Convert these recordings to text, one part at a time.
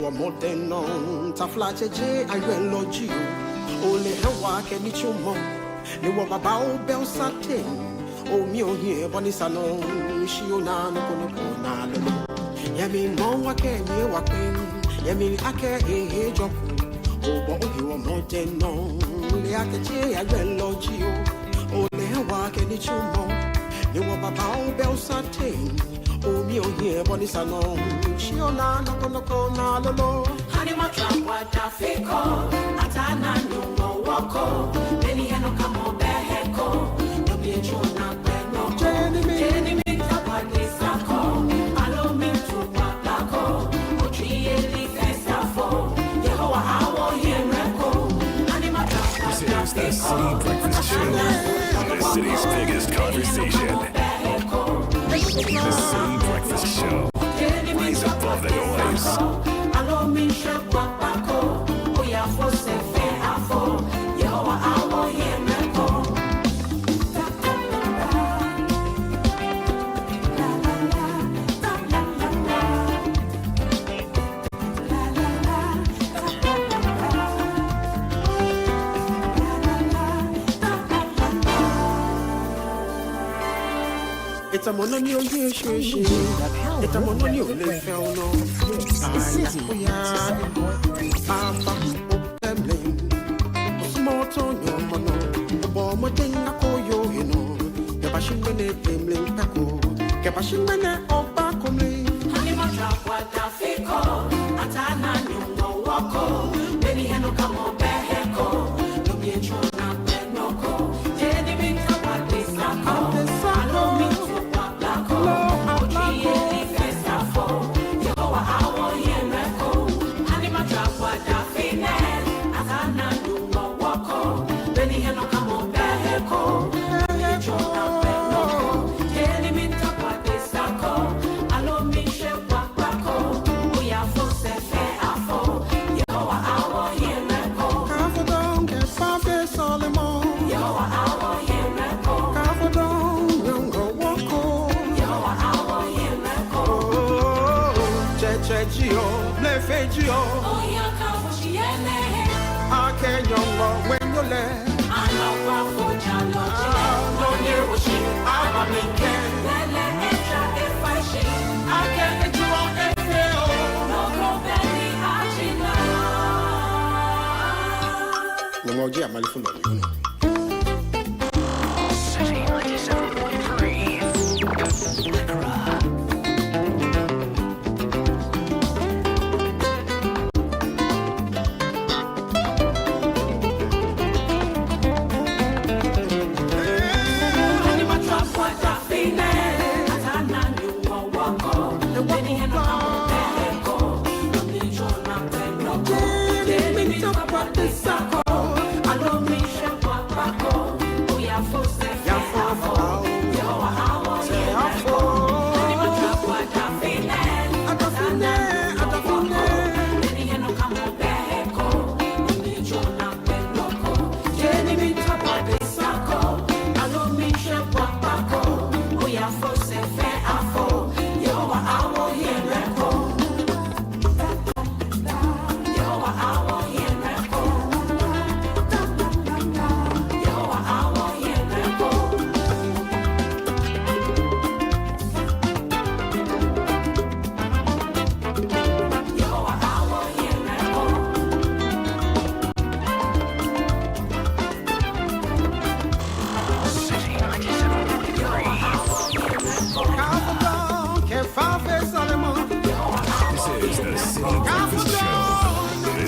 your modern non, Taflache J, I will lodge you. Only her work and it's your mom. You were about bell satin. Oh, me on here, Bonisano, she on Nana. Yami, no, I can't hear what Yami, I can't hear job. Oh, but you are modern non, Leaka J, I will lodge you. Only her work and it's your mom. You were about bell satin. Oh, me on here, Bonisano, she on Nana. Honey, my trap, what I fake call. Atana, no walko. Many no come on, beheko. No be a chona, no Jenny, make up what this call. Allow me to Paco. Ochi, Festafo. Yehoa, how you reco. Honey, my trap, this is the City Breakfast Show, the city's biggest conversation. The City Breakfast Show. Rise above the noise. Allow me to Paco. Oh, yeah, for Sefe, Afo. Yehoa, how you reco. It's a mononio, it's a mononio, it's City. Small tone, your mono, the bomb, what thing I call you, the passion when they came, Paco, Capashin when I all back on me. Honey, my trap, what I fake call, Atana, you know, walko, many no come on, beheko, no be a chona, no go, Jenny, make up what this call. Allow me to oh, yeah, come for she I can't young when you left. I know what for Jalo. No near was she. I'm a can. Let extra if I she. I can't get you on FAO. No go belly, Achina. No more jam, my little man. City 97.3.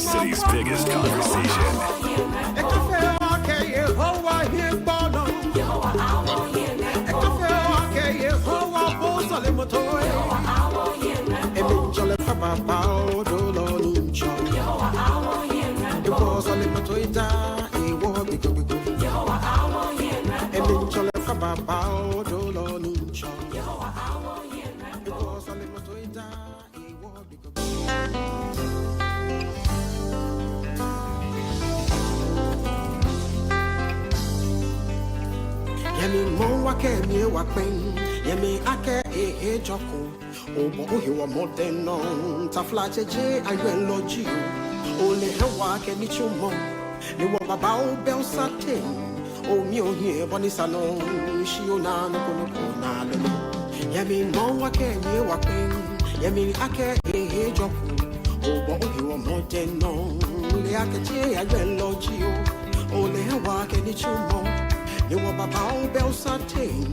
city's biggest conversation. Yemi mo wake mi wakpen, yemi ake joko. Obo hiwa modern non taflache je ayeloji ole hewa ke ni chumo ni wa baba o bel satin o mi o here bonisa no shi o na no kono na le yemi mo wa ke ye wa pen yemi ake e jopu obo hiwa modern non le ake je ayeloji ole hewa ke ni chumo ni wa baba o bel satin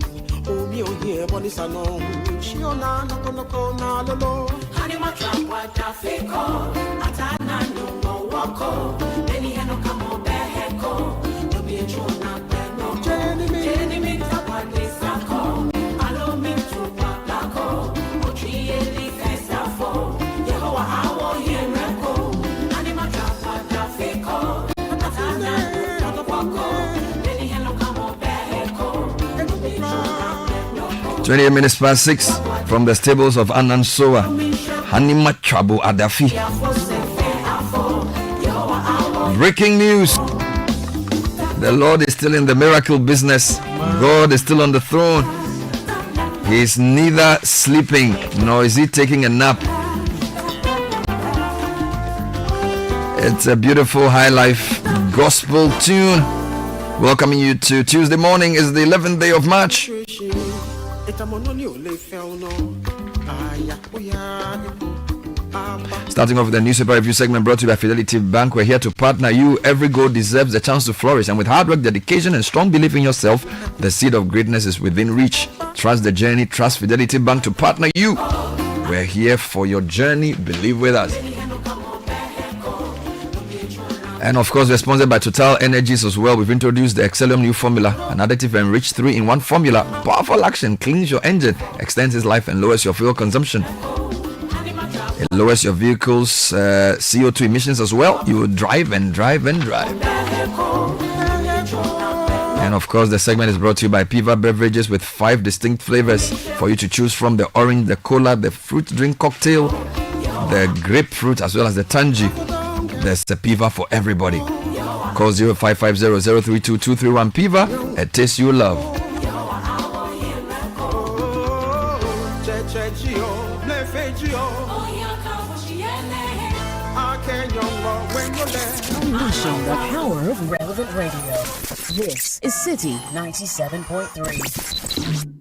oh, me on here, but it's a no. She on na na lolo. Honey, my trap, what I fake call. Atana no more walk. Many no come on back. No be a true na no. Jenny me tap what this I call. Allow me to back. Oh, tree the festa for. Yehovah, I will hear record. Honey, my trap, what I fake call. Atana no walk. Many no come on back. No be a true na. 28 minutes past 6 from the stables of Anansoa, Hanima Chabu Adafi. Breaking news. The Lord is still in the miracle business. God is still on the throne. He is neither sleeping nor is he taking a nap. It's a beautiful high life gospel tune. Welcoming you to Tuesday morning. Is the 11th day of March. Starting off with the newspaper review segment brought to you by Fidelity Bank. We're here to partner you. Every goal deserves a chance to flourish, and with hard work, dedication, and strong belief in yourself, the seed of greatness is within reach. Trust the journey. Trust Fidelity Bank to partner you. We're here for your journey. Believe with us. And of course, we're sponsored by Total Energies as well. We've introduced the Excellium new formula, an additive enriched 3-in-1 formula. Powerful action, cleans your engine, extends its life, and lowers your fuel consumption. It lowers your vehicle's CO2 emissions as well. You will drive and drive and drive. And of course, the segment is brought to you by Piva Beverages with 5 distinct flavors for you to choose from: the orange, the cola, the fruit drink cocktail, the grapefruit, as well as the tangy. There's a Piva for everybody. Call 0550-032-231 Piva. A taste you love. Unleashing the power of relevant radio. This is Citi 97.3.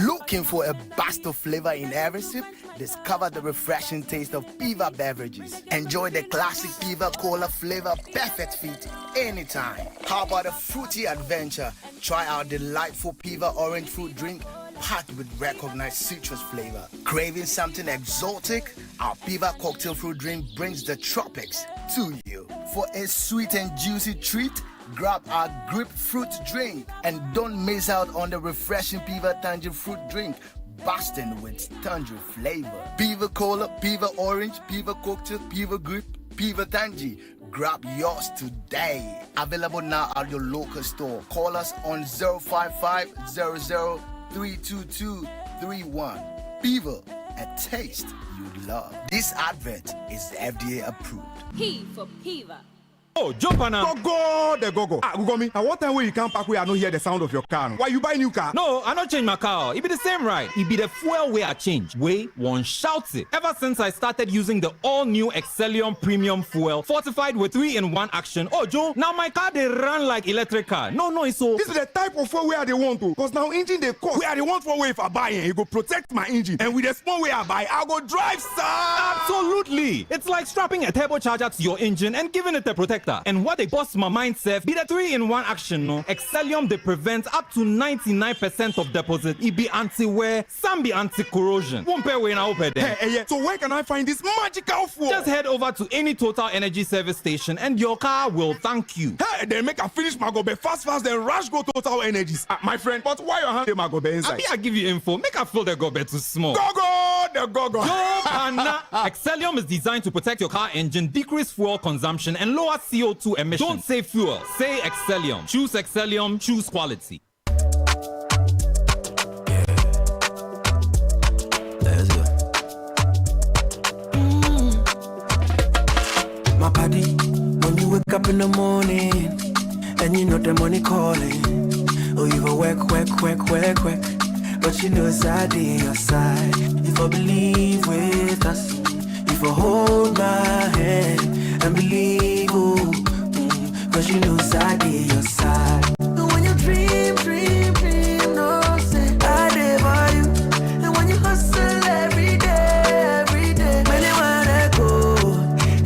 Looking for a burst of flavor in every sip? Discover the refreshing taste of Piva beverages. Enjoy the classic Piva Cola flavor, perfect fit anytime. How about a fruity adventure? Try our delightful Piva orange fruit drink packed with recognized citrus flavor. Craving something exotic? Our Piva cocktail fruit drink brings the tropics to you. For a sweet and juicy treat, grab our grapefruit drink, and don't miss out on the refreshing Piva tangerine fruit drink, bursting with tangerine flavor. Piva Cola, Piva Orange, Piva Cocktail, Piva Grape, Piva Tangy. Grab yours today. Available now at your local store. Call us on 055-00-322-31. Piva, a taste you love. This advert is FDA approved. P for Piva. Oh, jump on now. Go, the go. Gugomi, at what time will you come back where I don't hear the sound of your car? Why you buy new car? No, I not change my car. It be the same ride. It be the fuel way I change. Way one shouts it. Ever since I started using the all-new Excellium Premium Fuel, fortified with 3-in-1 action. Oh, Joe, now my car they run like electric car. No, it's so. This is the type of fuel where they want to. Because now engine they cost. Where they want for way if I buy it, it go protect my engine. And with the small way I buy, I go drive, sir. Absolutely. It's like strapping a turbocharger to your engine and giving it a protector. And what they boss my mind self be the 3-in-1 action, no? Excellium they prevent up to 99% of deposit. It be anti-wear, some be anti-corrosion. Won't pay when I open them. Hey, so where can I find this magical fuel? Just head over to any Total Energy service station and your car will thank you. Hey, then make a finish my gobe fast, then rush go Total Energies. My friend, but why you hand my gobe inside? I give you info. Make a fill the gobe too small. Go, the go. Excellium is designed to protect your car engine, decrease fuel consumption, and lower CO2 emissions. Don't say fuel, say Excellium. Choose Excellium, choose quality. Yeah. Let's go. My body, when you wake up in the morning, And you know the money calling. Oh, you go work. But you know I be your side. If I believe with us, if I hold my hand and believe, cause you know I be your side. And when you dream, no say I did for you. And when you hustle every day, when you wanna go,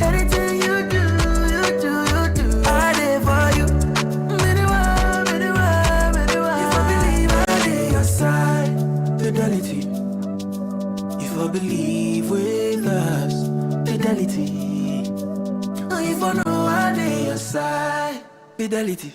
anything you do, I did for you. If I believe I did your side, fidelity. If I believe with us, fidelity. If I know I did your side, fidelity.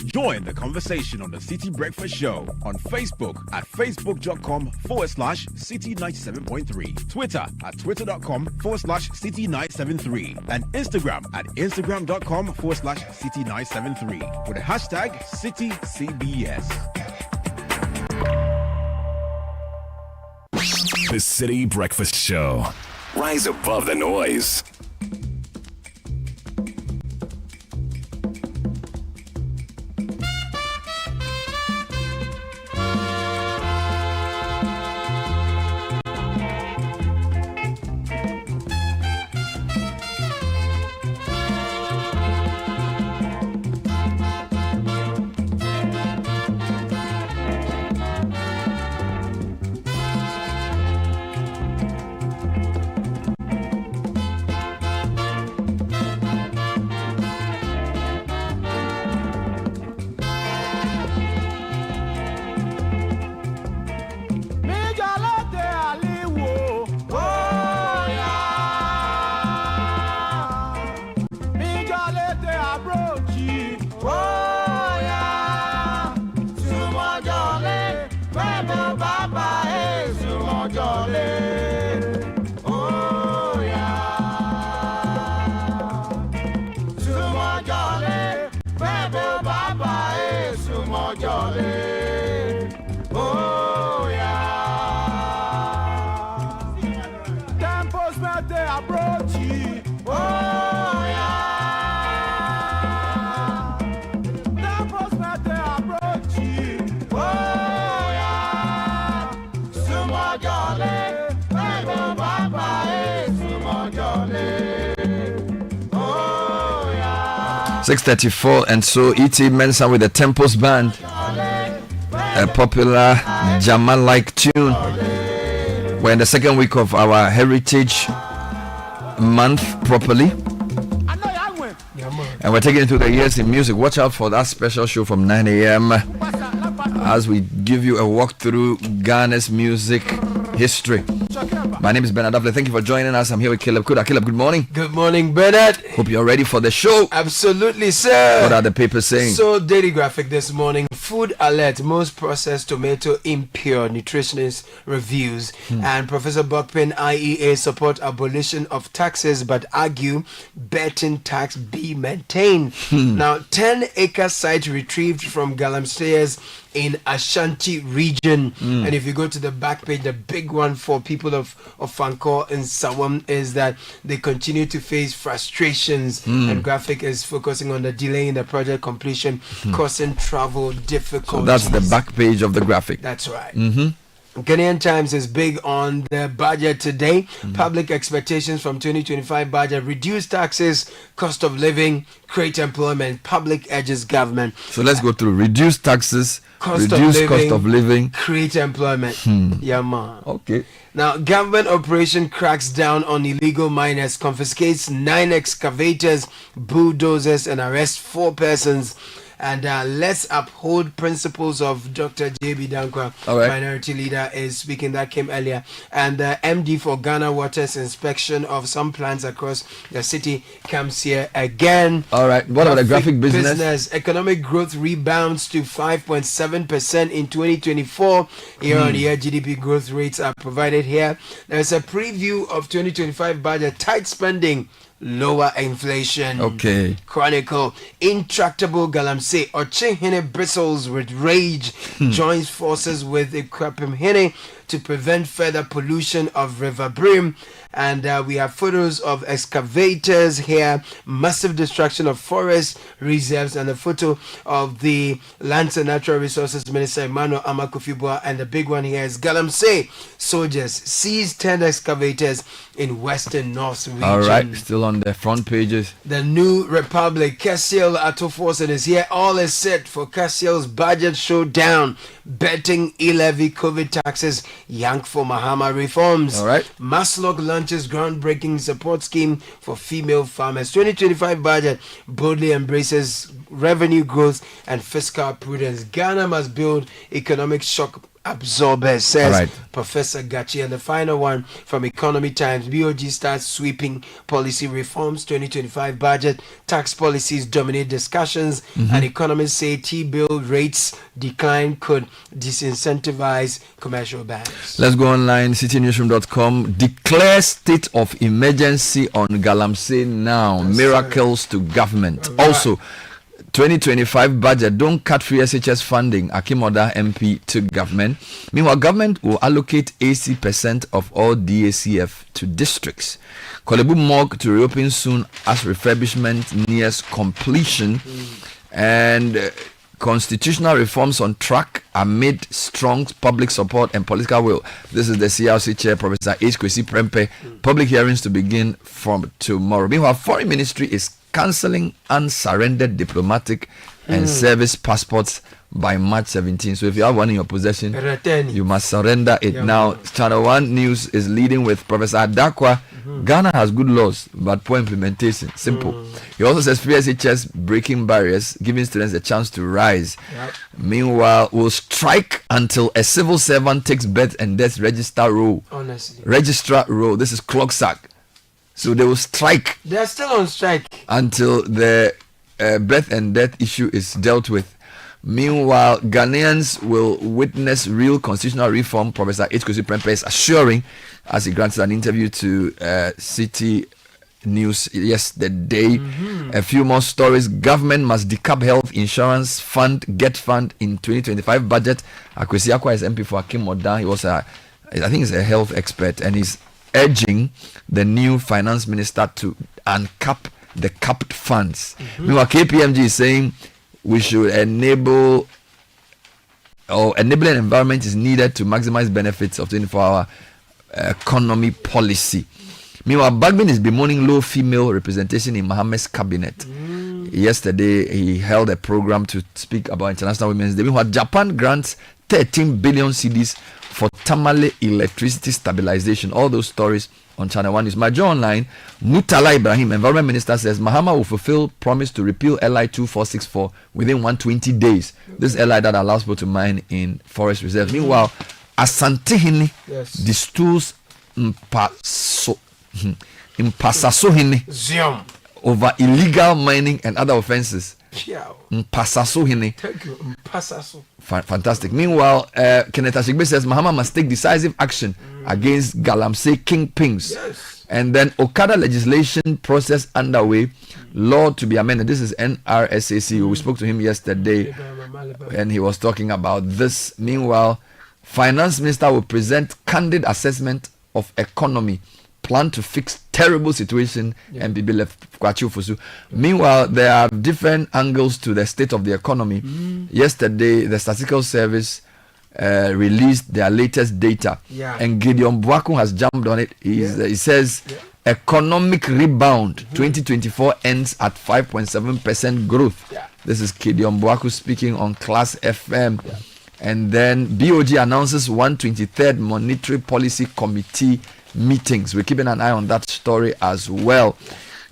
Join the conversation on the Citi Breakfast Show on Facebook at facebook.com/Citi97.3, Twitter at twitter.com/Citi973, and Instagram at instagram.com/Citi973 with the hashtag CitiCBS. The Citi Breakfast Show. Rise above the noise. Oh, 6:34, and so E.T. Mensah with the Temples Band, a popular Jama-like tune. We're in the second week of our Heritage Month properly, and we're taking it to the years in music. Watch out for that special show from 9 a.m. as we give you a walk through Ghana's music history. My name is Bernard Davle. Thank you for joining us. I'm here with Caleb Kuda. Caleb, good morning. Good morning, Bernard. Hope you're ready for the show. Absolutely, sir. What are the papers saying? So, Daily Graphic this morning. Food alert, most processed tomato impure, nutritionist reviews. And Professor Bokpin, IEA, support abolition of taxes but argue betting tax be maintained. Now, 10-acre site retrieved from Galamsey's in Ashanti region. And if you go to the back page, the big one for people of Fankor and Sawam is that they continue to face frustrations, and Graphic is focusing on the delay in the project completion, causing travel difficulties. So that's the back page of the Graphic. That's right. Ghanaian Times is big on the budget today. Public expectations from 2025 budget: reduce taxes, cost of living, create employment. Public edges government. So let's go through: reduce taxes, cost of living, create employment. Yeah, man. Okay. Now, government operation cracks down on illegal miners, confiscates 9 excavators, bulldozers, and arrests 4 persons. And let's uphold principles of Dr. J.B. Dankwa, minority leader, is speaking. That came earlier. And the MD for Ghana Waters inspection of some plants across the city comes here again. All right. What about the graphic business? Economic growth rebounds to 5.7% in 2024. Year-on-year GDP growth rates are provided here. There's a preview of 2025 budget: tight spending, lower inflation. Okay. Chronicle: intractable Galamsey, Ochehene bristles with rage, joins forces with Ikwapim Hene to prevent further pollution of River Brim. And we have photos of excavators here, massive destruction of forest reserves, and a photo of the Lands and Natural Resources Minister Emmanuel Amakufibua. And the big one here is Galamsey soldiers seize 10 excavators in Western North region. All right, still on the front pages. The New Republic, Kessiel Atoforsen is here. All is set for Kessiel's budget showdown. Betting e-levy, COVID taxes, yank for Mahama reforms. All right. Maslock launches groundbreaking support scheme for female farmers. 2025 budget boldly embraces revenue growth and fiscal prudence. Ghana must build economic shock absorber, says Professor Gachi. And the final one from Economy Times, BOG starts sweeping policy reforms. 2025 budget tax policies dominate discussions, and economists say T-bill rates decline could disincentivize commercial banks. Let's go online. CityNewsroom.com declares state of emergency on Galamsey now. Miracles to government. Also, 2025 budget, don't cut free SHS funding. Akimoda MP to government. Meanwhile, government will allocate 80% of all DACF to districts. Kolebu Morgue to reopen soon as refurbishment nears completion. And constitutional reforms on track amid strong public support and political will. This is the CRC chair, Professor H. Kwesi Prempeh. Public hearings to begin from tomorrow. Meanwhile, Foreign Ministry is cancelling unsurrendered diplomatic and service passports by March 17. So if you have one in your possession, you must surrender it now. Channel 1 News is leading with Professor Adakwa. Ghana has good laws, but poor implementation. Simple. He also says free SHS breaking barriers, giving students a chance to rise. Meanwhile, we'll strike until a civil servant takes birth and death registrar role. Honestly. Registrar role. This is clock sack. So they will strike. They are still on strike until the birth and death issue is dealt with. Meanwhile, Ghanaians will witness real constitutional reform, Professor H. Kwesi Prempeh is assuring as he grants an interview to Citi News yesterday. A few more stories. Government must decap health insurance fund, get fund in 2025 budget. Akwesi Akwa is MP for Akim Odan. He was I think he's a health expert, and he's urging the new finance minister to uncap the capped funds. Meanwhile, KPMG is saying we should enabling environment is needed to maximize benefits of 24-hour economy policy. Meanwhile, Bagbin is bemoaning low female representation in Mohammed's cabinet. Yesterday, he held a program to speak about International Women's Day. Meanwhile, Japan grants 13 billion cedis for Tamale electricity stabilization. All those stories on Channel 1 News. Major Online, Mutala Ibrahim, Environment Minister, says Mahama will fulfill promise to repeal LI 2464 within 120 days. This LI that allows people to mine in forest reserves. Meanwhile, Asantehini distils Mpasasohini over illegal mining and other offenses. Mpasasohini. Thank you. Mpasaso. Fantastic. Meanwhile, Kenneth Ashigbe says Mahama must take decisive action against Galamsey kingpins. And then Okada legislation process underway, law to be amended. This is NRSAC. We spoke to him yesterday and he was talking about this. Meanwhile, Finance Minister will present candid assessment of economy, plan to fix terrible situation and be left kwachufusu. Meanwhile, there are different angles to the state of the economy. Yesterday, the Statistical Service released their latest data, and Gideon Buaku has jumped on it. He says economic rebound 2024 ends at 5.7% growth. This is Gideon Buaku speaking on Class FM. And then BOG announces 123rd Monetary Policy Committee meetings. We're keeping an eye on that story as well.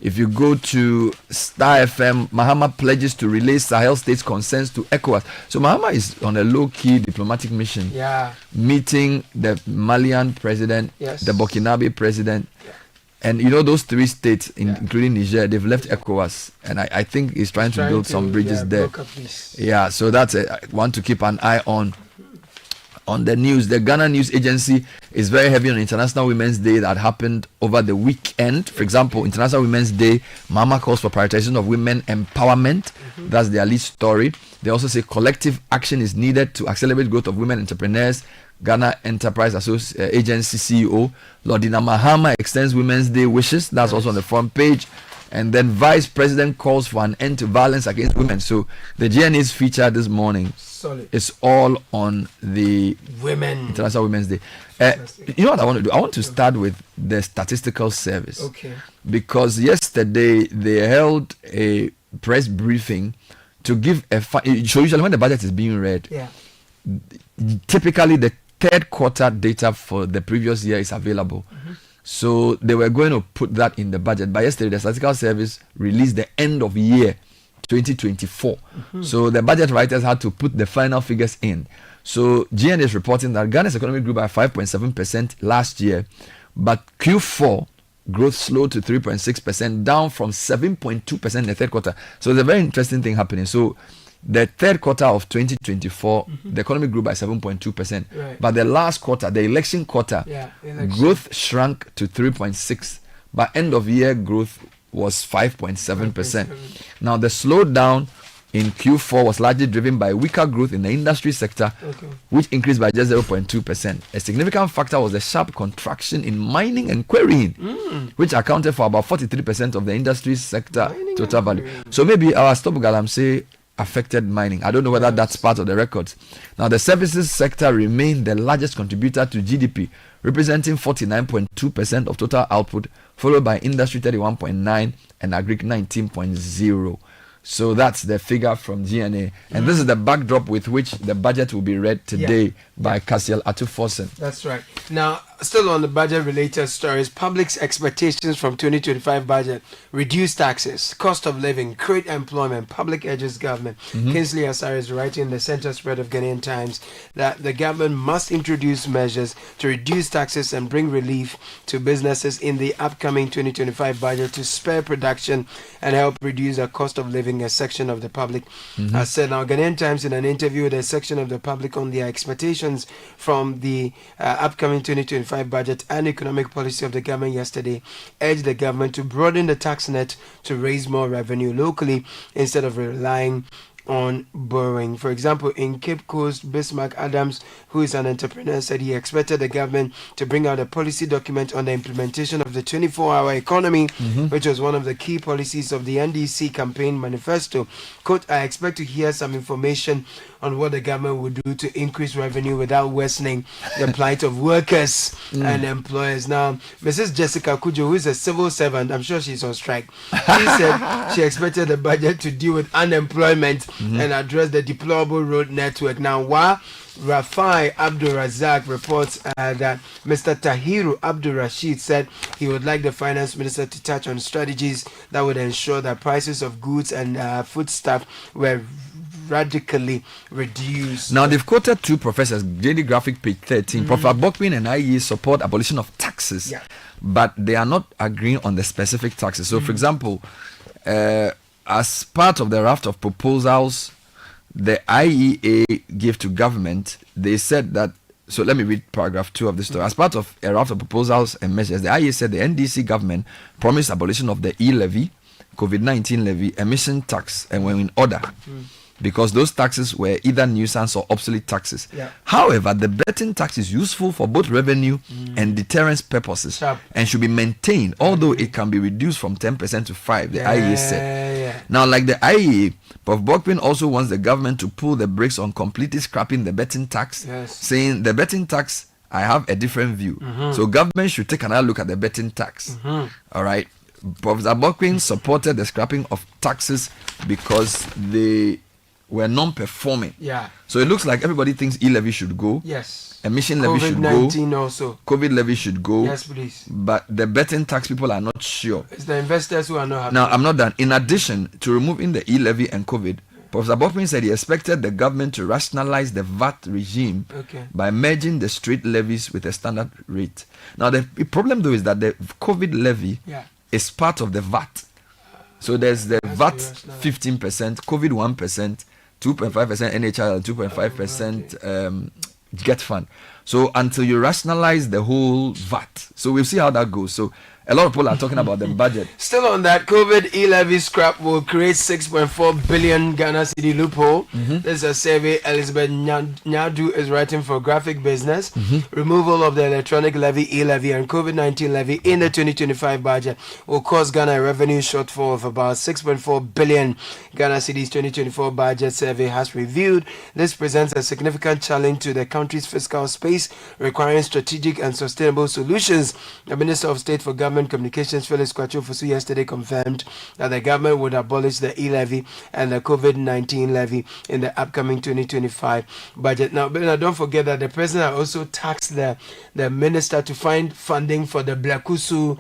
If you go to Star FM, Mahama pledges to relay Sahel states' concerns to ECOWAS. So Mahama is on a low-key diplomatic mission, meeting the Malian president, the Burkinabe president, and you know those three states, including Niger, they've left ECOWAS, and I think he's trying to build some bridges there. So that's one to keep an eye on. on the news. The Ghana News Agency is very heavy on International Women's Day that happened over the weekend. For example, International Women's Day, Mama calls for prioritization of women empowerment. That's their lead story. They also say collective action is needed to accelerate growth of women entrepreneurs. Ghana Enterprise Agency CEO Lordina Mahama extends Women's Day wishes. That's also on the front page. And then Vice President calls for an end to violence against women. So the GNA's feature this morning is all on the Women International Women's Day. You know what I want to do? I want to start with the Statistical Service. Okay. Because yesterday they held a press briefing to give so usually when the budget is being read, typically the third quarter data for the previous year is available. So they were going to put that in the budget. But yesterday, the Statistical Service released the end of year 2024. So the budget writers had to put the final figures in. So GN is reporting that Ghana's economy grew by 5.7% last year, but Q4 growth slowed to 3.6%, down from 7.2% in the third quarter. So there's a very interesting thing happening. So the third quarter of 2024, the economy grew by 7.2%. Right. But the last quarter, the election quarter, growth shrank to 3.6%. But end of year growth was 5.7%. Now, the slowdown in Q4 was largely driven by weaker growth in the industry sector, which increased by just 0.2%. A significant factor was the sharp contraction in mining and quarrying, which accounted for about 43% of the industry sector total value. So maybe our Stop Galamsey affected mining. I don't know whether that's part of the records. Now, the services sector remained the largest contributor to GDP, representing 49.2% of total output, followed by industry 31.9% and agri 19.0%. So that's the figure from GNA. And this is the backdrop with which the budget will be read today by Cassiel Atufosen. That's right. Now, still on the budget-related stories, public's expectations from 2025 budget: reduce taxes, cost of living, create employment, public urges government. Kingsley Asare is writing in the center spread of Ghanaian Times that the government must introduce measures to reduce taxes and bring relief to businesses in the upcoming 2025 budget to spur production and help reduce the cost of living. A section of the public has said. Now, Ghanaian Times, in an interview with a section of the public on their expectations from the upcoming 2025 budget and economic policy of the government yesterday, urged the government to broaden the tax net to raise more revenue locally instead of relying on borrowing. For example, in Cape Coast, Bismarck Adams, who is an entrepreneur, said he expected the government to bring out a policy document on the implementation of the 24-hour economy, which was one of the key policies of the NDC campaign manifesto. Quote, I expect to hear some information on what the government would do to increase revenue without worsening the plight of workers and employers. Now, Mrs. Jessica Kujo, who is a civil servant, I'm sure she's on strike, she said she expected the budget to deal with unemployment and address the deplorable road network. Now, while Rafai Abdul Razak reports that Mr. Tahiru Abdul Rashid said he would like the finance minister to touch on strategies that would ensure that prices of goods and foodstuff were radically reduced. Now, they've quoted two professors, Daily Graphic, page 13. Professor Bokpin and IE support abolition of taxes, but they are not agreeing on the specific taxes. So, for example, as part of the raft of proposals the IEA gave to government, they said that, so let me read paragraph 2 of the story. As part of a raft of proposals and measures, the IEA said the NDC government promised abolition of the e-levy, COVID-19 levy, emission tax, and were in order. Because those taxes were either nuisance or obsolete taxes. However, the betting tax is useful for both revenue and deterrence purposes and should be maintained, although it can be reduced from 10% to 5%, the IEA said. Now, like the IEA, Prof. Bokpin also wants the government to pull the brakes on completely scrapping the betting tax, saying the betting tax, I have a different view. So government should take another look at the betting tax. All right. Professor Bokpin supported the scrapping of taxes because they were non-performing. So it looks like everybody thinks e-levy should go. Emission levy should go. COVID-19 also. COVID levy should go. Yes, please. But the betting tax people are not sure. It's the investors who are not happy. Now, I'm not done. In addition to removing the e-levy and COVID, Professor Bokpin said he expected the government to rationalize the VAT regime by merging the straight levies with a standard rate. Now, the problem though is that the COVID levy is part of the VAT. So there's the VAT 15%, COVID 1%, 2.5% NHI, 2.5% get fund. So until you rationalize the whole VAT, so we'll see how that goes. So a lot of people are talking about the budget. Still on that, COVID e-levy scrap will create 6.4 billion Ghana Citi loophole. This is a survey Elizabeth Nyadu is writing for Graphic Business. Removal of the electronic levy, e-levy, and COVID-19 levy in the 2025 budget will cause Ghana a revenue shortfall of about 6.4 billion. Ghana Citi's 2024 budget survey has revealed this presents a significant challenge to the country's fiscal space, requiring strategic and sustainable solutions. The Minister of State for Government Communications, Felix Kwachofosu, yesterday confirmed that the government would abolish the e-levy and the COVID-19 levy in the upcoming 2025 budget. Now, don't forget that the president also tasked the minister to find funding for the Blakusu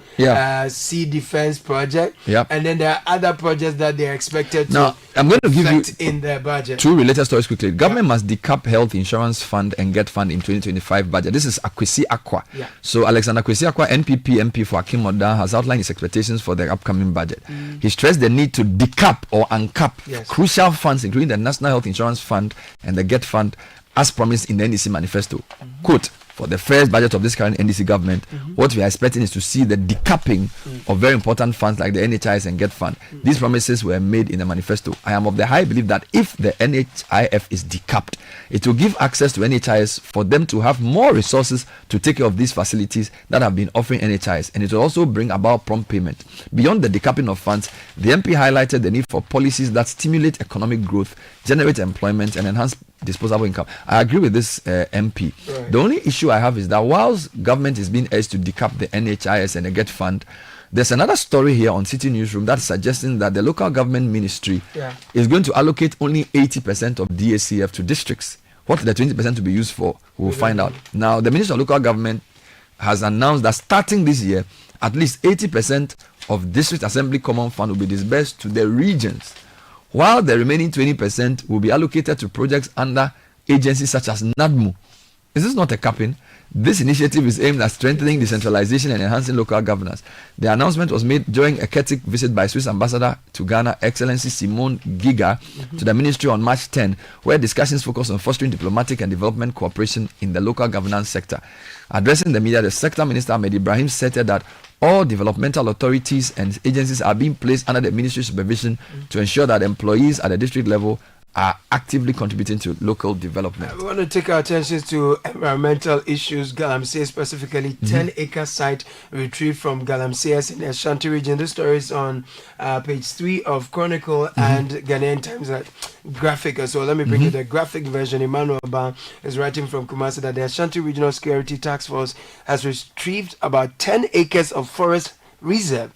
Sea Defense project. And then there are other projects that they are expected to I'm going to give you in the budget. Two related stories quickly. Government must decap health insurance fund and get fund in 2025 budget. This is Akwesi Akwa. So Alexander Akwesi Akwa, NPP MP for Akim Odan, has outlined his expectations for the upcoming budget. He stressed the need to decap or uncap crucial funds, including the National Health Insurance Fund and the GET Fund, as promised in the NDC manifesto. Quote, for the first budget of this current NDC government, what we are expecting is to see the decapping of very important funds like the NHIS and GET Fund. These promises were made in the manifesto. I am of the high belief that if the NHIF is decapped, it will give access to NHIS for them to have more resources to take care of these facilities that have been offering NHIS, and it will also bring about prompt payment. Beyond the decapping of funds, the MP highlighted the need for policies that stimulate economic growth, generate employment, and enhance disposable income. I agree with this MP. The only issue I have is that whilst government is being urged to decap the NHIS and the GET Fund, there's another story here on City Newsroom that's suggesting that the local government ministry is going to allocate only 80% of DACF to districts. What the 20% to be used for, we'll find out. Now, the Minister of Local Government has announced that starting this year, at least 80% of District Assembly Common Fund will be disbursed to the regions, while the remaining 20% will be allocated to projects under agencies such as NADMU. Is this not a capping? This initiative is aimed at strengthening decentralization and enhancing local governance. The announcement was made during a courtesy visit by Swiss Ambassador to Ghana, Excellency Simone Giga, to the ministry on March 10, where discussions focused on fostering diplomatic and development cooperation in the local governance sector. Addressing the media, the sector minister Ahmed Ibrahim stated that all developmental authorities and agencies are being placed under the ministry's supervision to ensure that employees at the district level are actively contributing to local development. We want to take our attention to environmental issues. Galamsey, specifically 10-acre site retrieved from Galamsey in the Ashanti region. This story is on page 3 of Chronicle and Ghanaian Times graphic. So let me bring you the graphic version. Emmanuel Ban is writing from Kumasi that the Ashanti Regional Security Task Force has retrieved about 10 acres of forest reserve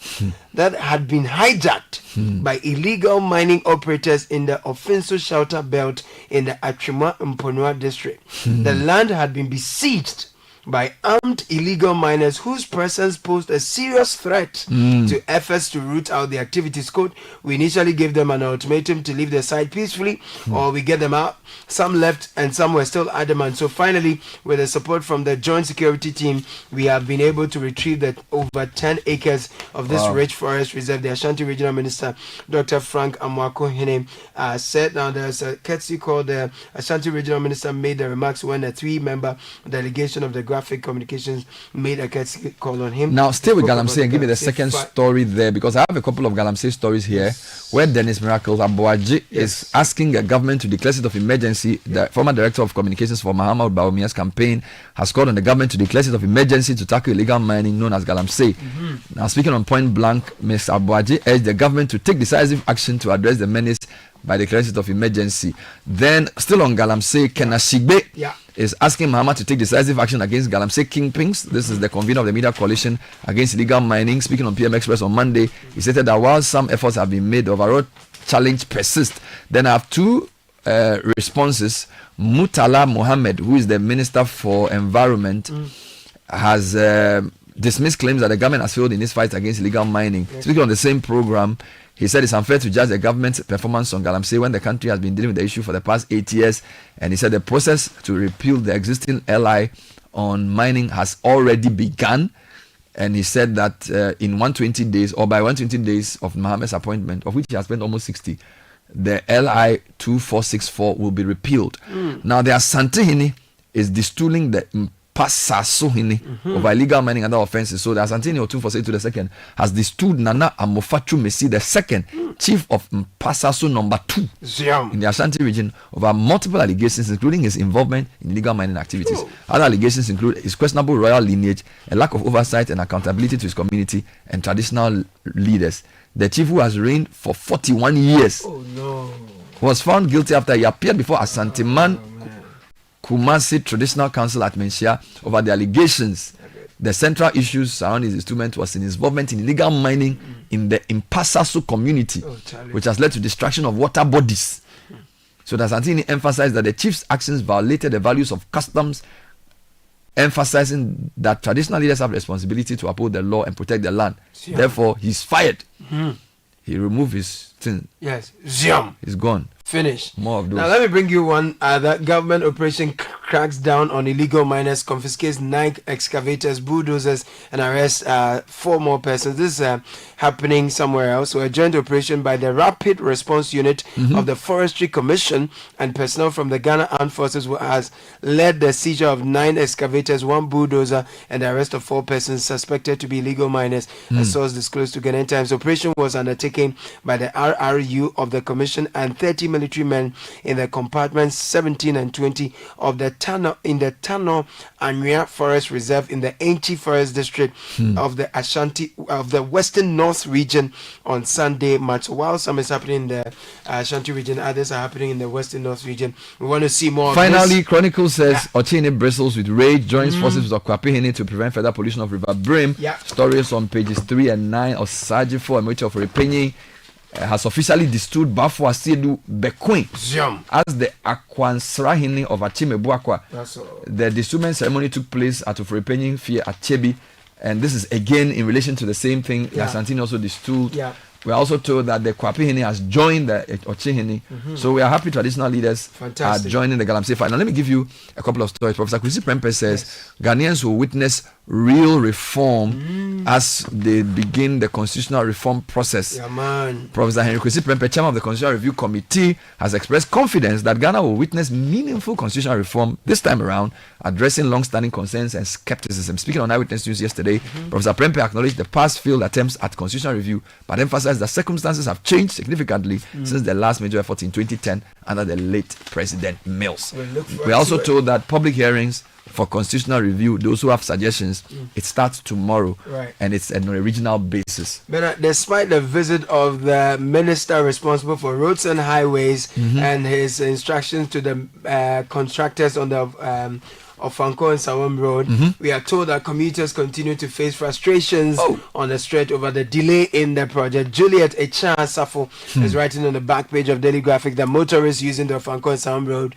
that had been hijacked by illegal mining operators in the Ofinso shelter belt in the Achima Mponua district. The land had been besieged by armed illegal miners whose presence posed a serious threat to efforts to root out the activities. Quote, we initially gave them an ultimatum to leave the site peacefully or we get them out. Some left and some were still adamant. So finally, with the support from the joint security team, we have been able to retrieve the over 10 acres of this rich forest reserve. The Ashanti Regional Minister, Dr. Frank Amwako Hine, said, now there's a courtesy call. The Ashanti Regional Minister made the remarks when a 3-member delegation of the Graphic Communications made a courtesy call on him. Now stay with Galamsey and give me the second story there, because I have a couple of Galamsey stories here where Dennis Miracles Abuaji is asking the government to declare state of emergency. The former director of communications for Mahamudu Bawumia's campaign has called on the government to declare state of emergency to tackle illegal mining known as Galamsey. Now speaking on point blank, Mr. Abuaji urged the government to take decisive action to address the menace by declaring state of emergency. Then still on Galamsey, Kenashigbe is asking Mahama to take decisive action against Galamsey kingpins. This is the convener of the media coalition against illegal mining. Speaking on PM Express on Monday, he stated that while some efforts have been made, the overall challenge persists. Then I have two responses. Mutala Mohammed, who is the Minister for Environment, has dismissed claims that the government has failed in its fight against illegal mining. Speaking on the same program, he said it's unfair to judge the government's performance on Galamsey when the country has been dealing with the issue for the past 8 years. And he said the process to repeal the existing LI on mining has already begun. And he said that in 120 days, or by 120 days of Mohammed's appointment, of which he has spent almost 60, the LI 2464 will be repealed. Now, the Asante Hini is distooling the Mpasaso of illegal mining and other offences. So the Asantini Otunfoso II has distooled Nana Amofachu Messi II, chief of Mpasaso number 2 in the Ashanti region, over multiple allegations, including his involvement in illegal mining activities. Other allegations include his questionable royal lineage, a lack of oversight and accountability to his community and traditional leaders. The chief, who has reigned for 41 years, was found guilty after he appeared before Asanteman Kumasi Traditional Council at Menchia over the allegations. The central issues surrounding his instrument was in his involvement in illegal mining in the Mpasaso community, which has led to destruction of water bodies. So the Santini emphasized that the chief's actions violated the values of customs, emphasizing that traditional leaders have responsibility to uphold the law and protect the land. Therefore, he's fired. He removed his thing. Yes. He's gone. Finished. More of those. Now let me bring you one. That government operation cracks down on illegal miners, confiscates 9 excavators, bulldozers, and arrests 4 more persons. This is happening somewhere else. So a joint operation by the Rapid Response Unit of the Forestry Commission and personnel from the Ghana Armed Forces has led the seizure of 9 excavators, 1 bulldozer, and the arrest of 4 persons suspected to be illegal miners. A source disclosed to Ghanaian Times. Operation was undertaken by the RRU of the Commission and 30 military men in the compartments 17 and 20 of the Tano Anua Forest Reserve in the Enchi Forest District of the Ashanti of the Western North region on Sunday, March. While some is happening in the Ashanti region, others are happening in the Western North region. We want to see more. Finally, of this. Chronicle says Ochene bristles with rage, joins forces with Okwapehene to prevent further pollution of River Brim. Stories on pages 3 and 9 of Sajifo and Mocho for Repenyi has officially distilled Bafo Asiedu Bekwin as the Akwansrahini of Achimebuakwa. The distillment ceremony took place at Ofrepenyi Fie Achebi, and this is again in relation to the same thing. Asantini also distilled. We are also told that the Kwapehene has joined the Ochehene. So we are happy traditional leaders are joining the Galamsey fight. Now let me give you a couple of stories. Professor Kwesi Prempeh says Ghanaians will witness real reform as they begin the constitutional reform process. Professor Henry Kwesi Prempeh, chairman of the Constitutional Review Committee, has expressed confidence that Ghana will witness meaningful constitutional reform this time around, addressing long-standing concerns and skepticism. Speaking on Eyewitness News yesterday, Professor Prempeh acknowledged the past failed attempts at constitutional review, but emphasized that circumstances have changed significantly since the last major effort in 2010 under the late President Mills. We are also told that public hearings for constitutional review, those who have suggestions, it starts tomorrow, and it's on a regional basis. But despite the visit of the minister responsible for roads and highways and his instructions to the contractors on the Ofanko and Sawam Road, we are told that commuters continue to face frustrations on the stretch over the delay in the project. Juliet Echan Safo is writing on the back page of Daily Graphic that motorists using the Ofanko and Sawam Road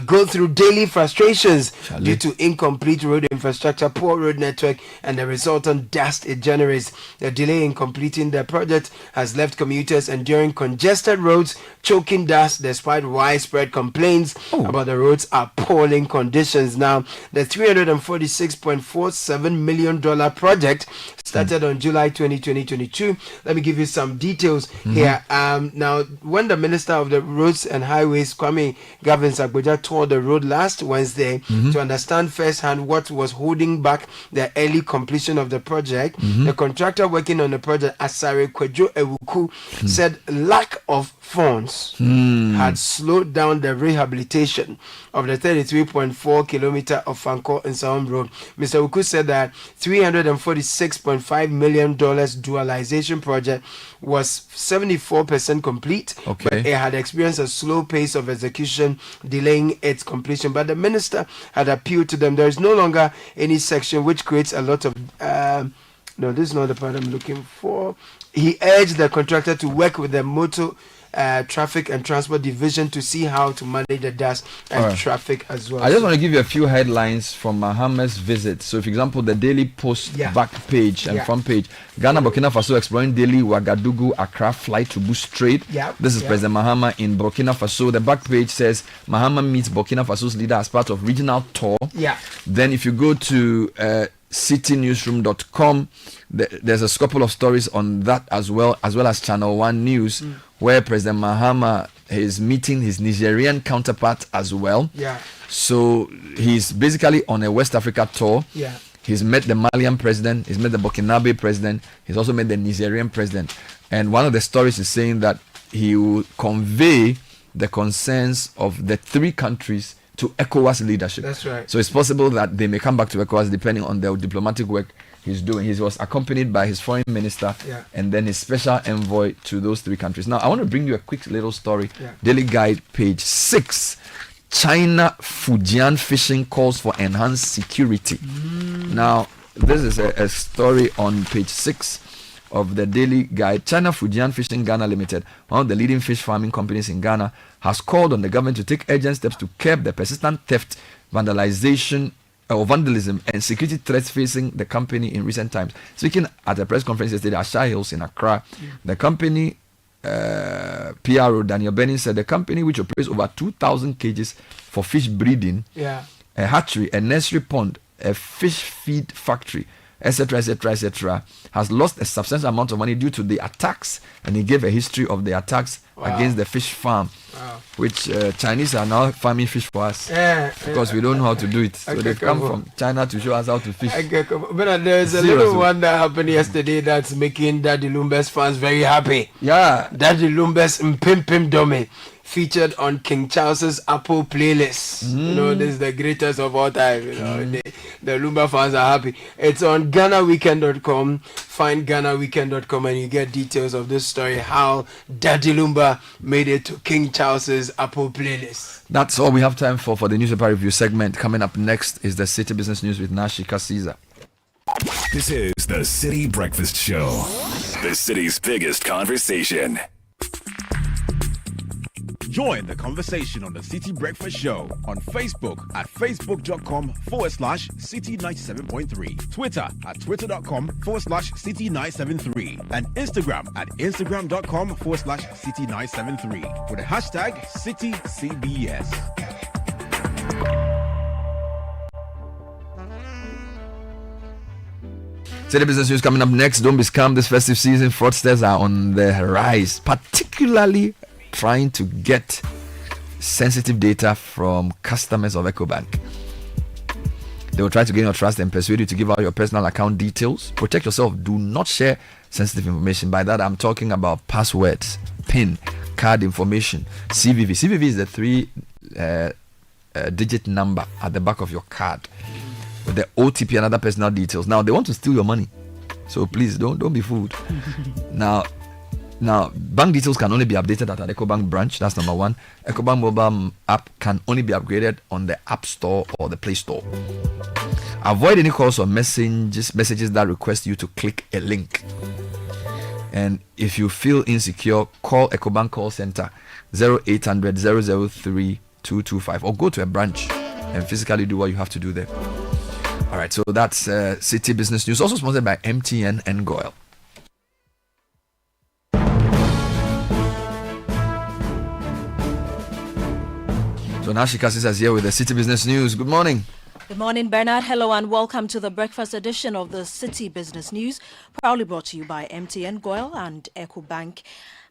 go through daily frustrations due to incomplete road infrastructure, poor road network, and the resultant dust it generates. The delay in completing the project has left commuters enduring congested roads, choking dust, despite widespread complaints about the road's appalling conditions. Now, the $346.47 million project started on July 20, 2022. Let me give you some details here. Now, when the Minister of the Roads and Highways, Kwame Gavin Sagboja, toured the road last Wednesday to understand firsthand what was holding back the early completion of the project, the contractor working on the project, Asare Kwejo Ewuku, said lack of funds had slowed down the rehabilitation of the 33.4 kilometer of Fanko and Sawam Road. Mr. Ewuku said that $346.5 million dualization project was 74% complete, but it had experienced a slow pace of execution, delaying its completion. But the minister had appealed to them. There is no longer any section which creates a lot of no, this is not the part I'm looking for. He urged the contractor to work with the motor traffic and transport division to see how to manage the dust and traffic as well. I just want to give you a few headlines from Mohammed's visit. So, for example, the Daily Post back page and front page: Ghana, Burkina Faso exploring daily Ouagadougou Accra flight to boost trade. This is President Mahama in Burkina Faso. The back page says Mahama meets Burkina Faso's leader as part of regional tour. Then, if you go to citynewsroom.com, there's a couple of stories on that as well as Channel 1 News, where President Mahama he's meeting his Nigerian counterpart as well. Yeah. So he's basically on a West Africa tour. Yeah. He's met the Malian president. He's met the Burkinabe president. He's also met the Nigerian president. And one of the stories is saying that he will convey the concerns of the three countries to ECOWAS leadership. That's right. So it's possible that they may come back to ECOWAS depending on the diplomatic work he's doing. He was accompanied by his foreign minister and then his special envoy to those three countries. Now, I want to bring you a quick little story. Daily Guide, page 6. China Fujian fishing calls for enhanced security. Now, this is a story on page 6 of the Daily Guide. China Fujian Fishing Ghana Limited, one of the leading fish farming companies in Ghana, has called on the government to take urgent steps to curb the persistent theft, vandalism, and security threats facing the company in recent times. Speaking at a press conference yesterday at Shah Hills in Accra, the company PRO Daniel Benning said the company, which operates over 2,000 cages for fish breeding, a hatchery, a nursery pond, a fish feed factory, etc., has lost a substantial amount of money due to the attacks, and he gave a history of the attacks against the fish farm, which Chinese are now farming fish for us because we don't know how to do it. So they come from China to show us how to fish. But there's a little one that happened yesterday that's making Daddy Lumber's fans very happy. Yeah, Daddy Lumber's Mpim Dome featured on King Charles's Apple playlist. You know, this is the greatest of all time. You know, the Lumba fans are happy. It's on GhanaWeekend.com. Find GhanaWeekend.com and you get details of this story, how Daddy Lumba made it to King Charles's Apple playlist. That's all we have time for the newspaper review segment. Coming up next is the City Business News with Nashika Caesar. This is the City Breakfast Show, the city's biggest conversation. Join the conversation on the City Breakfast Show on Facebook at facebook.com/City97.3, Twitter at twitter.com/City973, and Instagram at instagram.com/City973 with the hashtag CityCBS. City Business News coming up next. Don't be scammed this festive season. Fraudsters are on the rise, particularly trying to get sensitive data from customers of EcoBank. They will try to gain your trust and persuade you to give out your personal account details. Protect yourself. Do not share sensitive information. By that, I'm talking about passwords, PIN, card information, CVV. CVV is the 3-digit number at the back of your card with the OTP and other personal details. Now, they want to steal your money, so please don't be fooled. Now, bank details can only be updated at an EcoBank branch. That's number one. EcoBank mobile app can only be upgraded on the App Store or the Play Store. Avoid any calls or messages that request you to click a link. And if you feel insecure, call EcoBank call center 0800 003 225 or go to a branch and physically do what you have to do there. All right, so that's City Business News, also sponsored by MTN and Goyle. So now Shikasis is here with the City Business News. Good morning. Good morning, Bernard. Hello and welcome to the breakfast edition of the City Business News, proudly brought to you by MTN, Goyle and EcoBank.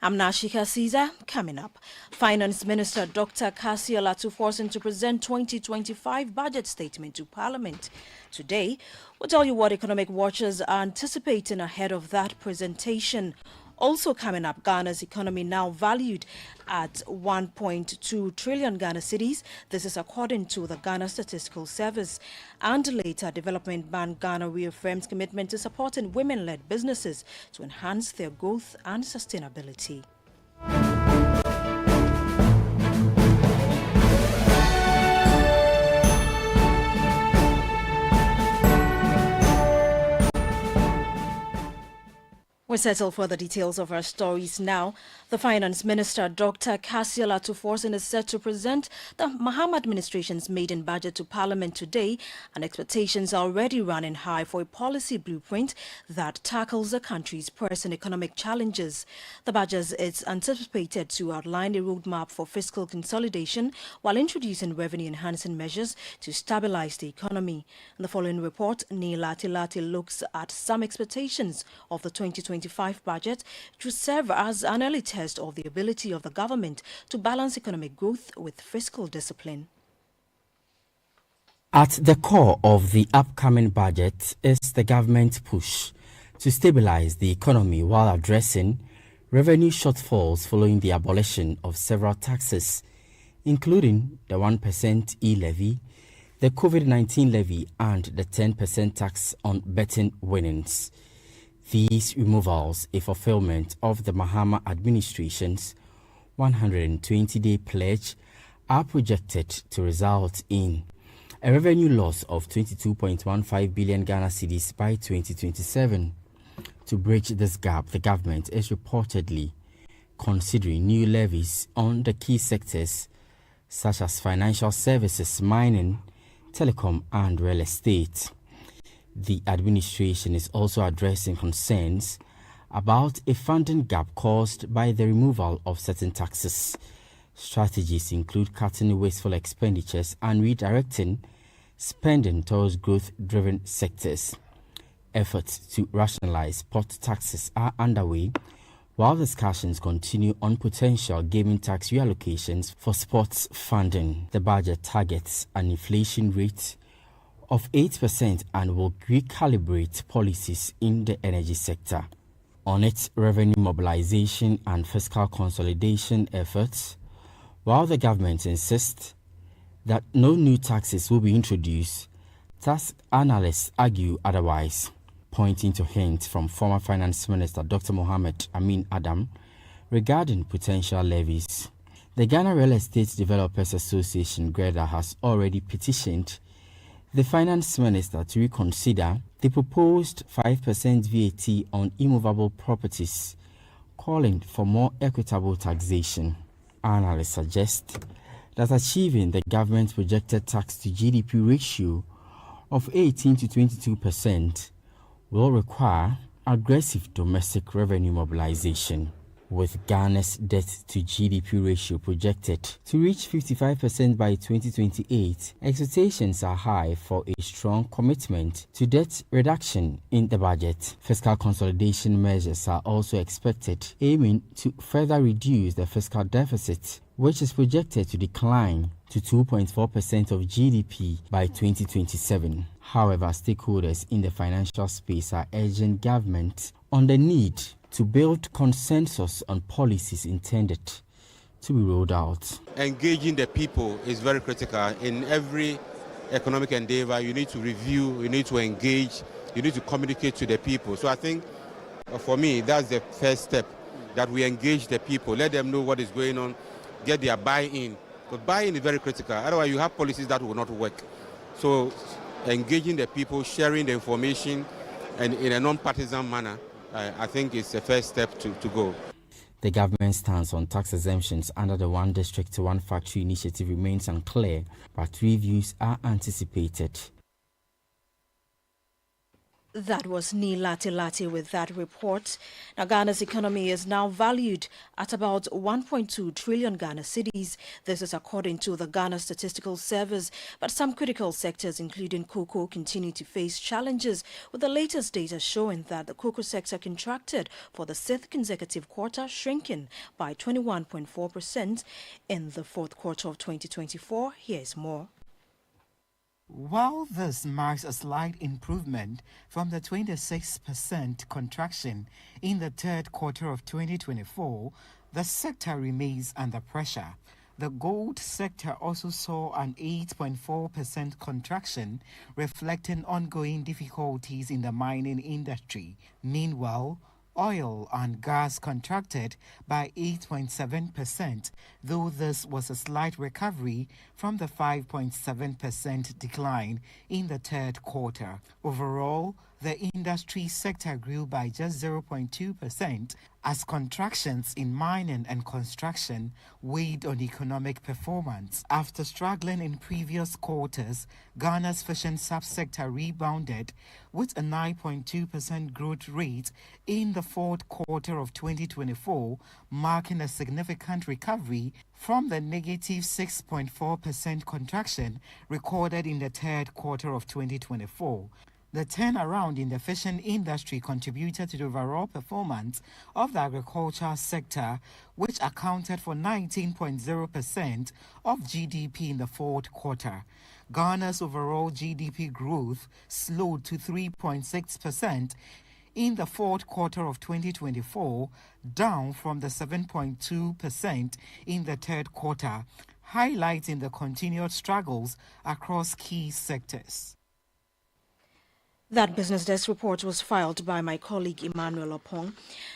I'm Nashika Caesar. Coming up, Finance Minister Dr. Kasia Latu forcing to present 2025 budget statement to Parliament. Today, we'll tell you what economic watchers are anticipating ahead of that presentation. Also coming up, Ghana's economy now valued at 1.2 trillion Ghana cedis. This is according to the Ghana Statistical Service. And later, Development Bank Ghana reaffirms commitment to supporting women-led businesses to enhance their growth and sustainability. We settle for the details of our stories now. The Finance Minister, Dr. Kasia Latu Forson, is set to present the Mahama administration's maiden budget to Parliament today, and expectations are already running high for a policy blueprint that tackles the country's present economic challenges. The budget is anticipated to outline a roadmap for fiscal consolidation while introducing revenue-enhancing measures to stabilize the economy. In the following report, Neil Latilati looks at some expectations of the 2025 2025 budget to serve as an early test of the ability of the government to balance economic growth with fiscal discipline. At the core of the upcoming budget is the government's push to stabilize the economy while addressing revenue shortfalls following the abolition of several taxes, including the 1% e-levy, the COVID-19 levy, and the 10% tax on betting winnings. These removals, a fulfillment of the Mahama administration's 120-day pledge, are projected to result in a revenue loss of 22.15 billion Ghana cedis by 2027. To bridge this gap, the government is reportedly considering new levies on the key sectors such as financial services, mining, telecom, and real estate. The administration is also addressing concerns about a funding gap caused by the removal of certain taxes. Strategies include cutting wasteful expenditures and redirecting spending towards growth-driven sectors. Efforts to rationalize port taxes are underway, while discussions continue on potential gaming tax reallocations for sports funding. The budget targets an inflation rate of 8% and will recalibrate policies in the energy sector. On its revenue mobilization and fiscal consolidation efforts, while the government insists that no new taxes will be introduced, tax analysts argue otherwise, pointing to hints from former Finance Minister Dr. Mohamed Amin Adam regarding potential levies. The Ghana Real Estate Developers Association, GREDA, has already petitioned the Finance Minister to reconsider the proposed 5% VAT on immovable properties, calling for more equitable taxation. Analysts suggest that achieving the government's projected tax to GDP ratio of 18 to 22% will require aggressive domestic revenue mobilization. With Ghana's debt to GDP ratio projected to reach 55% by 2028, expectations are high for a strong commitment to debt reduction in the budget. Fiscal consolidation measures are also expected, aiming to further reduce the fiscal deficit, which is projected to decline to 2.4% of GDP by 2027. However, stakeholders in the financial space are urging government on the need to build consensus on policies intended to be rolled out. Engaging the people is very critical. In every economic endeavor, you need to review, you need to engage, you need to communicate to the people. So I think, for me, that's the first step, that we engage the people, let them know what is going on, get their buy-in. But buy-in is very critical. Otherwise, you have policies that will not work. So engaging the people, sharing the information, and in a non-partisan manner, I think it's the first step to go. The government's stance on tax exemptions under the One District to One Factory initiative remains unclear, but reviews are anticipated. That was Neil Lati with that report. Now, Ghana's economy is now valued at about 1.2 trillion Ghana cedis. This is according to the Ghana Statistical Service. But some critical sectors, including cocoa, continue to face challenges, with the latest data showing that the cocoa sector contracted for the 6th consecutive quarter, shrinking by 21.4% in the fourth quarter of 2024. Here's more. While this marks a slight improvement from the 26% contraction in the third quarter of 2024, the sector remains under pressure. The gold sector also saw an 8.4% contraction, reflecting ongoing difficulties in the mining industry. Meanwhile, oil and gas contracted by 8.7%, though this was a slight recovery from the 5.7% decline in the third quarter. Overall, the industry sector grew by just 0.2% as contractions in mining and construction weighed on economic performance. After struggling in previous quarters, Ghana's fishing subsector rebounded with a 9.2% growth rate in the fourth quarter of 2024, marking a significant recovery from the negative 6.4% contraction recorded in the third quarter of 2024. The turnaround in the fishing industry contributed to the overall performance of the agricultural sector, which accounted for 19.0% of GDP in the fourth quarter. Ghana's overall GDP growth slowed to 3.6% in the fourth quarter of 2024, down from the 7.2% in the third quarter, highlighting the continued struggles across key sectors. That Business Desk report was filed by my colleague Emmanuel Opong.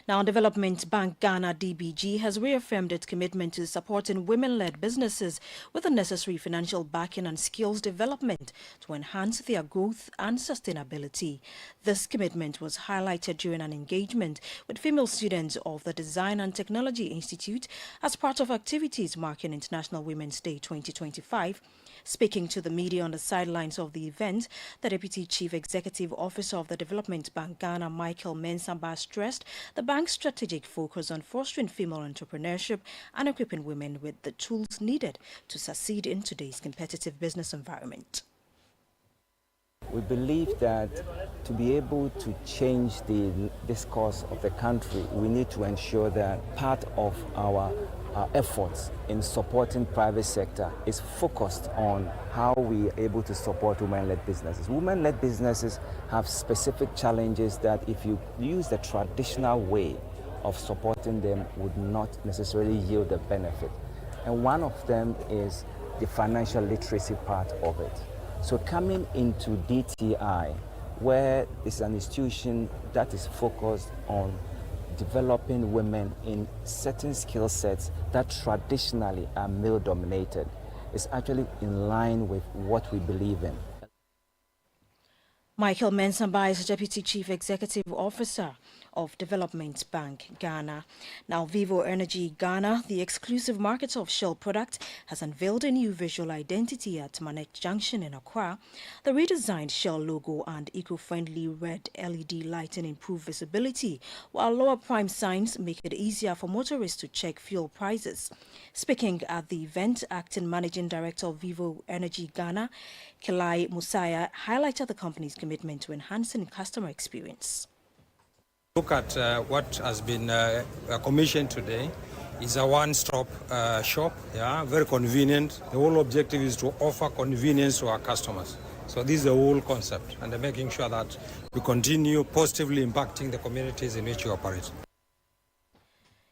Now, Development Bank Ghana DBG has reaffirmed its commitment to supporting women-led businesses with the necessary financial backing and skills development to enhance their growth and sustainability. This commitment was highlighted during an engagement with female students of the Design and Technology Institute as part of activities marking International Women's Day 2025. Speaking to the media on the sidelines of the event, the Deputy Chief Executive Officer of the Development Bank Ghana, Michael Mensamba, stressed the bank's strategic focus on fostering female entrepreneurship and equipping women with the tools needed to succeed in today's competitive business environment. We believe that to be able to change the discourse of the country, we need to ensure that part of our efforts in supporting private sector is focused on how we are able to support women-led businesses. Women-led businesses have specific challenges that if you use the traditional way of supporting them would not necessarily yield the benefit. And one of them is the financial literacy part of it. So coming into DTI, where it's an institution that is focused on developing women in certain skill sets that traditionally are male-dominated, is actually in line with what we believe in. Michael Mensamba is Deputy Chief Executive Officer of Development Bank Ghana. Now, Vivo Energy Ghana, the exclusive marketer of Shell product, has unveiled a new visual identity at Manek Junction in Accra. The redesigned Shell logo and eco-friendly red LED lighting improve visibility, while lower prime signs make it easier for motorists to check fuel prices. Speaking at the event, Acting Managing Director of Vivo Energy Ghana, Kelai Musaya, highlighted the company's commitment to enhancing customer experience. Look at what has been commissioned today. It's a one-stop shop, very convenient. The whole objective is to offer convenience to our customers. So this is the whole concept, and making sure that we continue positively impacting the communities in which we operate.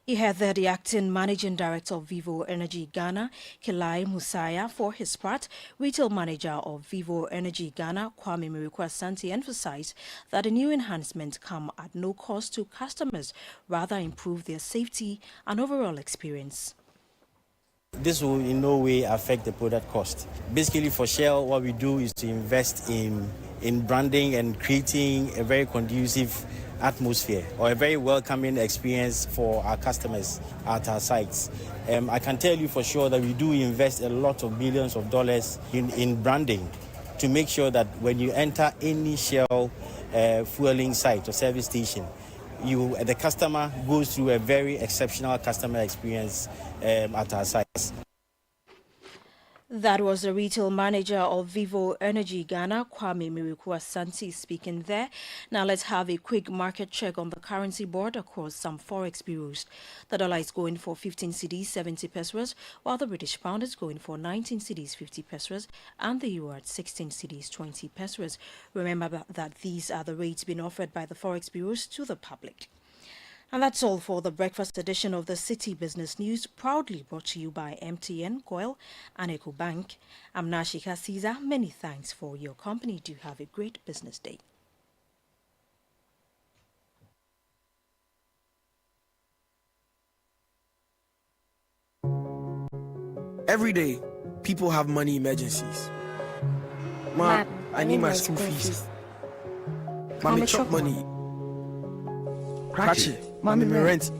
He had there the Acting Managing Director of Vivo Energy Ghana, Kelai Musaya. For his part, Retail Manager of Vivo Energy Ghana, Kwame Miriku-Asante, emphasized that the new enhancements come at no cost to customers, rather improve their safety and overall experience. This will in no way affect the product cost. Basically for Shell, what we do is to invest in branding and creating a very conducive atmosphere or a very welcoming experience for our customers at our sites. I can tell you for sure that we do invest a lot of billions of dollars in branding to make sure that when you enter any Shell fueling site or service station, the customer goes through a very exceptional customer experience at our sites. That was the Retail Manager of Vivo Energy Ghana, Kwame Miriku-Asante, speaking there. Now let's have a quick market check on the currency board across some forex bureaus. The dollar is going for 15 cedis 70 pesos, while the British pound is going for 19 cedis 50 pesos, and the euro at 16 cedis 20 pesos. Remember that these are the rates being offered by the forex bureaus to the public. And that's all for the breakfast edition of the City Business News, proudly brought to you by MTN, Goil, and EcoBank. I'm Nashika Caesar. Many thanks for your company. Do have a great business day. Every day, people have money emergencies. Ma, I need my school fees. Mommy, chop money. Cratchy. Mommy, my rent.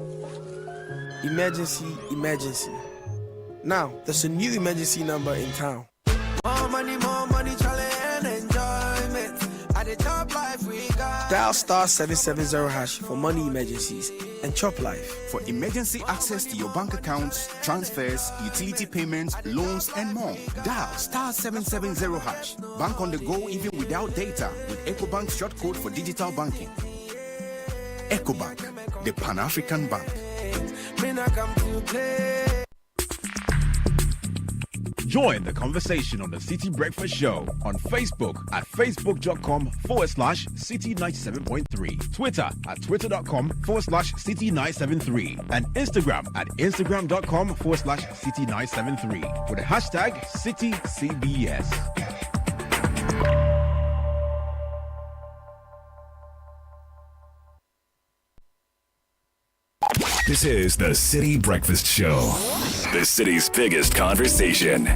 Emergency. Now, there's a new emergency number in town. More money, challenge and enjoyment. Dial star 770 hash for money emergencies and chop life. For emergency access to your bank accounts, transfers, utility payments, loans, and more, dial star 770 hash. Bank on the go even without data with EcoBank's short code for digital banking. EcoBank, the Pan-African Bank. Join the conversation on the City Breakfast Show on Facebook at facebook.com/City97.3, Twitter at twitter.com/City973, and Instagram at instagram.com/City973 with the hashtag CityCBS. This is the City Breakfast Show, the city's biggest conversation.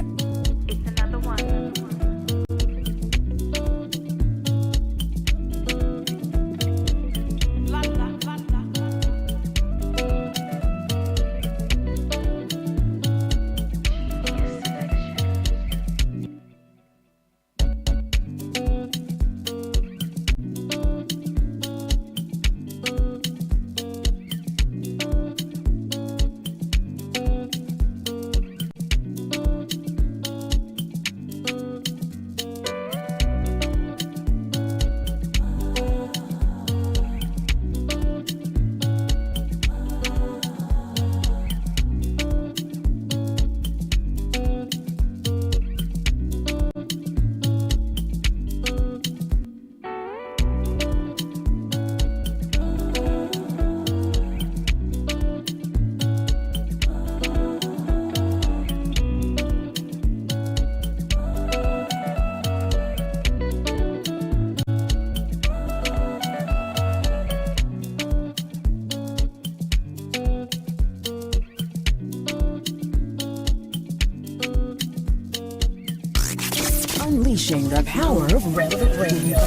Unleashing the power of relevant radio.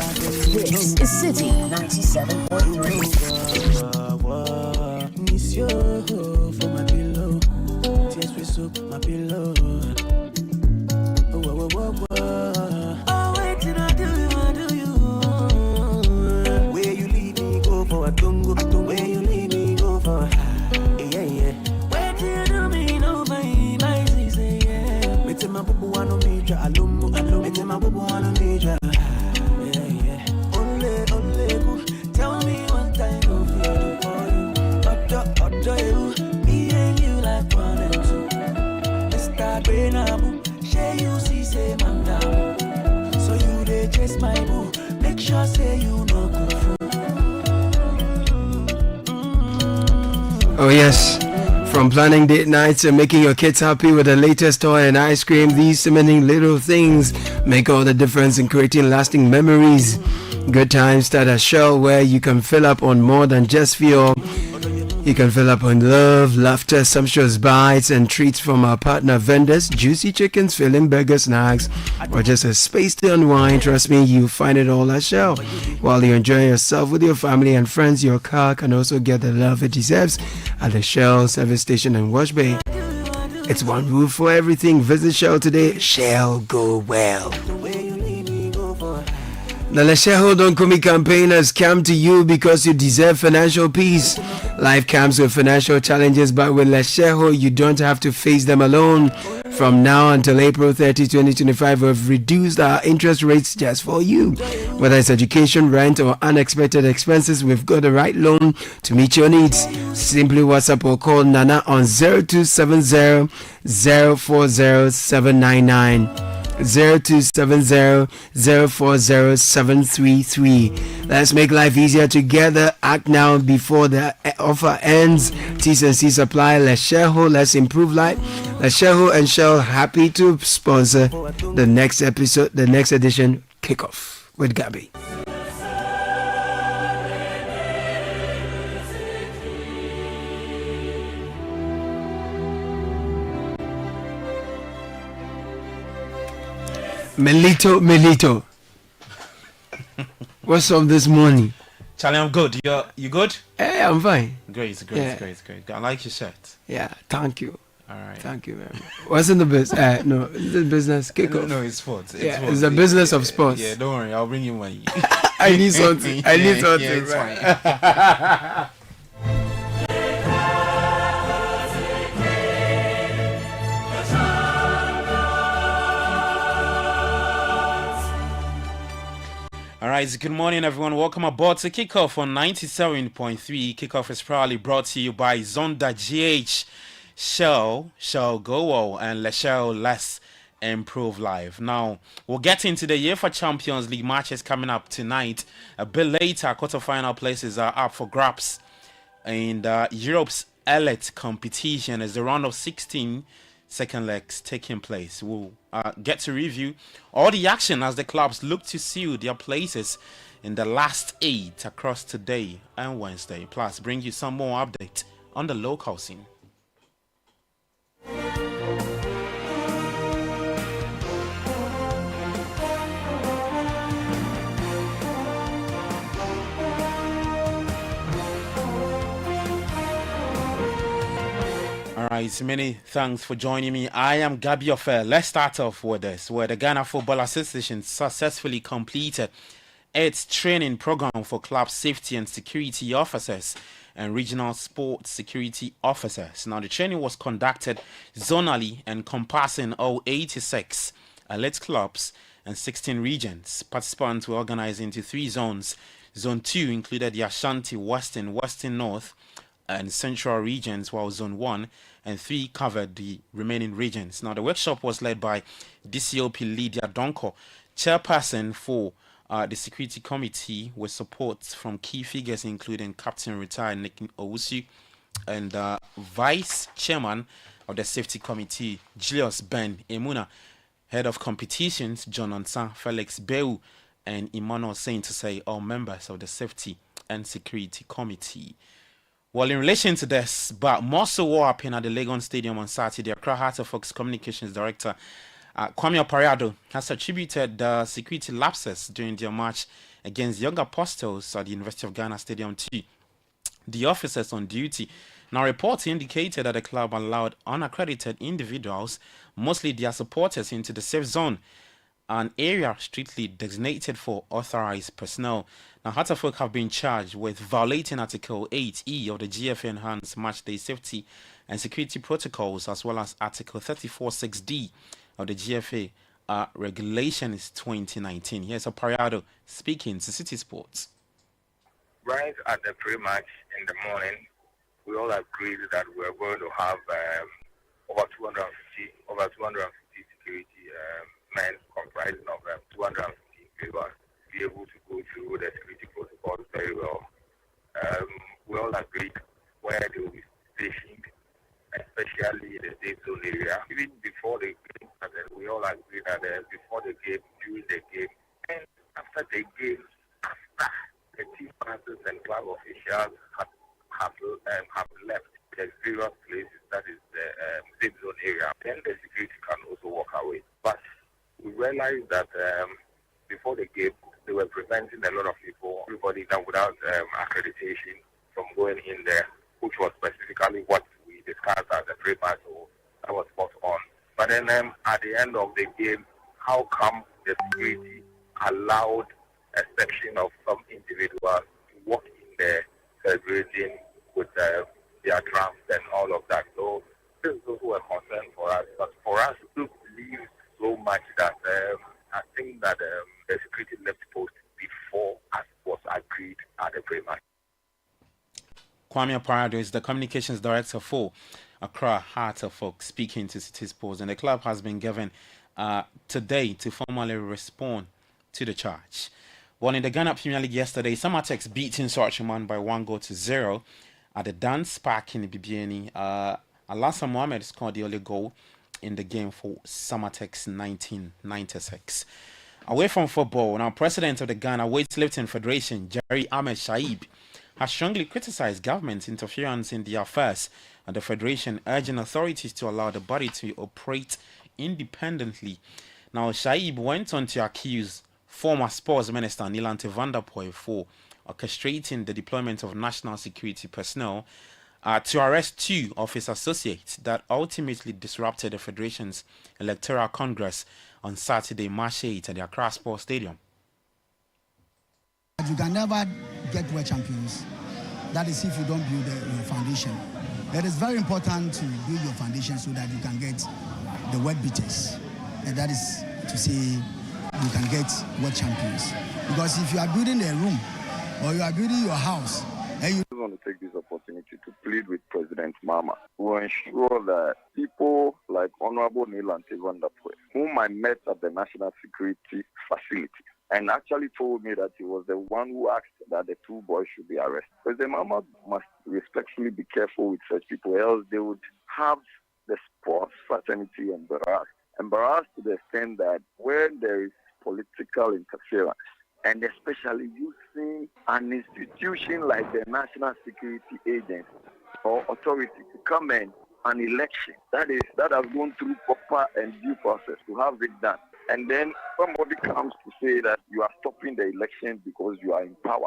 This is City 97.3. Monsieur, for my pillow. Tears with soap, my pillow. Oh, wait till I do you. Where you leave me, go for a tungo. Where you leave me, go for a yeah. Wait till you do me, no, my say, yeah. Mete my bubu wano major, alumu. Mete my bubu wano major. Yeah. Only, go. Tell me what I know for you. Otto, you. Me and you like 1 and 2. Mr. Benabu, share you see, say man down. So you they chase my boo. Make sure say you no go through. Oh yes, from planning date nights and making your kids happy with the latest toy and ice cream, these cementing little things make all the difference in creating lasting memories. Good times start at Shell, where you can fill up on more than just fuel. You can fill up on love, laughter, sumptuous bites and treats from our partner vendors, juicy chickens, filling burger snacks, or just a space to unwind. Trust me, you'll find it all at Shell. While you enjoy yourself with your family and friends, your car can also get the love it deserves at the Shell service station in Wash Bay. It's one roof for everything. Visit Shell today. Shell, go well. The Lesheho Don't Kumi campaign has come to you because you deserve financial peace. Life comes with financial challenges, but with Lesheho, you don't have to face them alone. From now until April 30, 2025, we've reduced our interest rates just for you. Whether it's education, rent, or unexpected expenses, we've got the right loan to meet your needs. Simply WhatsApp or call Nana on 0270 040 799. 0270-040-733. Let's make life easier together. Act now before the offer ends. T's and C's apply. Lesheho, let's improve life. Lesheho and Shell happy to sponsor the next episode, the next edition, Kickoff with Gabby. Melito. What's up this morning? Charlie, I'm good. You good? Hey, I'm fine. Great. I like your shirt. Yeah, thank you. All right. Thank you very much. What's in the business? No, the business kickoff. No, it's sports. It's the business of sports. Yeah, don't worry. I'll bring you money. I need something. I need something. Yeah, it's Right. All right, good morning, everyone. Welcome aboard to Kickoff on 97.3. Kickoff is proudly brought to you by Zonda GH, Shell Go, and Shell Less Improve Life. Now, we'll get into the UEFA Champions League matches coming up tonight. A bit later, quarterfinal places are up for grabs. And Europe's elite competition is the round of 16 second legs taking place. We'll get to review all the action as the clubs look to seal their places in the last 8 across today and Wednesday. Plus, bring you some more update on the local scene. Alright, many thanks for joining me. I am Gabi Ofer. Let's start off with this, where the Ghana Football Association successfully completed its training program for club safety and security officers and regional sports security officers. Now, the training was conducted zonally, encompassing all 86 elite clubs and 16 regions. Participants were organized into 3 zones. Zone 2 included the Ashanti, Western North, and Central regions, while Zone 1 and 3 covered the remaining regions. Now, the workshop was led by DCOP Lydia Donko, chairperson for the security committee, with support from key figures including Captain Retired Nick Owusu and Vice Chairman of the Safety Committee, Julius Ben Emuna, Head of Competitions, John Onsa, Felix Beu, and Emmanuel Saint to say all members of the Safety and Security Committee. Well, in relation to this, but more so what happened at the Legon Stadium on Saturday, Accra Heart of Oaks Communications Director Kwame Opariado has attributed the security lapses during their match against Young Apostles at the University of Ghana Stadium to the officers on duty. Now, reports indicated that the club allowed unaccredited individuals, mostly their supporters, into the safe zone, an area strictly designated for authorized personnel. Now, Heart of Oak have been charged with violating Article 8E of the GFA Enhanced Matchday Safety and Security Protocols, as well as Article 34.6D of the GFA Regulations 2019. Here's Opariado speaking to City Sports. Right at the pre-match in the morning, we all agreed that we are going to have over 250 security men comprising of 250 people be able to go through the security protocols very well. We all agreed where they will be stationed, especially in the safe zone area. Even before the game started, we all agreed that before the game, during the game, and after the game, after the team passes and club officials have left the various places, that is the safe zone area, then the security can also walk away. But we realized that before the game, they were preventing a lot of people, everybody that without accreditation, from going in there, which was specifically what we discussed at the pre-match, so that was spot on. But then at the end of the game, how come the security allowed a section of some individuals to walk in there celebrating with their drums and all of that? So this is also a concern for us. But for us to believe so much that I think that the security left post before as was agreed at the pre-match. Kwame Opariado is the communications director for Accra Heart of Oak, speaking to City Sports, and the club has been given today to formally respond to the charge. Well, in the Ghana Premier League yesterday, Samatex beating Sorchaman by 1-0 at the Dance Park in Bibiani. Alassa Mohamed scored the only goal in the game for Samatex 1996. Away from football, now President of the Ghana Weightlifting Federation, Jerry Ahmed Shaib, has strongly criticized government interference in the affairs of the federation, urging authorities to allow the body to operate independently. Now, Shaib went on to accuse former sports minister Nilante Vanderpoel for orchestrating the deployment of national security personnel to arrest 2 of his associates that ultimately disrupted the federation's electoral congress on Saturday, March 8 at the Accra Sports Stadium. You can never get world champions. That is if you don't build your foundation. It is very important to build your foundation so that you can get the world beaters. And that is to say you can get world champions. Because if you are building a room or you are building your house and you want to take this opportunity to plead with President Mama to ensure that people like Honorable Neil Antevandapwe, whom I met at the National Security Facility, and actually told me that he was the one who asked that the two boys should be arrested. President Mama must respectfully be careful with such people, else they would have the sports fraternity embarrassed to the extent that when there is political interference, and especially using an institution like the National Security Agency or authority to come in an election that has gone through proper and due process to have it done. And then somebody comes to say that you are stopping the election because you are in power.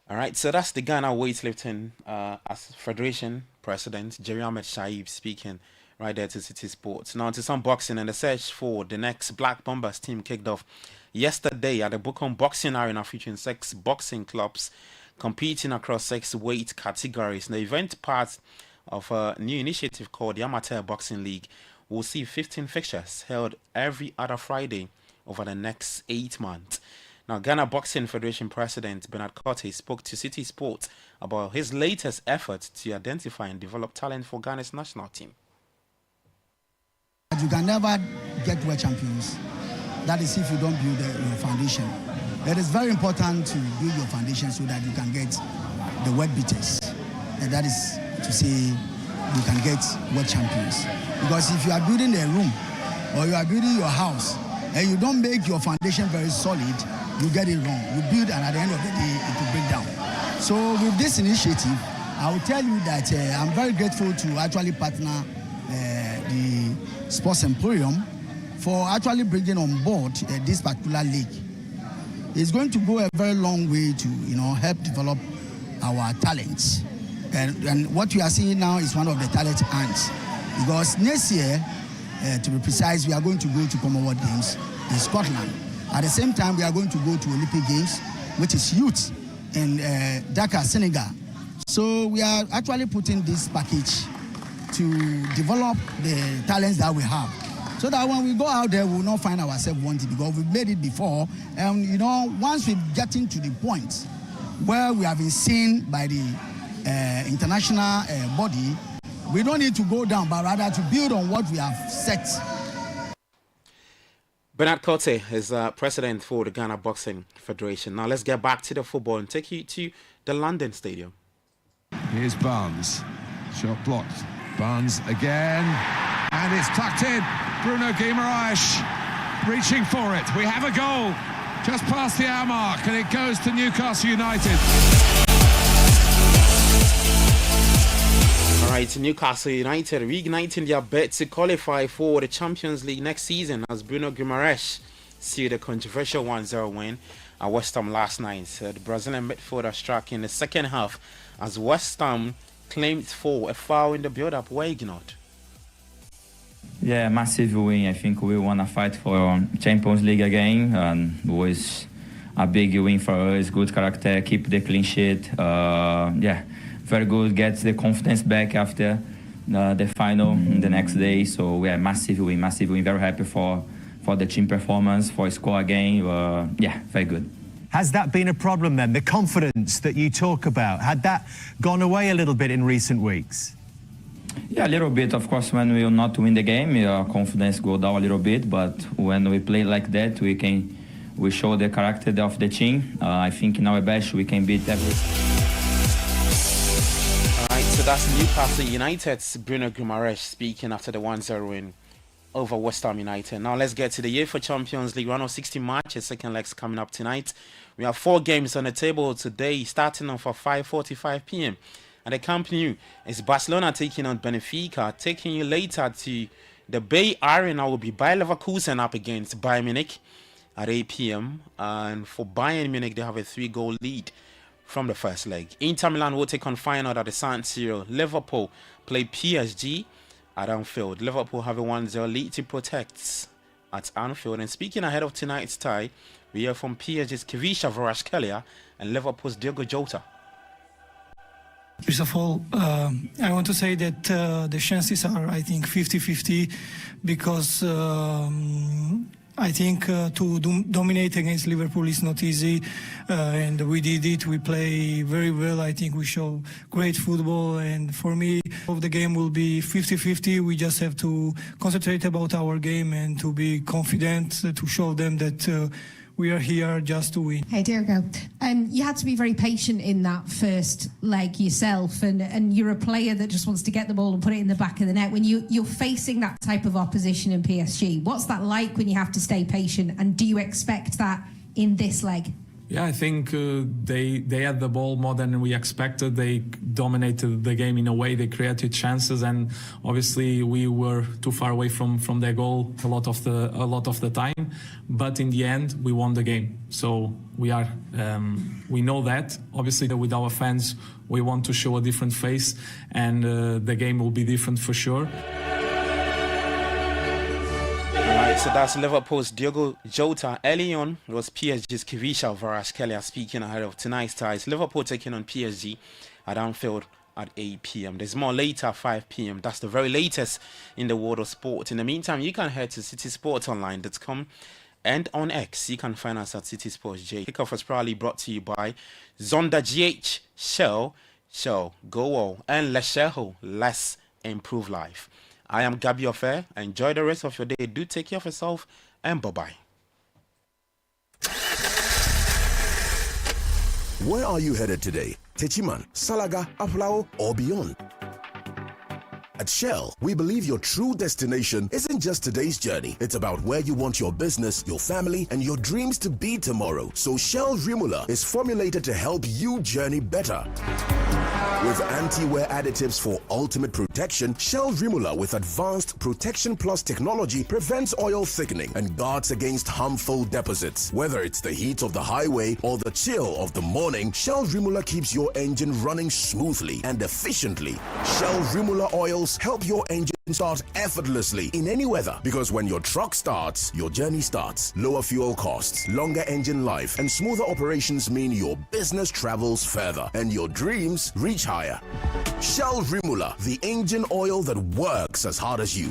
All right, so that's the Ghana weightlifting as Federation President Jerry Ahmed Shaib speaking right there to Citi Sports. Now to some boxing, and the search for the next Black Bombers team kicked off yesterday at the Bukom Boxing Arena, featuring 6 boxing clubs competing across 6 weight categories. The event, part of a new initiative called the Amateur Boxing League, will see 15 fixtures held every other Friday over the next 8 months. Now, Ghana Boxing Federation President Bernard Cote spoke to Citi Sports about his latest effort to identify and develop talent for Ghana's national team. You can never get world champions. That is if you don't build your foundation. It is very important to build your foundation so that you can get the world beaters. And that is to say you can get world champions. Because if you are building a room or you are building your house and you don't make your foundation very solid, you get it wrong. You build and at the end of the day it will break down. So with this initiative, I will tell you that I'm very grateful to actually partner the Sports Emporium for actually bringing on board this particular league. It's going to go a very long way to help develop our talents. And what we are seeing now is one of the talent ants. Because next year, to be precise, we are going to go to Commonwealth Games in Scotland. At the same time, we are going to go to Olympic Games, which is youth in Dakar, Senegal. So we are actually putting this package to develop the talents that we have, so that when we go out there, we will not find ourselves wanting, because we've made it before. And once we get into the point where we have been seen by the international body, we don't need to go down, but rather to build on what we have set. Bernard Cote is president for the Ghana Boxing Federation. Now let's get back to the football and take you to the London Stadium. Here's Barnes. Shot blocked. Barnes again. And it's tucked in. Bruno Guimaraes reaching for it. We have a goal just past the hour mark, and it goes to Newcastle United. All right, Newcastle United reigniting their bet to qualify for the Champions League next season as Bruno Guimaraes sealed a controversial 1-0 win at West Ham last night. The Brazilian midfielder struck in the second half as West Ham claimed for a foul in the build-up. Were ignored. Yeah, massive win. I think we want to fight for Champions League again, and it was a big win for us. Good character, keep the clean sheet. Yeah, very good. Gets the confidence back after the final the next day. So yeah, massive win. Very happy for the team performance, for score again. Yeah, very good. Has that been a problem then? The confidence that you talk about, had that gone away a little bit in recent weeks? Yeah, a little bit. Of course, when we will not win the game, your confidence go down a little bit. But when we play like that, we show the character of the team. I think in our best we can beat everything. All right, so that's Newcastle United's Bruno Guimaraes speaking after the 1-0 win over West Ham United. Now let's get to the UEFA Champions League round of 16 matches. Second leg's coming up tonight. We have 4 games on the table today, starting off at 5:45 p.m. At the Camp Nou, it's Barcelona taking on Benfica. Taking you later to the Bay Arena will be Bayer Leverkusen up against Bayern Munich at 8 p.m. And for Bayern Munich, they have a 3-goal lead from the first leg. Inter Milan will take on Feyenoord at the San Siro. Liverpool play PSG at Anfield. Liverpool have a 1-0 lead to protect at Anfield. And speaking ahead of tonight's tie, we hear from PSG's Kvisha Kvaratskhelia and Liverpool's Diogo Jota. First of all, I want to say that the chances are, I think, 50-50 because I think to dominate against Liverpool is not easy, and we did it. We play very well. I think we show great football, and for me, the game will be 50-50. We just have to concentrate about our game and to be confident, to show them that we are here just to win. Hey, Diogo, you had to be very patient in that first leg yourself, and you're a player that just wants to get the ball and put it in the back of the net. When you're facing that type of opposition in PSG, what's that like when you have to stay patient, and do you expect that in this leg? Yeah, I think they had the ball more than we expected. They dominated the game in a way. They created chances, and obviously we were too far away from their goal a lot of the time. But in the end, we won the game. So we know that. Obviously, with our fans, we want to show a different face, and the game will be different for sure. So that's Liverpool's Diogo Jota. Early on, it was PSG's Kvisha Kvaratskhelia speaking ahead of tonight's ties. Liverpool taking on PSG at Anfield at 8 p.m. There's more later at 5 p.m. That's the very latest in the world of sport. In the meantime, you can head to citysportsonline.com and on X. You can find us at City Sports J. Kickoff was proudly brought to you by Zonda GH, Shell, Go All, and Lesheho, Let's Improve Life. I am Gabi Ofer. Enjoy the rest of your day. Do take care of yourself, and bye-bye. Where are you headed today? Techiman, Salaga, Aflao, or beyond? At Shell, we believe your true destination isn't just today's journey. It's about where you want your business, your family, and your dreams to be tomorrow. So Shell Rimula is formulated to help you journey better. With anti-wear additives for ultimate protection, Shell Rimula with advanced Protection Plus technology prevents oil thickening and guards against harmful deposits. Whether it's the heat of the highway or the chill of the morning, Shell Rimula keeps your engine running smoothly and efficiently. Shell Rimula oils help your engine start effortlessly in any weather, because when your truck starts, your journey starts. Lower fuel costs, longer engine life, and smoother operations mean your business travels further and your dreams reach higher. Shell Rimula, the engine oil that works as hard as you.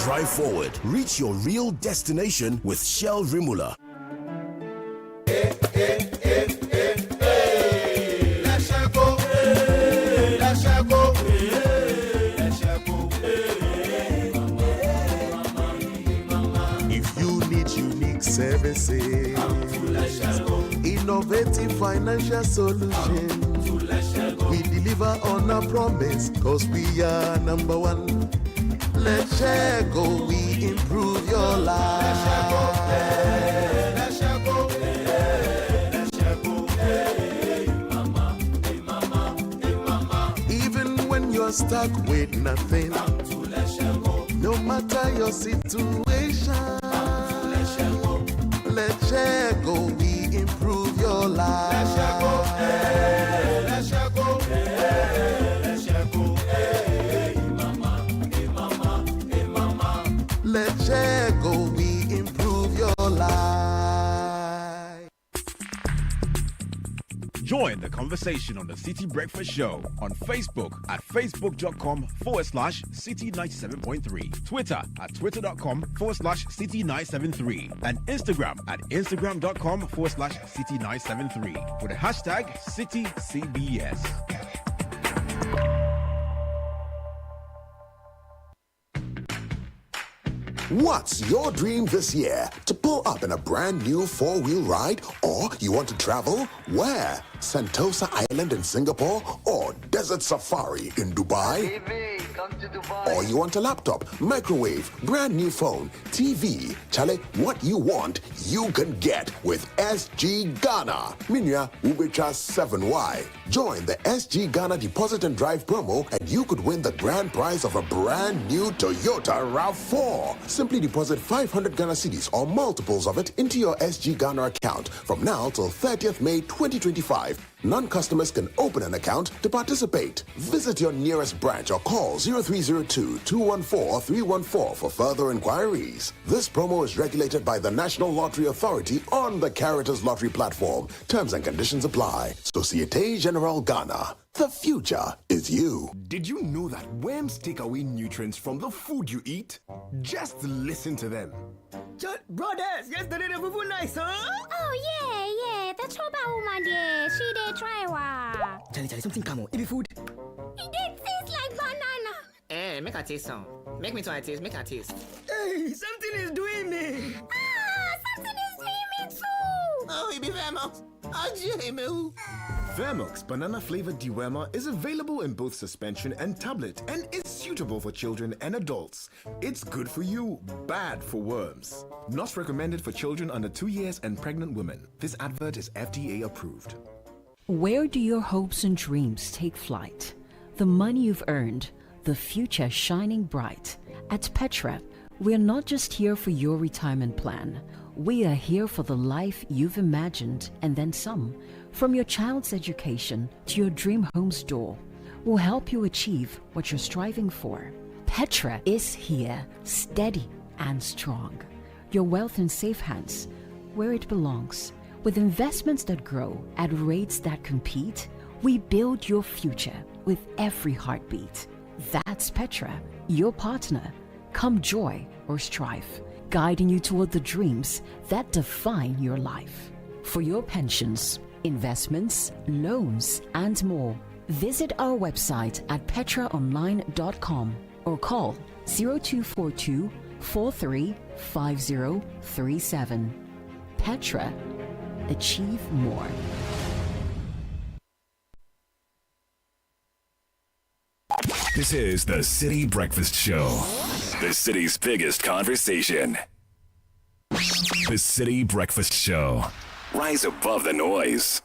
Drive forward, reach your real destination with Shell Rimula. Services, innovative financial solutions. We deliver on our promise, cause we are number one. Let's share go, we improve your life. Let's share go, even when you're stuck with nothing, no matter your situation. Let's share go, we improve your life. Let's share go, let's share go, let's share go, hey mama, hey mama, hey mama. Let's share go, we improve your life. Join the conversation on the City Breakfast Show on Facebook at facebook.com/City97.3, Twitter at twitter.com/City973, and Instagram at instagram.com/City973 with the hashtag CityCBS. What's your dream this year? To pull up in a brand new four-wheel ride? Or you want to travel? Where? Sentosa Island in Singapore? Or Desert Safari in Dubai? Come to Dubai. Or you want a laptop, microwave, brand new phone, TV? Chale, what you want, you can get with SG Ghana. Minya Ubecha 7Y. Join the SG Ghana Deposit and Drive promo and you could win the grand prize of a brand new Toyota RAV4. Simply deposit 500 Ghana cedis or multiples of it into your SG Ghana account from now till 30th May 2025. Non-customers can open an account to participate. Visit your nearest branch or call 0302-214-314 for further inquiries. This promo is regulated by the National Lottery Authority on the Caritas Lottery platform. Terms and conditions apply. Societe Generale Ghana. The future is you. Did you know that worms take away nutrients from the food you eat? Just listen to them. Brothers, yesterday the food nice, huh? Oh yeah, that's what about woman there. She did try wa. Charlie, something come on. It be food. It did taste like banana. Eh, make a taste some. Make me try a taste. Make a taste. Hey, something is doing me. Something is doing me too. Oh, it be Vermox. Vermox banana flavored dewormer is available in both suspension and tablet and is suitable for children and adults. It's good for you, bad for worms. Not recommended for children under 2 years and pregnant women. This advert is FDA approved. Where do your hopes and dreams take flight? The money you've earned, the future shining bright. At Petra, we're not just here for your retirement plan. We are here for the life you've imagined and then some. From your child's education to your dream home's door, we'll help you achieve what you're striving for. Petra is here, steady and strong. Your wealth in safe hands, where it belongs. With investments that grow at rates that compete, we build your future with every heartbeat. That's Petra, your partner. Come joy or strife, guiding you toward the dreams that define your life. For your pensions, investments, loans, and more, visit our website at petraonline.com or call 0242 435037. Petra, achieve more. This is the Citi Breakfast Show, the city's biggest conversation. The Citi Breakfast Show. Rise above the noise.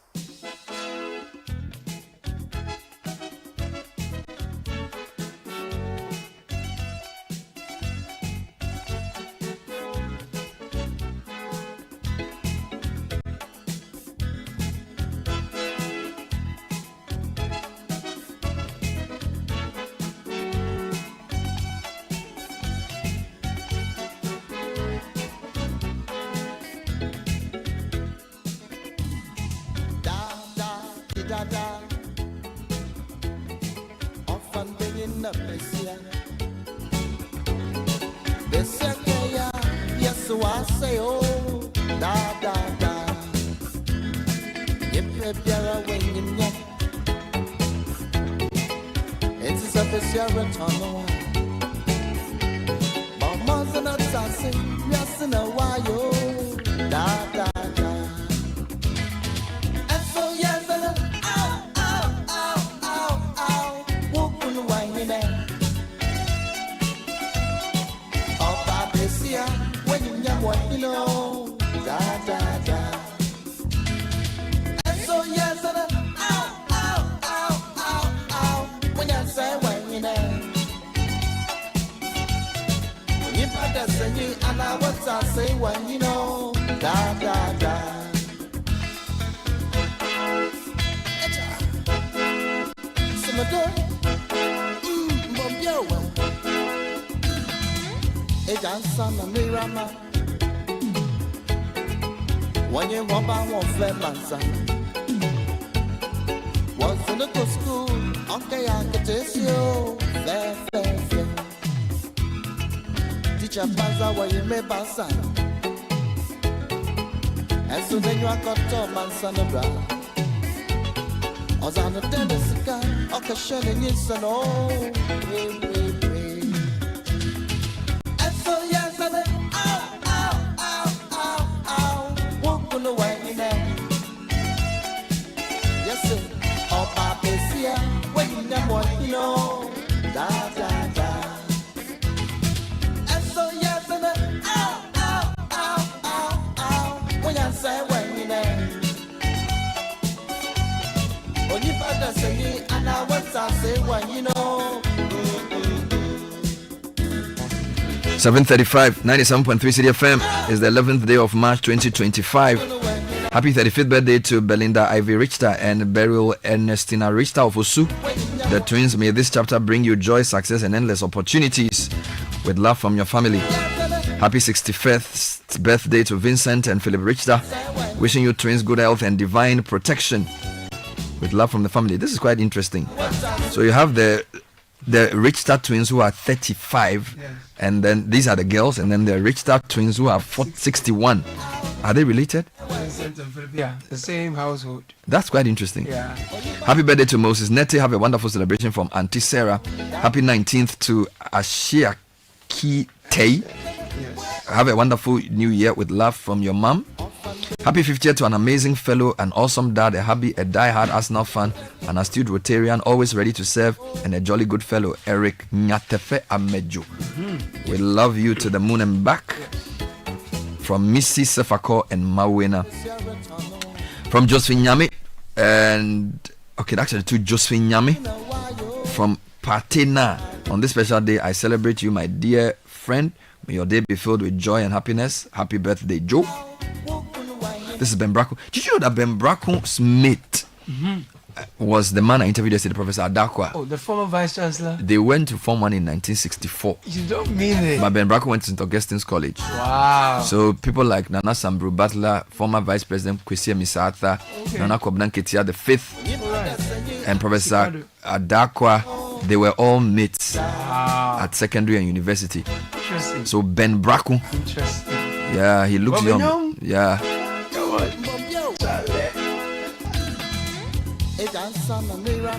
.35, 97.3 Citi FM is the 11th day of March 2025. Happy 35th birthday to Belinda Ivy Richter and Beryl Ernestina Richter of Osu. The twins, may this chapter bring you joy, success, and endless opportunities. With love from your family. Happy 65th birthday to Vincent and Philip Richter. Wishing you twins good health and divine protection. With love from the family. This is quite interesting. So you have the Richter twins who are 35, yes. And then these are the girls, and then the Richter twins who are 61. Are they related? Yeah, the same household. That's quite interesting. Yeah. Happy birthday to Moses Nete. Have a wonderful celebration from Auntie Sarah. Happy 19th to Ashia Kitei. Yes. Have a wonderful new year with love from your mom. Happy 50th to an amazing fellow, an awesome dad, a die-hard Arsenal fan, an astute Rotarian, always ready to serve, and a jolly good fellow, Eric Nyatefe Amejo. We love you to the moon and back. From Missy Sefako and Mawena. From Josephine Nyame and actually to Josephine Nyame from Patena. On this special day, I celebrate you, my dear friend. May your day be filled with joy and happiness. Happy birthday, Joe. This is Ben Bracco. Did you know that Ben Bracco's mate was the man I interviewed yesterday, Professor Adakwa? Oh, the former vice chancellor. They went to Form 1 in 1964. You don't mean it. But Ben Bracco went to St. Augustine's College. Wow. So people like Nana Sambru Butler, former Vice President Kwesi Misata, Nana Kobnan Ketia the fifth, and Professor Adakwa, they were all mates at secondary and university. Interesting. So Ben Bracco. Interesting. Yeah, he looks young. Yeah.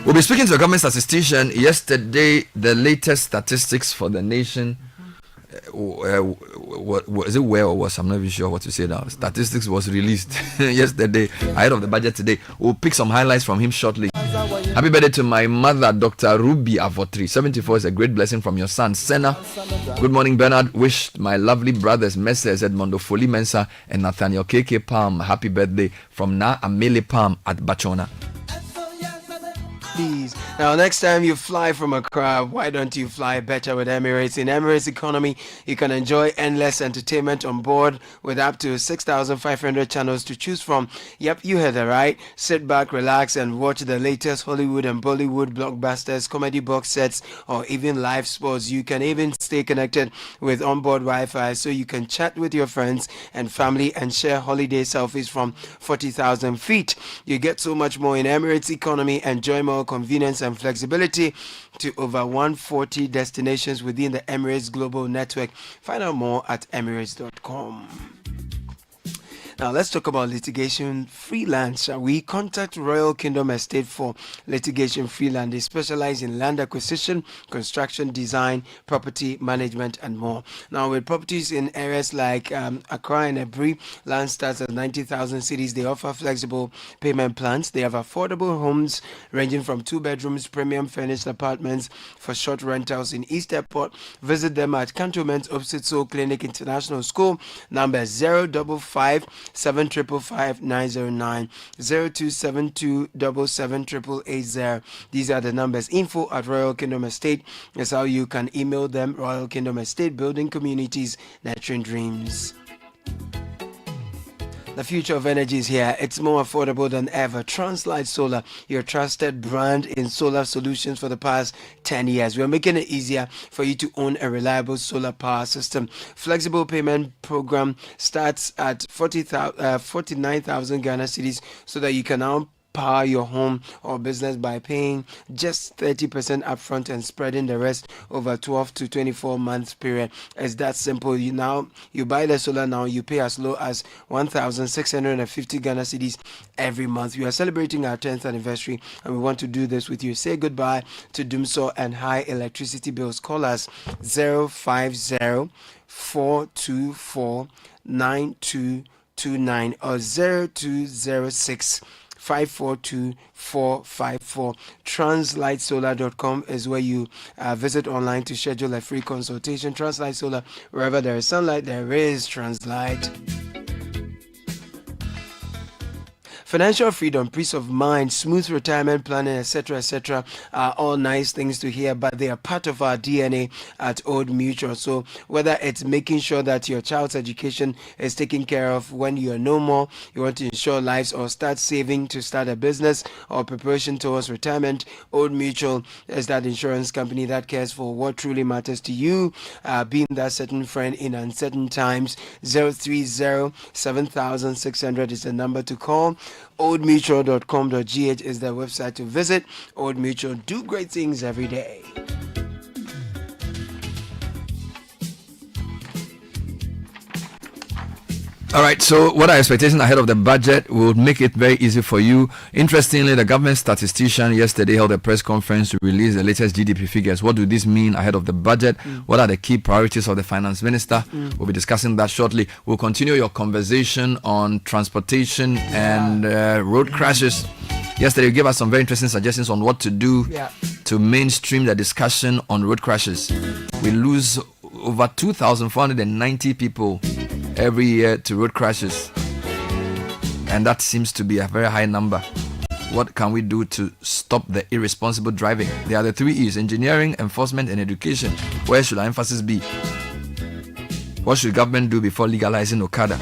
We'll be speaking to a government statistician. Yesterday, the latest statistics for the nation. Is it where or was? I'm not even sure what to say now. Statistics was released yesterday ahead of the budget today. We'll pick some highlights from him shortly. Happy birthday to my mother, Dr. Ruby Avotri. 74 is a great blessing from your son, Senna. Good morning, Bernard. Wish my lovely brothers, Messrs. Edmondo Foli Mensa and Nathaniel KK Palm, happy birthday from Na Amele Palm at Bachona. Now, next time you fly from Accra, why don't you fly better with Emirates? In Emirates economy, you can enjoy endless entertainment on board with up to 6,500 channels to choose from. Yep, you heard that right. Sit back, relax, and watch the latest Hollywood and Bollywood blockbusters, comedy box sets, or even live sports. You can even stay connected with onboard Wi-Fi so you can chat with your friends and family and share holiday selfies from 40,000 feet. You get so much more in Emirates economy. Enjoy more convenience and flexibility to over 140 destinations within the Emirates Global Network. Find out more at emirates.com. Now let's talk about litigation freelance, shall we? Contact Royal Kingdom Estate for litigation freelance. They specialize in land acquisition, construction, design, property management, and more. Now with properties in areas like Accra and Ebri, land starts at 90,000 cedis. They offer flexible payment plans. They have affordable homes ranging from 2 bedrooms, premium furnished apartments for short rentals in East Airport. Visit them at Cantonment opposite Soul Clinic International School, number 055 755 909 0272 77880. These are the numbers. Info at Royal Kingdom Estate. That's how you can email them. Royal Kingdom Estate, building communities, nurturing dreams. The future of energy is here. It's more affordable than ever. Translight Solar, your trusted brand in solar solutions for the past 10 years. We're making it easier for you to own a reliable solar power system. Flexible payment program starts at 49,000 Ghana cedis so that you can now power your home or business by paying just 30% upfront and spreading the rest over 12 to 24 months period. It's that simple. You buy the solar now, you pay as low as 1,650 Ghana cedis every month. We are celebrating our 10th anniversary and we want to do this with you. Say goodbye to doomsday and high electricity bills. Call us 050 424 9229 or 0206 542454. Translightsolar.com is where you visit online to schedule a free consultation. Translight Solar, wherever there is sunlight, there is Translight. Financial freedom, peace of mind, smooth retirement planning, etc., etc., are all nice things to hear, but they are part of our DNA at Old Mutual. So whether it's making sure that your child's education is taken care of when you are no more, you want to ensure lives, or start saving to start a business, or preparation towards retirement, Old Mutual is that insurance company that cares for what truly matters to you, being that certain friend in uncertain times. 030-7600 is the number to call. oldmutual.com.gh is the website to visit. Old Mutual, do great things every day. All right, so what are expectations ahead of the budget? Will make it very easy for you. Interestingly, the government statistician yesterday held a press conference to release the latest GDP figures. What do this mean ahead of the budget? What are the key priorities of the finance minister? We'll be discussing that shortly. We'll continue your conversation on transportation and road crashes. Yesterday, you gave us some very interesting suggestions on what to do to mainstream the discussion on road crashes. We lose over 2,490 people every year to road crashes, and that seems to be a very high number. What can we do to stop the irresponsible driving? There are the 3 E's: engineering, enforcement, and education. Where should our emphasis be? What should government do before legalizing Okada?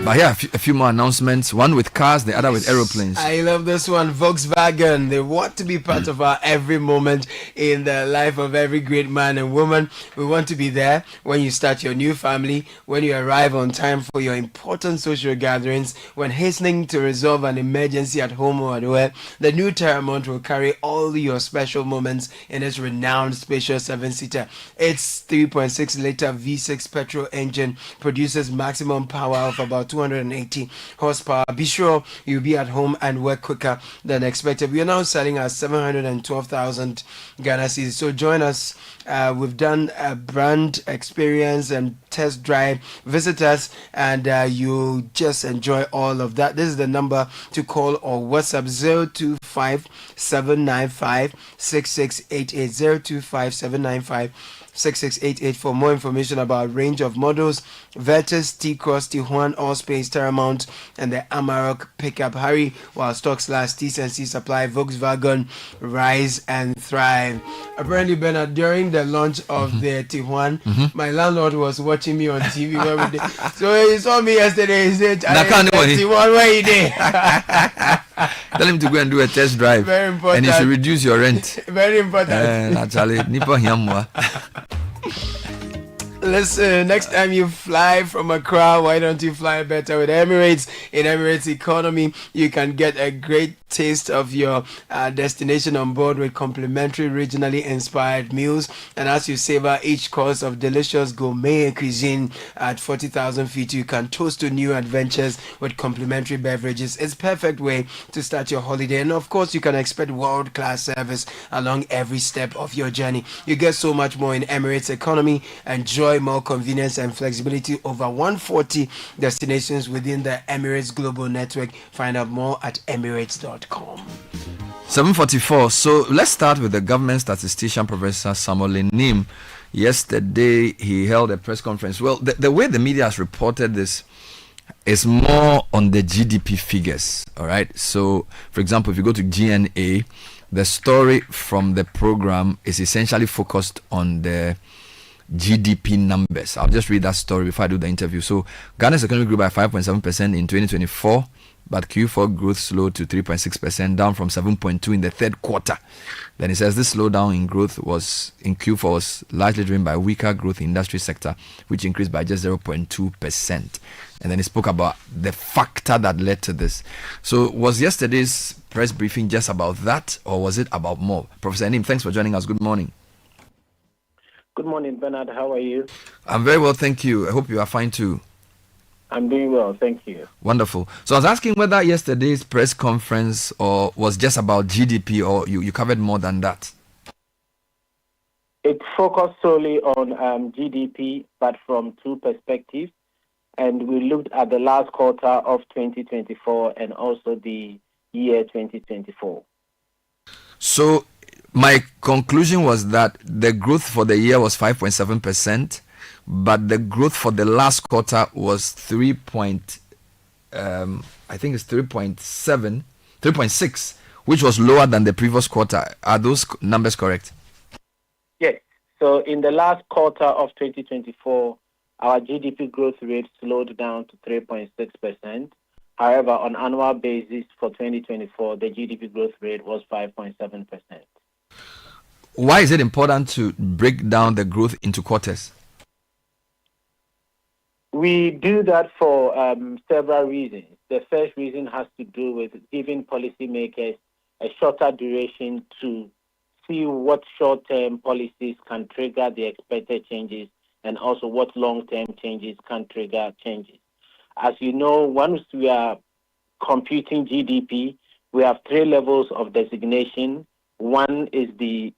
But here are a few more announcements. One with cars, the other with aeroplanes. I love this one. Volkswagen, they want to be part of our every moment in the life of every great man and woman. We want to be there when you start your new family, when you arrive on time for your important social gatherings, when hastening to resolve an emergency at home or at work. The new Terramont will carry all your special moments in its renowned spacious 7-seater. Its 3.6 liter V6 petrol engine produces maximum power of about 280 horsepower. Be sure you'll be at home and work quicker than expected. We are now selling at 712,000 Ghana cedis. So join us. We've done a brand experience and test drive. Visit us and you'll just enjoy all of that. This is the number to call or WhatsApp: 025-795-6688. 025-795-6688 for more information about range of models: Vertus, T-Cross, Tijuana, Allspace, Terramount, and the Amarok pickup. Hurry while stocks last. T&C supply. Volkswagen, rise and thrive. Apparently, Bernard, during the launch of the Tijuana, my landlord was watching me on TV. So he saw me yesterday. He said, Tijuana, where you there? Tell him to go and do a test drive. Very important. And you should reduce your rent. Very important. Actually, Nipo Hiamwa. Listen, next time you fly from Accra, why don't you fly better with Emirates? In Emirates economy, you can get a great taste of your destination on board with complimentary regionally inspired meals, and as you savor each course of delicious gourmet cuisine at 40,000 feet, you can toast to new adventures with complimentary beverages. It's perfect way to start your holiday, and of course you can expect world-class service along every step of your journey. You get so much more in Emirates economy. Enjoy more convenience and flexibility over 140 destinations within the Emirates Global Network. Find out more at emirates.com. 7:44. So let's start with the government statistician, Professor Samuel Nim. Yesterday he held a press conference. Well, the way the media has reported this is more on the GDP figures. All right. So, for example, if you go to GNA, the story from the program is essentially focused on the GDP numbers. I'll just read that story before I do the interview. So Ghana's economy grew by 5.7% in 2024, but Q4 growth slowed to 3.6%, down from 7.2% in the third quarter. Then it says this slowdown in growth was in Q4 was largely driven by weaker growth in industry sector, which increased by just 0.2%. And then he spoke about the factor that led to this. So was yesterday's press briefing just about that, or was it about more? Professor Nim, thanks for joining us. Good morning. Good morning, Bernard. How are you? I'm very well, thank you. I hope you are fine too. I'm doing well, thank you. Wonderful. So I was asking whether yesterday's press conference or was just about GDP, or you covered more than that. It focused solely on GDP, but from two perspectives. And we looked at the last quarter of 2024 and also the year 2024. So my conclusion was that the growth for the year was 5.7%, but the growth for the last quarter was 3.8%. I think it's 3.6, which was lower than the previous quarter. Are those numbers correct? Yes. So in the last quarter of 2024, our GDP growth rate slowed down to 3.6%. However, on annual basis for 2024, the GDP growth rate was 5.7%. Why is it important to break down the growth into quarters? We do that for several reasons. The first reason has to do with giving policymakers a shorter duration to see what short-term policies can trigger the expected changes and also what long-term changes can trigger changes. As you know, once we are computing GDP, we have three levels of designation. One is the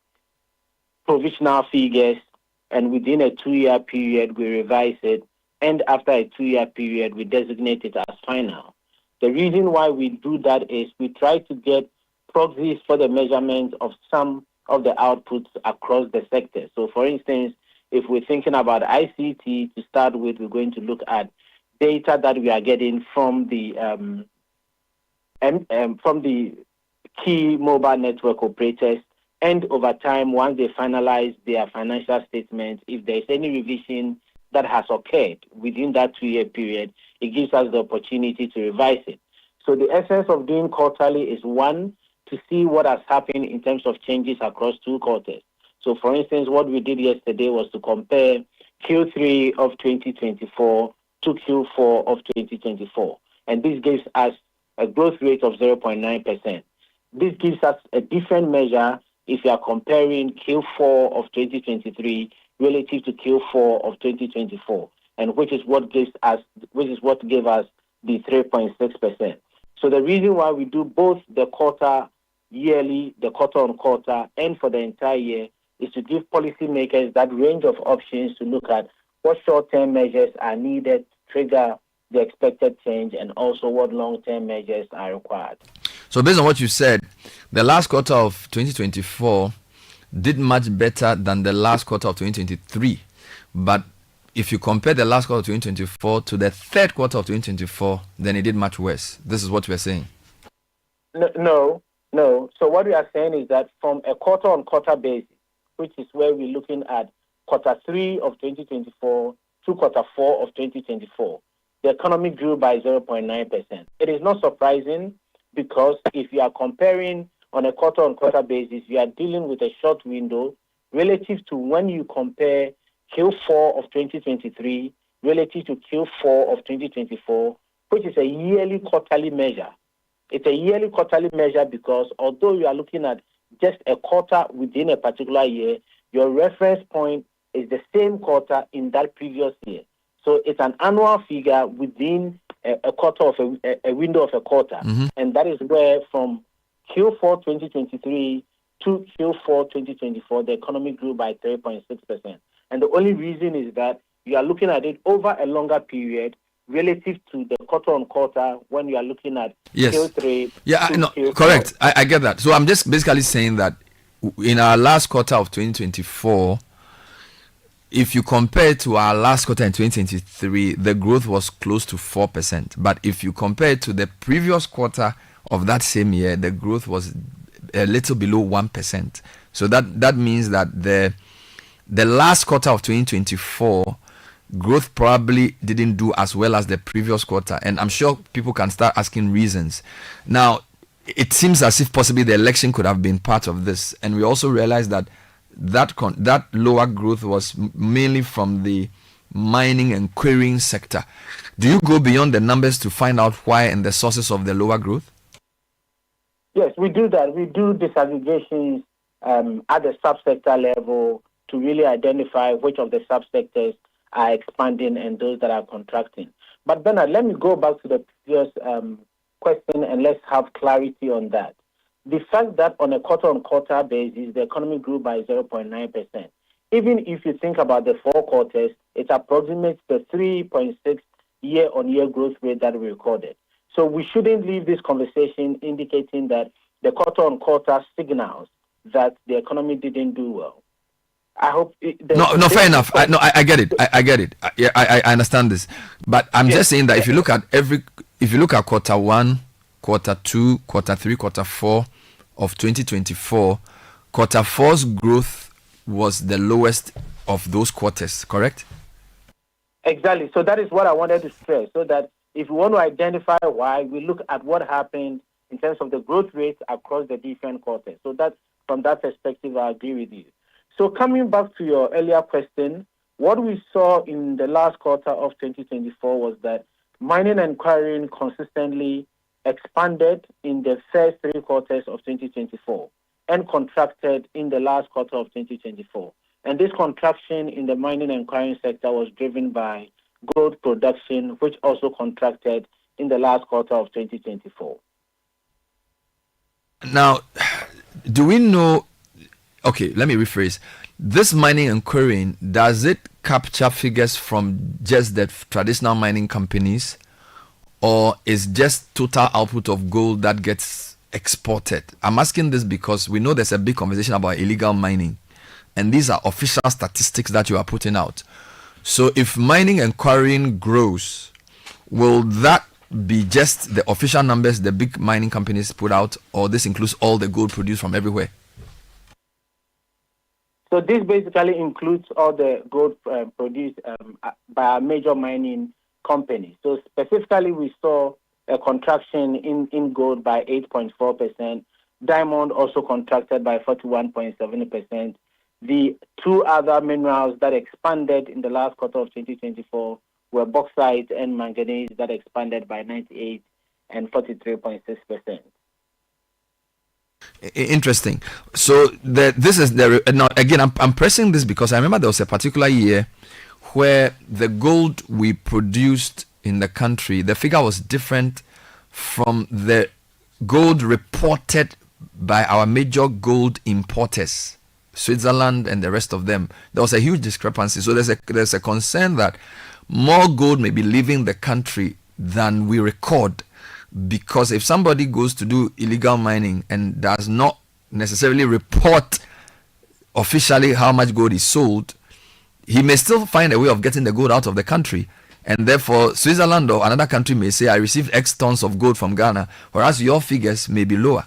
provisional figures, and within a 2-year period, we revise it. And after a 2-year period, we designate it as final. The reason why we do that is we try to get proxies for the measurement of some of the outputs across the sector. So, for instance, if we're thinking about ICT to start with, we're going to look at data that we are getting from the key mobile network operators, and over time, once they finalize their financial statements, if there's any revision that has occurred within that 2-year period, it gives us the opportunity to revise it. So the essence of doing quarterly is, one, to see what has happened in terms of changes across 2 quarters. So, for instance, what we did yesterday was to compare Q3 of 2024 to Q4 of 2024. And this gives us a growth rate of 0.9%. This gives us a different measure if you are comparing Q4 of 2023 relative to Q4 of 2024, and which is what gave us the 3.6%. So the reason why we do both the quarter yearly, the quarter on quarter, and for the entire year is to give policymakers that range of options to look at what short-term measures are needed to trigger the expected change and also what long-term measures are required. So based on what you said, the last quarter of 2024 did much better than the last quarter of 2023. But if you compare the last quarter of 2024 to the third quarter of 2024, then it did much worse. This is what we are saying. No. So what we are saying is that from a quarter-on-quarter basis, which is where we're looking at quarter 3 of 2024 to quarter 4 of 2024, the economy grew by 0.9%. It is not surprising because if you are comparing on a quarter-on-quarter basis, you are dealing with a short window relative to when you compare Q4 of 2023 relative to Q4 of 2024, which is a yearly quarterly measure. It's a yearly quarterly measure because although you are looking at just a quarter within a particular year, your reference point is the same quarter in that previous year. So it's an annual figure within a quarter of a window of a quarter. Mm-hmm. And that is where from Q4 2023 to Q4 2024, the economy grew by 3.6%. And the only reason is that you are looking at it over a longer period relative to the quarter-on-quarter when you are looking at Q3. Yeah, no, Q4. correct. I get that. So I'm just basically saying that in our last quarter of 2024, if you compare it to our last quarter in 2023, the growth was close to 4%. But if you compare it to the previous quarter of that same year, the growth was a little below 1%. So that means that the last quarter of 2024 growth probably didn't do as well as the previous quarter. And I'm sure people can start asking reasons. Now, it seems as if possibly the election could have been part of this. And we also realize that lower growth was mainly from the mining and quarrying sector. Do you go beyond the numbers to find out why and the sources of the lower growth? Yes, we do that. We do disaggregations at the subsector level to really identify which of the subsectors are expanding and those that are contracting. But Bernard, let me go back to the previous question and let's have clarity on that. The fact that on a quarter-on-quarter basis, the economy grew by 0.9%, even if you think about the 4 quarters, it approximates the 3.6 year-on-year growth rate that we recorded. So we shouldn't leave this conversation indicating that the quarter-on-quarter signals that the economy didn't do well. I hope... No, fair enough. I get it. I get it. I understand this. But I'm just saying that if you look at if you look at quarter 1, quarter 2, quarter 3, quarter 4 of 2024, quarter 4's growth was the lowest of those quarters, correct? Exactly. So that is what I wanted to stress, so that if we want to identify why, we look at what happened in terms of the growth rates across the different quarters. So that from that perspective, I agree with you. So coming back to your earlier question, what we saw in the last quarter of 2024 was that mining and quarrying consistently expanded in the first 3 quarters of 2024 and contracted in the last quarter of 2024. And this contraction in the mining and quarrying sector was driven by gold production, which also contracted in the last quarter of 2024. Now, do we know, okay, let me rephrase. This mining and quarrying, does it capture figures from just the traditional mining companies, or is just total output of gold that gets exported? I'm asking this because we know there's a big conversation about illegal mining, and these are official statistics that you are putting out. So if mining and quarrying grows, will that be just the official numbers the big mining companies put out, or this includes all the gold produced from everywhere? So this basically includes all the gold produced by a major mining company. So specifically, we saw a contraction in gold by 8.4%. Diamond also contracted by 41.7%. The 2 other minerals that expanded in the last quarter of 2024 were bauxite and manganese, that expanded by 98 and 43.6%. Interesting. So this is now again. I'm pressing this because I remember there was a particular year where the gold we produced in the country, the figure was different from the gold reported by our major gold importers, Switzerland and the rest of them. There was a huge discrepancy. So there's a concern that more gold may be leaving the country than we record, because if somebody goes to do illegal mining and does not necessarily report officially how much gold is sold, he may still find a way of getting the gold out of the country. And therefore, Switzerland or another country may say, I received X tons of gold from Ghana, whereas your figures may be lower.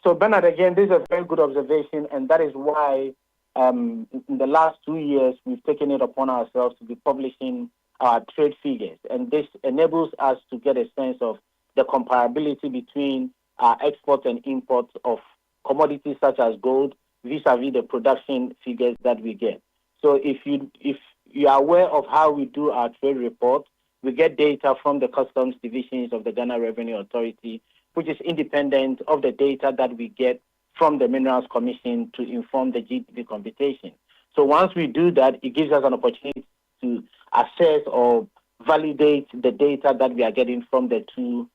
So, Bernard, again, this is a very good observation, and that is why in the last 2 years, we've taken it upon ourselves to be publishing our trade figures. And this enables us to get a sense of the comparability between our exports and imports of commodities such as gold vis-a-vis the production figures that we get. So if you are aware of how we do our trade report, we get data from the customs divisions of the Ghana Revenue Authority, which is independent of the data that we get from the Minerals Commission to inform the GDP computation. So once we do that, it gives us an opportunity to assess or validate the data that we are getting from the 2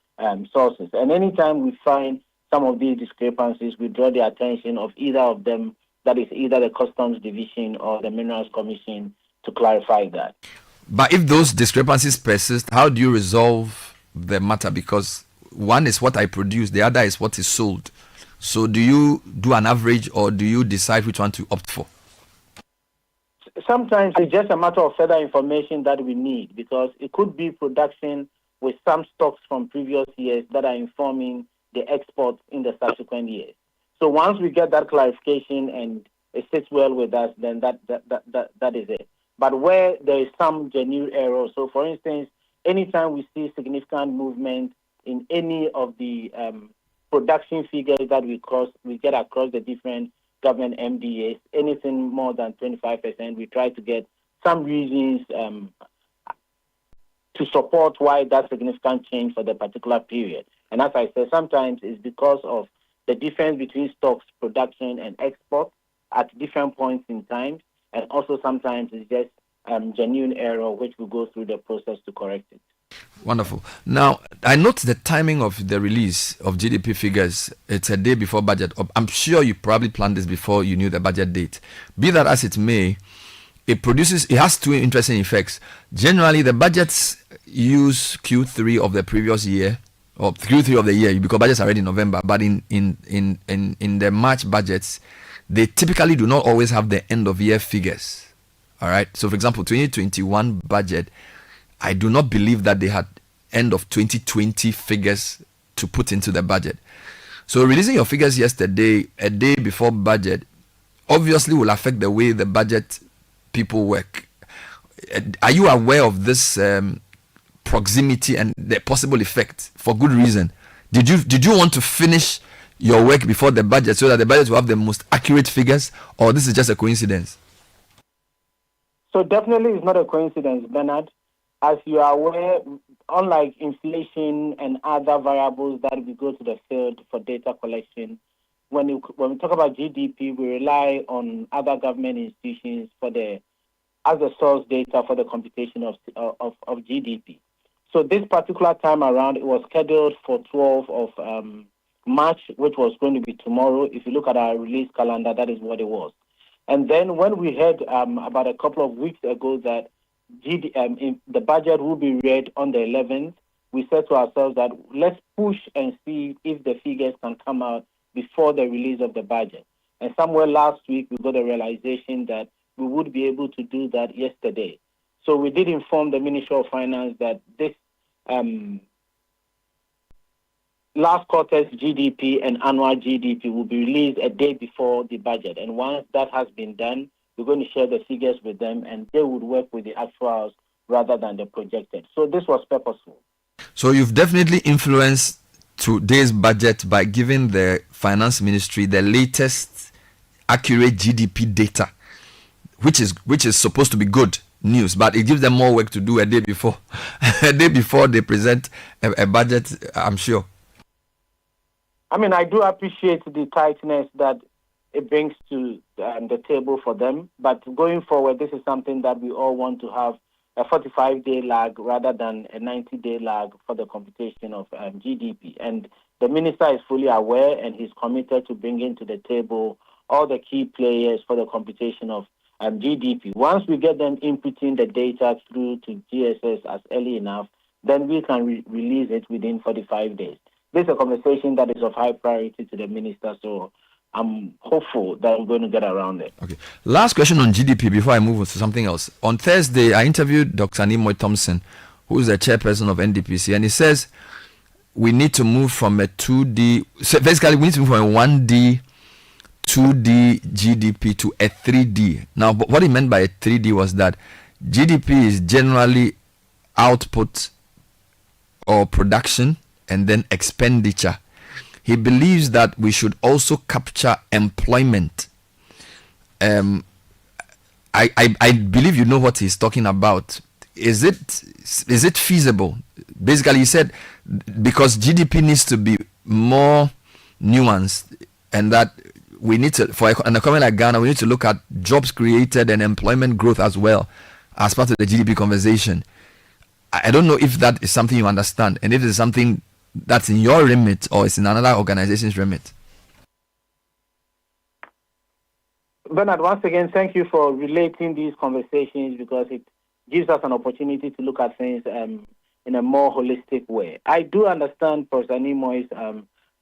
sources. And anytime we find some of these discrepancies, we draw the attention of either of them, that is either the Customs Division or the Minerals Commission, to clarify that. But if those discrepancies persist, how do you resolve the matter? Because one is what I produce, the other is what is sold. So do you do an average, or do you decide which one to opt for? Sometimes it's just a matter of further information that we need, because it could be production with some stocks from previous years that are informing the exports in the subsequent years. So once we get that clarification and it sits well with us, then that is it. But where there is some genuine error, so for instance, anytime we see significant movement in any of the production figures that we get across the different government MDAs, anything more than 25%, we try to get some reasons to support why that significant change for the particular period. And as I said, sometimes it's because of the difference between stocks, production, and export at different points in time, and also sometimes it's just genuine error, which we go through the process to correct it. Wonderful. Now, I note the timing of the release of GDP figures. It's a day before budget. I'm sure you probably planned this before you knew the budget date. Be that as it may, it has 2 interesting effects. Generally, the budgets use Q3 of the previous year, or Q3 of the year, because budgets are already in November. But in the March budgets, they typically do not always have the end of year figures. All right. So, for example, 2021 budget I do not believe that they had end of 2020 figures to put into the budget. So releasing your figures yesterday, a day before budget, obviously will affect the way the budget people work. Are you aware of this proximity and the possible effect for good reason? Did you want to finish your work before the budget so that the budget will have the most accurate figures, or this is just a coincidence? So definitely it's not a coincidence, Bernard. As you are aware, unlike inflation and other variables that we go to the field for data collection, when we talk about GDP, we rely on other government institutions as the source data for the computation of GDP. So this particular time around, it was scheduled for 12th of March, which was going to be tomorrow. If you look at our release calendar, that is what it was. And then when we heard about a couple of weeks ago that the budget will be read on the 11th, we said to ourselves that let's push and see if the figures can come out before the release of the budget. And somewhere last week, we got a realization that we would be able to do that yesterday. So we did inform the Ministry of Finance that this last quarter's GDP and annual GDP will be released a day before the budget. And once that has been done, we're going to share the figures with them, and they would work with the actuals rather than the projected. So this was purposeful. So you've definitely influenced today's budget by giving the Finance Ministry the latest accurate GDP data, which is supposed to be good news, but it gives them more work to do a day before they present a budget, I'm sure. I mean, I do appreciate the tightness that it brings to the table for them, but going forward, this is something that we all want to have a 45-day lag rather than a 90-day lag for the computation of GDP. And the minister is fully aware, and he's committed to bringing to the table all the key players for the computation of GDP. Once we get them inputting the data through to GSS as early enough, then we can release it within 45 days. This is a conversation that is of high priority to the minister, so I'm hopeful that we're going to get around it. Okay. Last question on GDP before I move on to something else. On Thursday, I interviewed Dr. Nimoy Thompson, who is the chairperson of NDPC, and he says we need to move from a 2D, so basically we need to move from a 1D, 2D GDP to a 3D. Now, what he meant by a 3D was that GDP is generally output or production and then expenditure. He believes that we should also capture employment. I believe you know what he's talking about. Is it feasible? Basically, he said because GDP needs to be more nuanced, and that we need to, for an economy like Ghana, we need to look at jobs created and employment growth as well as part of the GDP conversation. I don't know if that is something you understand, and if it's something that's in your remit or it's in another organization's remit. Bernard, once again, thank you for relating these conversations, because it gives us an opportunity to look at things in a more holistic way. I do understand Professor Nimoy's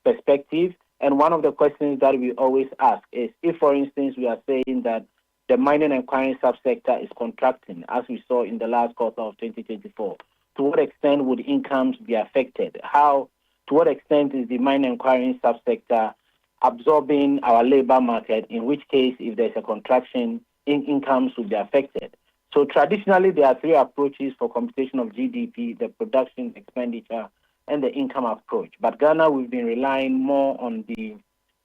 perspective, and one of the questions that we always ask is if, for instance, we are saying that the mining and quarrying subsector is contracting, as we saw in the last quarter of 2024, to what extent would incomes be affected? To what extent is the mining and quarrying subsector absorbing our labor market, in which case, if there's a contraction, incomes will be affected? So traditionally, there are three approaches for computation of GDP: the production, expenditure, and the income approach. But Ghana, we've been relying more on the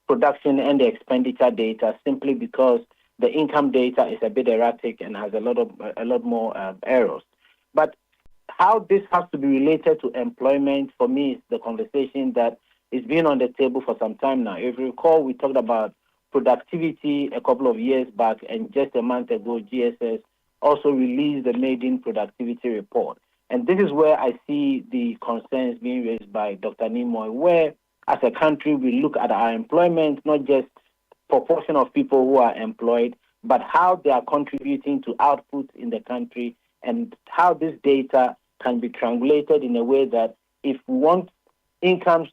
production and the expenditure data, simply because the income data is a bit erratic and has a lot more errors. But how this has to be related to employment, for me, is the conversation that is being on the table for some time now. If you recall, we talked about productivity a couple of years back, and just a month ago, GSS also released the maiden productivity report. And this is where I see the concerns being raised by Dr. Nimoy, where as a country we look at our employment, not just proportion of people who are employed, but how they are contributing to output in the country, and how this data can be triangulated in a way that if we want income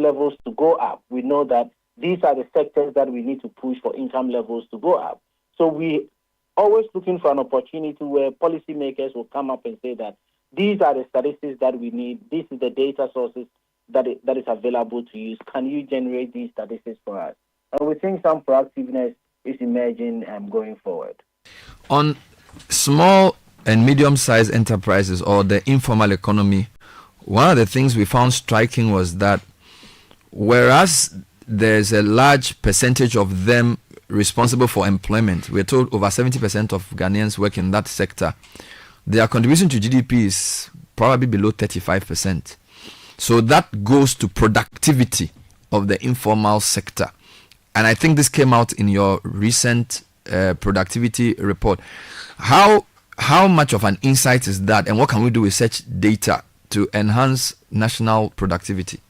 levels to go up, we know that these are the sectors that we need to push for income levels to go up. So we always looking for an opportunity where policymakers will come up and say that these are the statistics that we need. This is the data sources that is available to use. Can you generate these statistics for us? And we think some proactiveness is emerging going forward. On small and medium-sized enterprises or the informal economy, one of the things we found striking was that whereas there's a large percentage of them responsible for employment, we're told over 70% of Ghanaians work in that sector, their contribution to GDP is probably below 35%. So that goes to productivity of the informal sector. And I think this came out in your recent productivity report. How much of an insight is that, and what can we do with such data to enhance national productivity?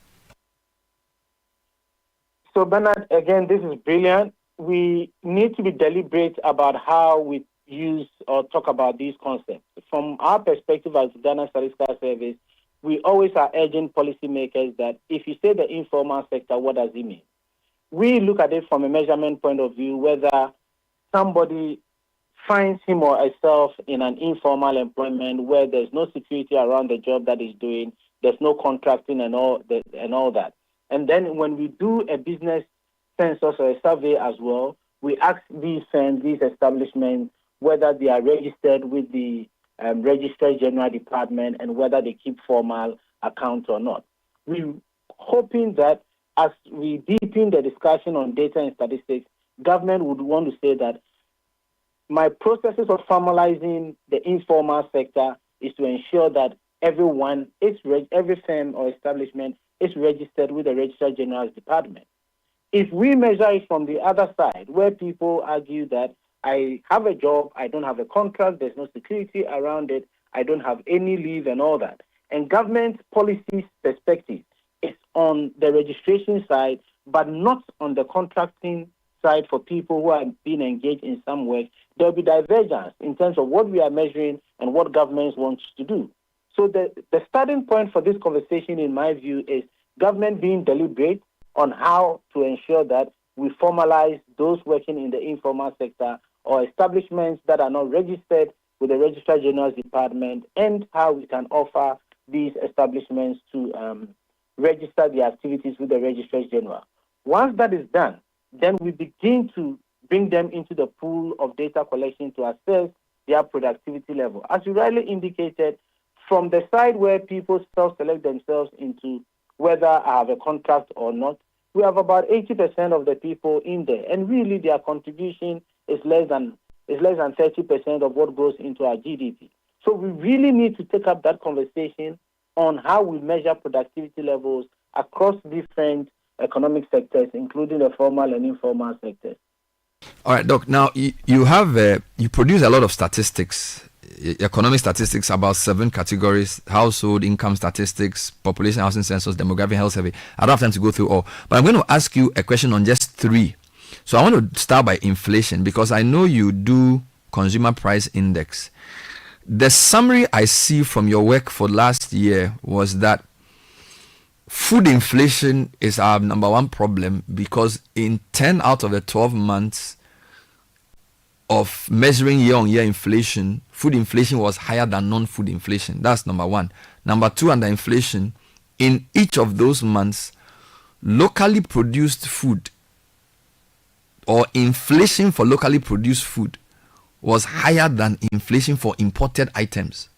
So Bernard, again, this is brilliant. We need to be deliberate about how we use or talk about these concepts. From our perspective as Ghana Statistical Service, we always are urging policymakers that if you say the informal sector, what does it mean? We look at it from a measurement point of view, whether somebody finds him or herself in an informal employment where there's no security around the job that he's doing, there's no contracting and all that. And then when we do a business census or a survey as well, we ask these firms, these establishments, whether they are registered with the Registrar General Department and whether they keep formal accounts or not. We're hoping that as we deepen the discussion on data and statistics, government would want to say that my processes of formalizing the informal sector is to ensure that every firm or establishment is registered with the Registrar General's Department. If we measure it from the other side, where people argue that I have a job, I don't have a contract, there's no security around it, I don't have any leave and all that, and government policy perspective is on the registration side, but not on the contracting side for people who are being engaged in some work, there'll be divergence in terms of what we are measuring and what governments want to do. So the starting point for this conversation, in my view, is government being deliberate on how to ensure that we formalize those working in the informal sector or establishments that are not registered with the Registrar General's Department, and how we can offer these establishments to register their activities with the Registrar General. Once that is done, then we begin to bring them into the pool of data collection to assess their productivity level. As you rightly indicated, from the side where people self-select themselves into whether I have a contract or not, we have about 80% of the people in there, and really their contribution is less than 30% of what goes into our GDP. So we really need to take up that conversation on how we measure productivity levels across different economic sectors, including the formal and informal sectors. All right, Doc. Now you have you produce a lot of statistics, economic statistics, about 7 categories: household income statistics, population, housing census, demographic, health survey. I don't have time to go through all, but I'm going to ask you a question on just 3. So I want to start by inflation, because I know you do consumer price index. The summary I see from your work for last year was that food inflation is our number one problem, because in 10 out of the 12 months of measuring year-on-year inflation, food inflation was higher than non-food inflation. That's number one. Number 2, under inflation, in each of those months, locally produced food or inflation for locally produced food was higher than inflation for imported items.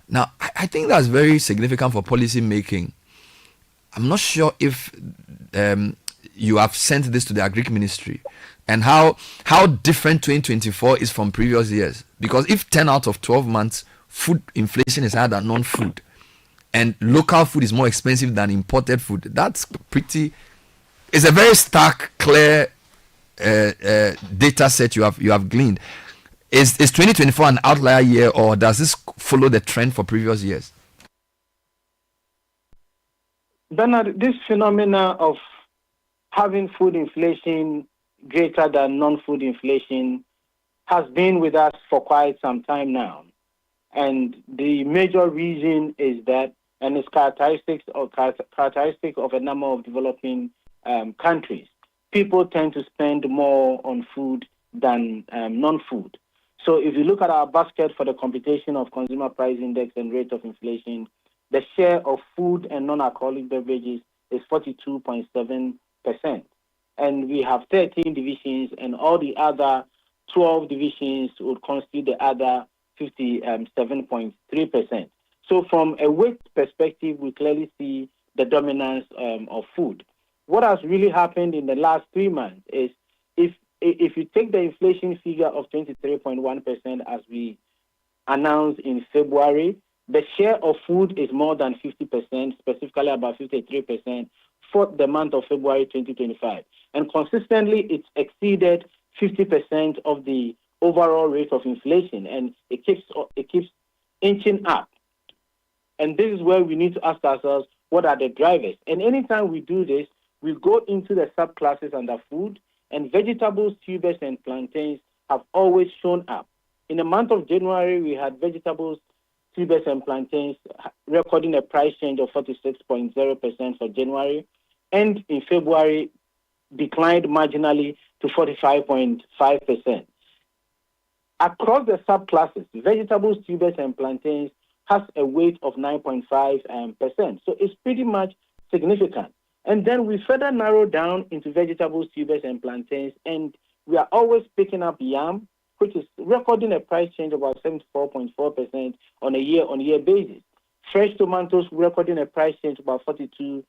Now, I think that's very significant for policy making. I'm not sure if you have sent this to the Agric Ministry, and how different 2024 is from previous years. Because if 10 out of 12 months food inflation is higher than non-food, and local food is more expensive than imported food, it's a very stark, clear data set you have gleaned. Is 2024 an outlier year, or does this follow the trend for previous years? Bernard, this phenomena of having food inflation greater than non-food inflation has been with us for quite some time now. And the major reason is that, and it's characteristic of a number of developing countries, people tend to spend more on food than non-food. So if you look at our basket for the computation of consumer price index and rate of inflation, the share of food and non-alcoholic beverages is 42.7%. And we have 13 divisions, and all the other 12 divisions would constitute the other 57.3%. So from a weight perspective, we clearly see the dominance of food. What has really happened in the last 3 months is if you take the inflation figure of 23.1% as we announced in February, the share of food is more than 50%, specifically about 53% for the month of February 2025. And consistently, it's exceeded 50% of the overall rate of inflation, and it keeps inching up. And this is where we need to ask ourselves, what are the drivers? And anytime we do this, we go into the subclasses under food, and vegetables, tubers, and plantains have always shown up. In the month of January, we had vegetables, tubers, and plantains recording a price change of 46.0% for January, and in February, declined marginally to 45.5%. Across the subclasses, vegetables, tubers, and plantains has a weight of 9.5%. So it's pretty much significant. And then we further narrow down into vegetables, tubers, and plantains, and we are always picking up yam, which is recording a price change of about 74.4% on a year-on-year basis. Fresh tomatoes recording a price change of about 42%.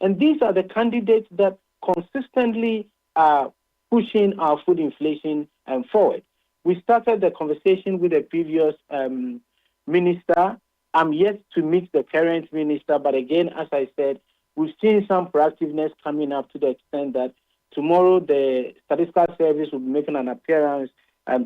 And these are the candidates that consistently are pushing our food inflation forward. We started the conversation with the previous minister. I'm yet to meet the current minister, but again, as I said, we've seen some proactiveness coming up to the extent that tomorrow the Statistical Service will be making an appearance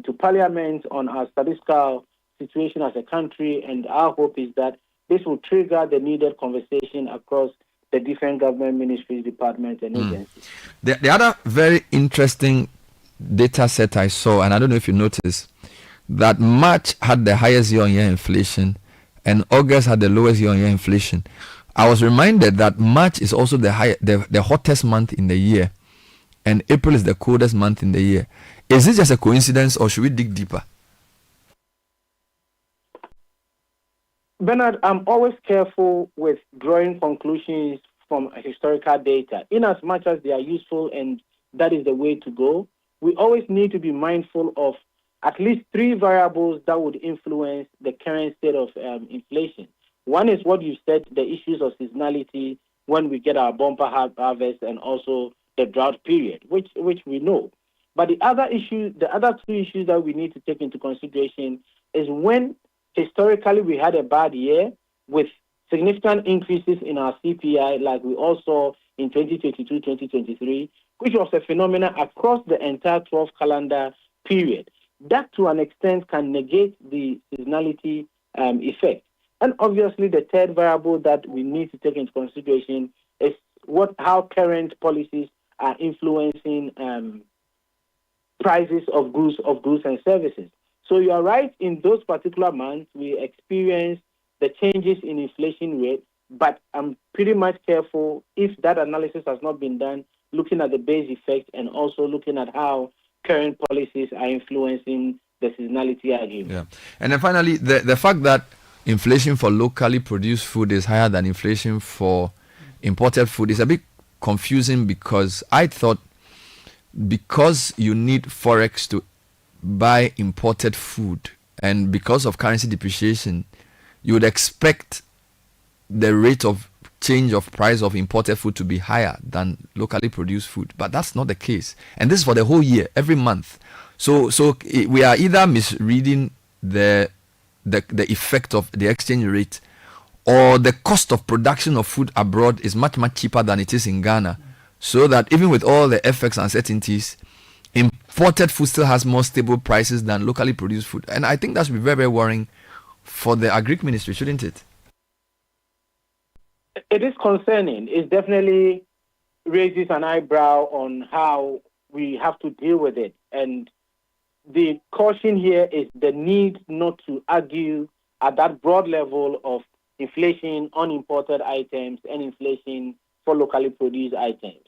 to Parliament on our statistical situation as a country, and our hope is that this will trigger the needed conversation across the different government ministries, departments, and agencies. The other very interesting data set I saw, and I don't know if you noticed, that March had the highest year-on-year inflation and August had the lowest year-on-year inflation. I was reminded that March is also the hottest month in the year, and April is the coldest month in the year. Is this just a coincidence, or should we dig deeper? Bernard, I'm always careful with drawing conclusions from historical data. In as much as they are useful and that is the way to go, we always need to be mindful of at least 3 variables that would influence the current state of inflation. One is what you said, the issues of seasonality when we get our bumper harvest, and also the drought period, which we know. But the other 2 issues that we need to take into consideration is when historically we had a bad year with significant increases in our CPI, like we all saw in 2022-2023, which was a phenomenon across the entire 12 calendar period. That, to an extent, can negate the seasonality effect. And obviously, the third variable that we need to take into consideration is how current policies are influencing prices of goods and services. So you are right, in those particular months, we experience the changes in inflation rate, but I'm pretty much careful if that analysis has not been done, looking at the base effect and also looking at how current policies are influencing the seasonality argument. Yeah. And then finally, the fact that inflation for locally produced food is higher than inflation for imported food is a bit confusing, because I thought because you need forex to buy imported food, and because of currency depreciation, you would expect the rate of change of price of imported food to be higher than locally produced food, but that's not the case. And this is for the whole year, every month. So we are either misreading the effect of the exchange rate, or the cost of production of food abroad is much cheaper than it is in Ghana, so that even with all the FX uncertainties, imported food still has more stable prices than locally produced food. And I think that should be very, very worrying for the Agric Ministry, shouldn't it? It is concerning. It definitely raises an eyebrow on how we have to deal with it. And the caution here is the need not to argue at that broad level of inflation on imported items and inflation for locally produced items.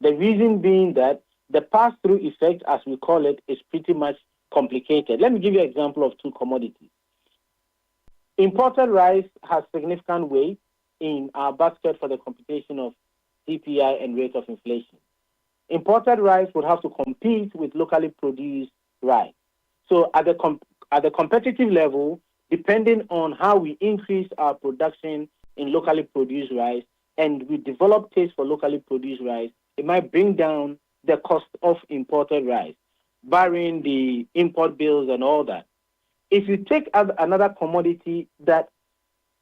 The reason being that the pass-through effect, as we call it, is pretty much complicated. Let me give you an example of two commodities. Imported rice has significant weight in our basket for the computation of CPI and rate of inflation. Imported rice would have to compete with locally produced rice. So at the competitive level, depending on how we increase our production in locally produced rice and we develop taste for locally produced rice, it might bring down the cost of imported rice, barring the import bills and all that. If you take another commodity that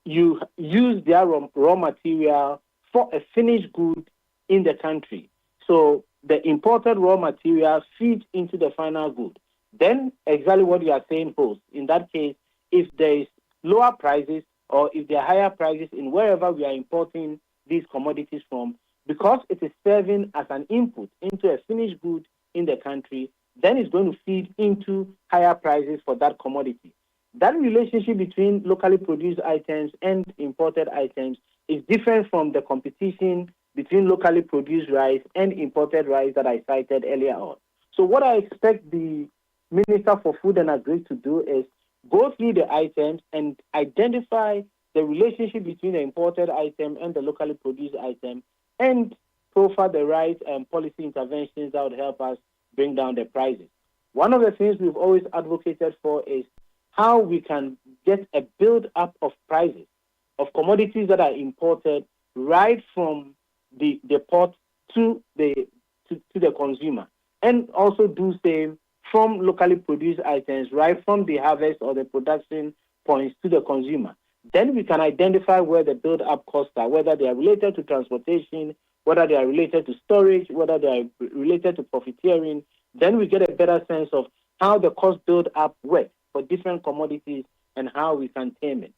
you use their raw material for a finished good in the country, so the imported raw material feeds into the final good, then exactly what you are saying holds. In that case, if there is lower prices or if there are higher prices in wherever we are importing these commodities from, because it is serving as an input into a finished good in the country, then it's going to feed into higher prices for that commodity. That relationship between locally produced items and imported items is different from the competition between locally produced rice and imported rice that I cited earlier on. So what I expect the Minister for Food and Agri to do is go through the items and identify the relationship between the imported item and the locally produced item and profile the right policy interventions that would help us bring down the prices. One of the things we've always advocated for is how we can get a build-up of prices of commodities that are imported right from the port to the consumer, and also do same from locally produced items right from the harvest or the production points to the consumer. Then we can identify where the build-up costs are, whether they are related to transportation, whether they are related to storage, whether they are related to profiteering. Then we get a better sense of how the cost build-up works for different commodities and how we can tame it.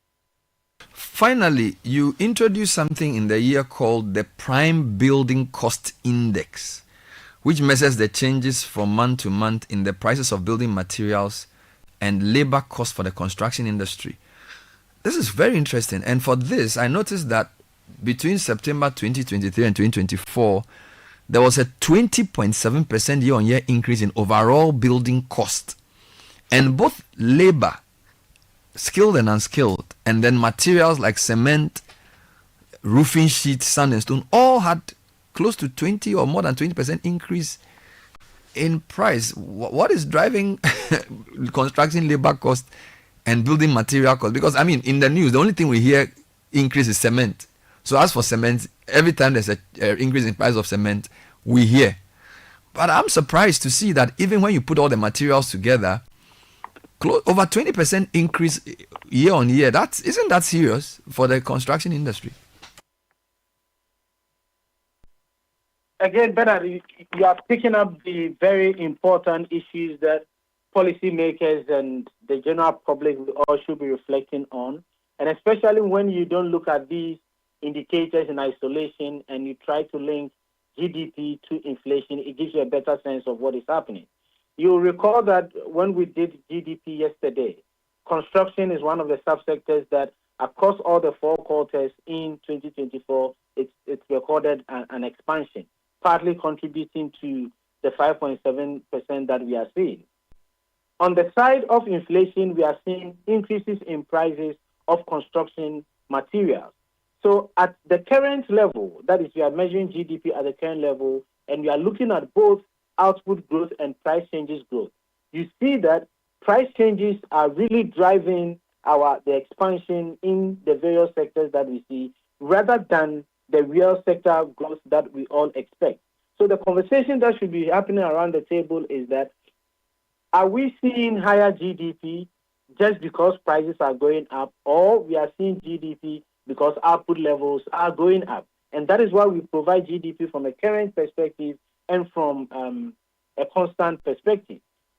Finally, you introduced something in the year called the Prime Building Cost Index, which measures the changes from month to month in the prices of building materials and labor costs for the construction industry. This is very interesting. And for this, I noticed that between September 2023 and 2024, there was a 20.7% year-on-year increase in overall building cost. And both labor, skilled and unskilled, and then materials like cement, roofing sheets, sand and stone, all had close to 20 or more than 20% increase in price. What is driving construction labor cost and building material cost? Because, I mean, in the news, the only thing we hear increase is cement. So as for cement, every time there's an increase in price of cement, we hear. But I'm surprised to see that even when you put all the materials together, over 20% increase year on year. Isn't that serious for the construction industry? Again, Bernard, you are picking up the very important issues that policymakers and the general public all should be reflecting on. And especially when you don't look at these indicators in isolation and you try to link GDP to inflation, it gives you a better sense of what is happening. You'll recall that when we did GDP yesterday, construction is one of the subsectors that across all the four quarters in 2024, it's recorded an expansion, partly contributing to the 5.7% that we are seeing. On the side of inflation, we are seeing increases in prices of construction materials. So at the current level, that is, we are measuring GDP at the current level, and we are looking at both output growth and price changes growth. You see that price changes are really driving the expansion in the various sectors that we see, rather than the real sector growth that we all expect. So the conversation that should be happening around the table is that, are we seeing higher GDP just because prices are going up, or we are seeing GDP because output levels are going up? And that is why we provide GDP from a current perspective and from a constant perspective.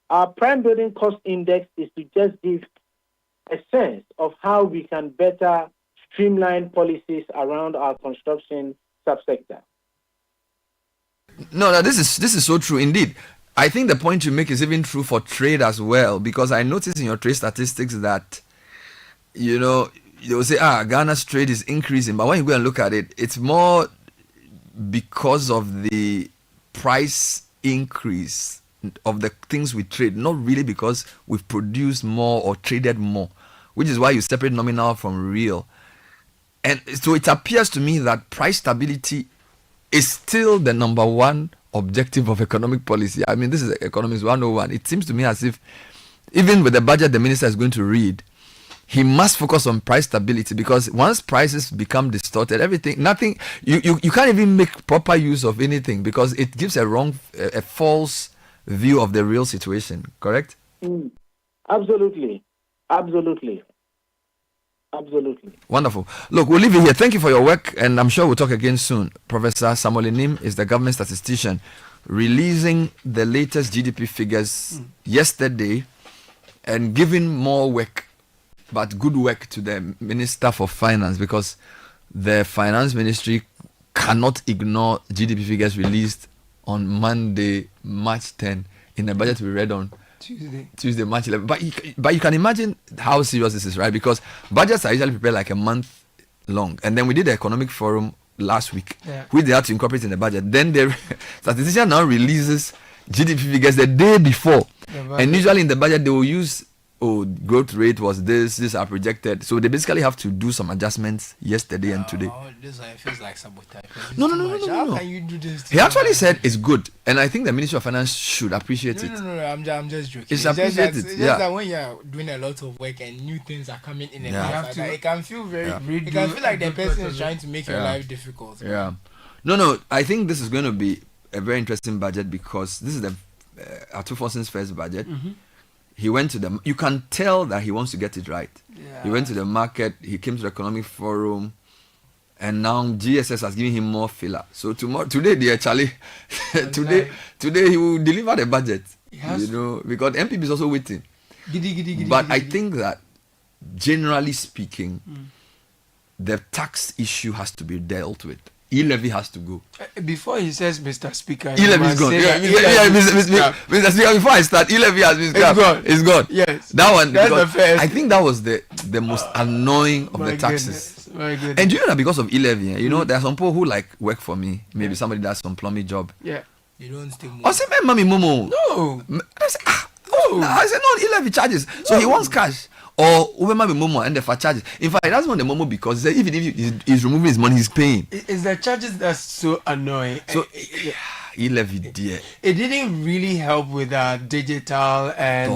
Our Prime Building Cost Index is to just give a sense of how we can better streamline policies around our construction subsector. No, this is so true indeed. I think the point you make is even true for trade as well, because I noticed in your trade statistics that, you know, they'll say, Ghana's trade is increasing, but when you go and look at it, it's more because of the price increase of the things we trade, not really because we've produced more or traded more, which is why you separate nominal from real. And so it appears to me that price stability is still the number one objective of economic policy. I mean, this is Economics 101. It seems to me as if even with the budget the minister is going to read, he must focus on price stability, because once prices become distorted, you can't even make proper use of anything, because it gives a false view of the real situation. Correct? Absolutely. Wonderful. Look, we'll leave it here. Thank you for your work, and I'm sure we'll talk again soon. Professor Samuel Inim is the government statistician, releasing the latest GDP figures yesterday and giving more work, but good work, to the Minister for Finance, because the Finance Ministry cannot ignore GDP figures released on Monday, March 10, in the budget we read on Tuesday, March 11. But you can imagine how serious this is, right? Because budgets are usually prepared like a month long. And then we did the economic forum last week, which they had to incorporate in the budget. Then the statistician now releases GDP figures the day before. And usually in the budget, they will use, growth rate was this are projected. So they basically have to do some adjustments yesterday and today. This feels like sabotage. No. How can you do this? He actually said it's good. And I think the Ministry of Finance should appreciate it. No, I'm just joking. It's appreciated. It's just that when you're doing a lot of work and new things are coming in, it can feel it can feel like the person is trying to make your life difficult. Yeah. No, I think this is going to be a very interesting budget, because this is the Atufosin's first budget. He went to you can tell that he wants to get it right. He went to the market, he came to the economic forum, and now GSS has given him more filler. So today he will deliver the budget. Because MPP is also waiting. But I think that generally speaking, the tax issue has to be dealt with. E-levy has to go. Before he says, Mr. Speaker, E-levy is gone. Mr. Speaker, before I start, E-levy has been scrapped. It's gone. Yes. That one, that's the first. I think that was the most annoying of the taxes. And do you know that because of E-levy, there are some people who work for me. Maybe somebody does some plumbing job. Yeah. You don't stay more. I said, Mommy Momo. No. I said, no, E-levy charges. So he wants cash. Or Ubema Momo and the for charges. In fact, he doesn't want the Momo because he said even if he's removing his money, he's paying. It's the charges that's so annoying. So E-levy, dear. It didn't really help with digital and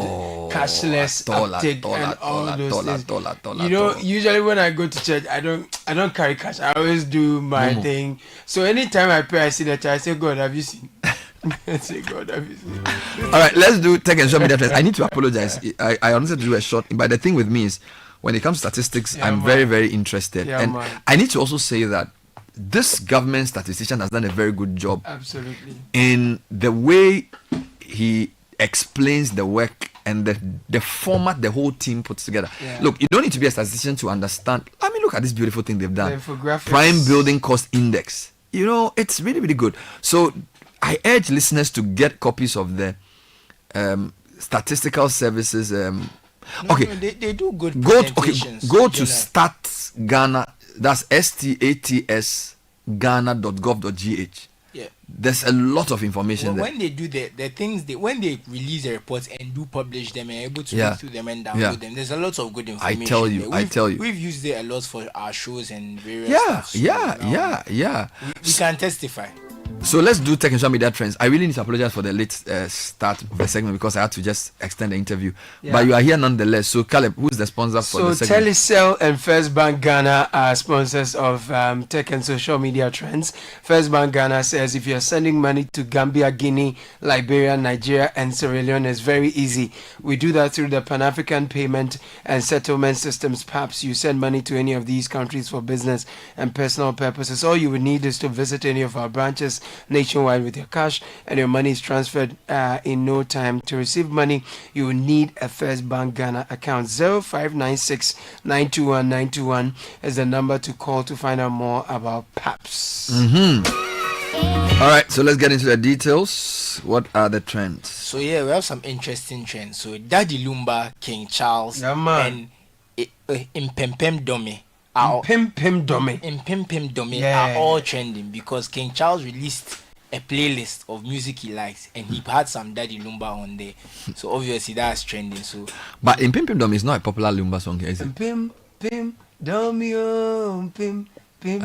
cashless uptake and all those things. Usually when I go to church, I don't carry cash. I always do my thing. So anytime I pray, I see the charge. I say, God, have you seen? All right, let's do tech and show me that. I need to apologize. I honestly do a short, but the thing with me is when it comes to statistics, I'm very, very interested. And I need to also say that this government statistician has done a very good job. Absolutely. In the way he explains the work and the format the whole team puts together. Look, you don't need to be a statistician to understand. I mean, look at this beautiful thing they've done. Prime Building Cost Index. It's really, really good. So I urge listeners to get copies of the statistical services. They do good. Go to Stats Ghana. That's STATS Ghana.gov.gh. Yeah. There's a lot of information there. When they do the things, when they release the reports and do publish them and are able to go through them and download them, there's a lot of good information. I tell you. We've used it a lot for our shows and various stuff. We can testify. So let's do tech and social media trends. I really need to apologize for the late start of the segment because I had to just extend the interview. But you are here nonetheless. So Caleb, who's the sponsor for the segment? So Telecel and First Bank Ghana are sponsors of tech and social media trends. First Bank Ghana says if you're sending money to Gambia, Guinea, Liberia, Nigeria, and Sierra Leone, it's very easy. We do that through the Pan-African Payment and Settlement Systems, PAPS. You send money to any of these countries for business and personal purposes. All you would need is to visit any of our branches nationwide with your cash, and your money is transferred in no time. To receive money, you will need a First Bank Ghana account. 0596 921 921 is the number to call to find out more about PAPS. All right, so let's get into the details. What are the trends? So we have some interesting trends. So Daddy Lumba, King Charles, and Impempem Dome are all trending because King Charles released a playlist of music he likes, and he had some Daddy Lumba on there. So obviously that's trending. So, but in Pim Pim Dom is not a popular Lumba song, is it? Pim Pim Domio Pim Pim.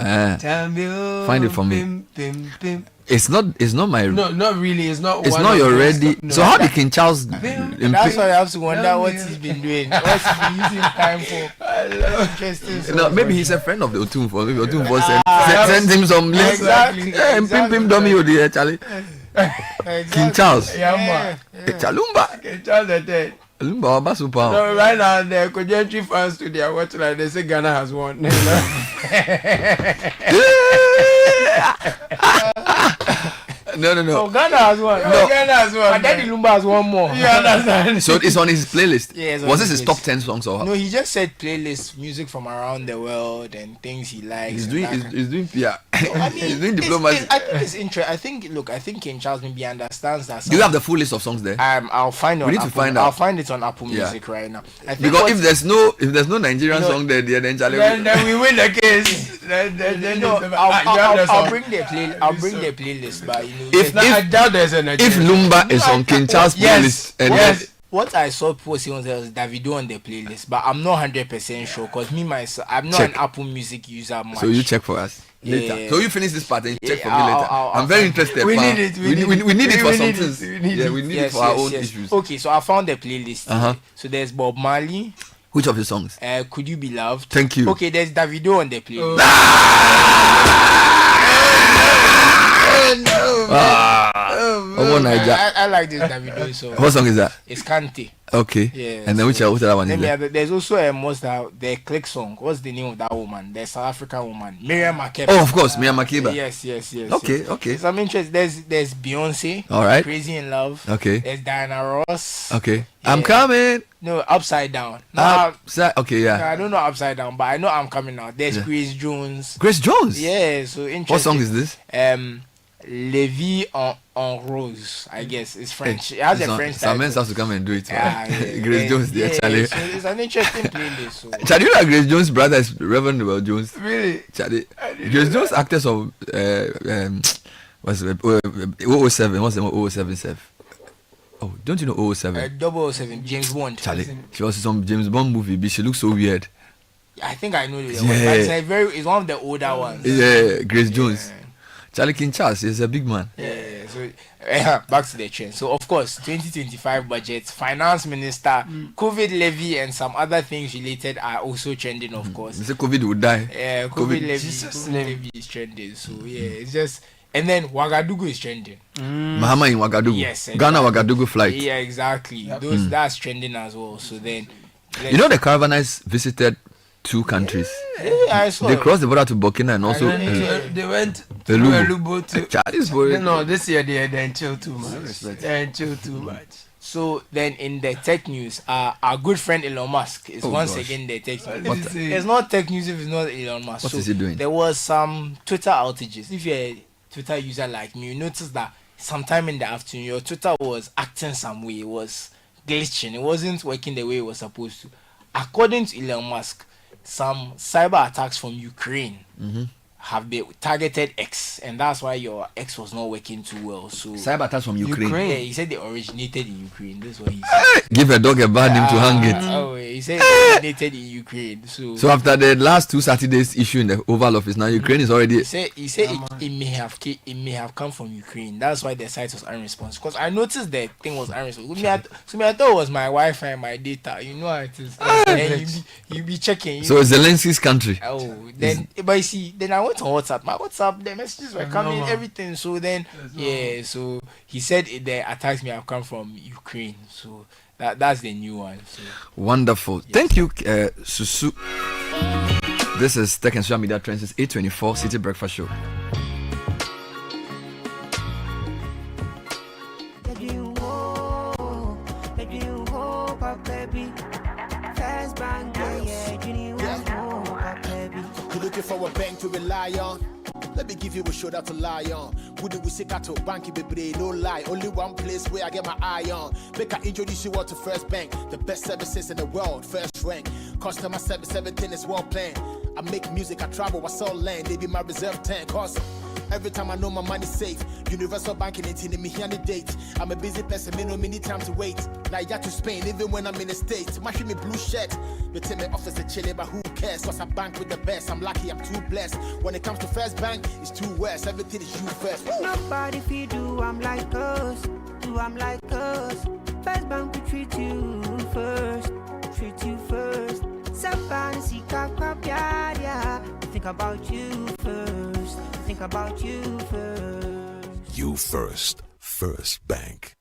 Find it for me. Pim Pim Pim. It's not my. No, not really. It's not. It's not your ready. No. So how did King Charles? That's why I have to wonder what he's been doing. What he's been using time for. Interesting. No, maybe he's a friend of the Otumfo. Maybe Otumfo send him some links. Exactly. Pim Pim Dummy with the Charlie. King Charles. Yeah. Chalumba. King Charles the dead. Lumba Basupa. No, right now the Kojentry fans to their watch like they say Ghana has won. No. Oh, Ghana has won. No, Ghana has won. And Daddy Lumba has won more. You understand? So it's on his playlist. Yeah, was this his top 10 songs or? No, he just said playlist, music from around the world and things he likes. He's doing PR. I mean, he's doing diplomacy. I think it's interesting. I think King Charles maybe understands that. Do you have the full list of songs there? I'll find it. We need to find out. I'll find it on Apple Music right now. Because if there's no Nigerian song there, then Charlie. Then we win the case. I'll bring the playlist, but I doubt there's a Nigerian. If Lumba is on King Charles' playlist, yes. What I saw people saying was Davido on the playlist, but I'm not 100% sure because myself, I'm not an Apple Music user much. So you check for us later. Yeah. So you finish this part and check for me later. I'm very interested. We need it. We need it for some things. We need it for our own issues. Okay, so I found the playlist. So there's Bob Marley. Which of his songs? Could You Be Loved? Thank you. Okay, there's Davido on the playlist. I like this Davido song. What song is that? It's Kante. Okay. Yeah. And then which other one is there? There's also the click song. What's the name of that woman? The South African woman, Miriam Makeba. Oh, of course, Miriam Makeba. Yes. Okay. So I'm interested. There's Beyonce. All right. Crazy in Love. Okay. There's Diana Ross. Okay. Yeah. I'm coming. No, Upside Down. Okay, yeah. No, I don't know Upside Down, but I know I'm coming now. There's Grace Jones. Grace Jones? Yeah, so interesting. What song is this? La Vie en Rose, I guess. It's French. It has a French title. Some men have to come and do it. Yeah. Grace Jones, Charlie. So it's an interesting playlist. So. Charlie, you know Grace Jones' brother is Reverend Noel Jones. Really? Charlie. Grace Jones, actors of what's it? 007. What's the 007 self? Oh, don't you know 007? 007, James Bond. Charlie, she was in some James Bond movie, but she looks so weird. I think I know the one. But it's one of the older ones. Yeah, Grace Jones. Charlie King Charles is a big man. Yeah. So back to the trend. So of course, 2025 budget, finance minister, COVID levy, and some other things related are also trending. Of course, you say COVID would die. Yeah, COVID levy is trending. So it's just. And then Ouagadougou is trending. Mahama in Ouagadougou. Yes. Exactly. Ghana Ouagadougou flight. Yeah, exactly. Yep. That's trending as well. So then, you know the Caravanites visited 2 countries. Yeah, I saw. They crossed the border to Burkina and also they went to Lubo to Charlie's boy. No, this year they didn't chill too much. So then in the tech news, our good friend Elon Musk is again the tech news. It's not tech news if it's not Elon Musk. What is he doing? There was some Twitter outages. If you're a Twitter user like me, you notice that sometime in the afternoon your Twitter was acting some way. It was glitching. It wasn't working the way it was supposed to. According to Elon Musk, some cyber attacks from Ukraine have been targeted X, and that's why your X was not working too well. So cyber attacks from Ukraine. Yeah, he said they originated in Ukraine. That's what he said. Give a dog a bad name to hang it. Oh, he said they originated in Ukraine. So after the last 2 Saturdays issue in the Oval Office, now Ukraine is already. He said it may have come from Ukraine. That's why the site was unresponsive. Because I noticed the thing was unresponsive. I thought it was my Wi-Fi and my data. You know how it is. And you be checking. So Zelensky's country. Oh, then but you see, then I went on WhatsApp. My WhatsApp, the messages were coming, everything. So then, so he said the attacks may have come from Ukraine. So that's the new one. So. Wonderful. Yes. Thank you, Susu. This is Tech and Social Media Trends. It's 8:24 City Breakfast Show. For a bank to rely on, let me give you a shoulder to lie on. Would we sick to banky baby? No lie, only one place where I get my eye on. Make I introduce you all to First Bank, the best services in the world, first rank. Customer service, everything is well planned. I make music, I travel, I sell land. They be my reserve tank. Cause Every time I know my money's safe. Universal banking ain't in me here the date. I'm a busy person, me no many time to wait. Now I got to Spain, even when I'm in the States. My me blue shirt. They tell me office a chilly, but who cares? Cause I bank with the best. I'm lucky, I'm too blessed. When it comes to First Bank, it's too west. Everything is you first. Nobody feed you, I'm like us. Do I'm like us. First Bank we treat you first. Treat you first. Somebody see yeah. Think about you first. Think about you first. You first. First Bank.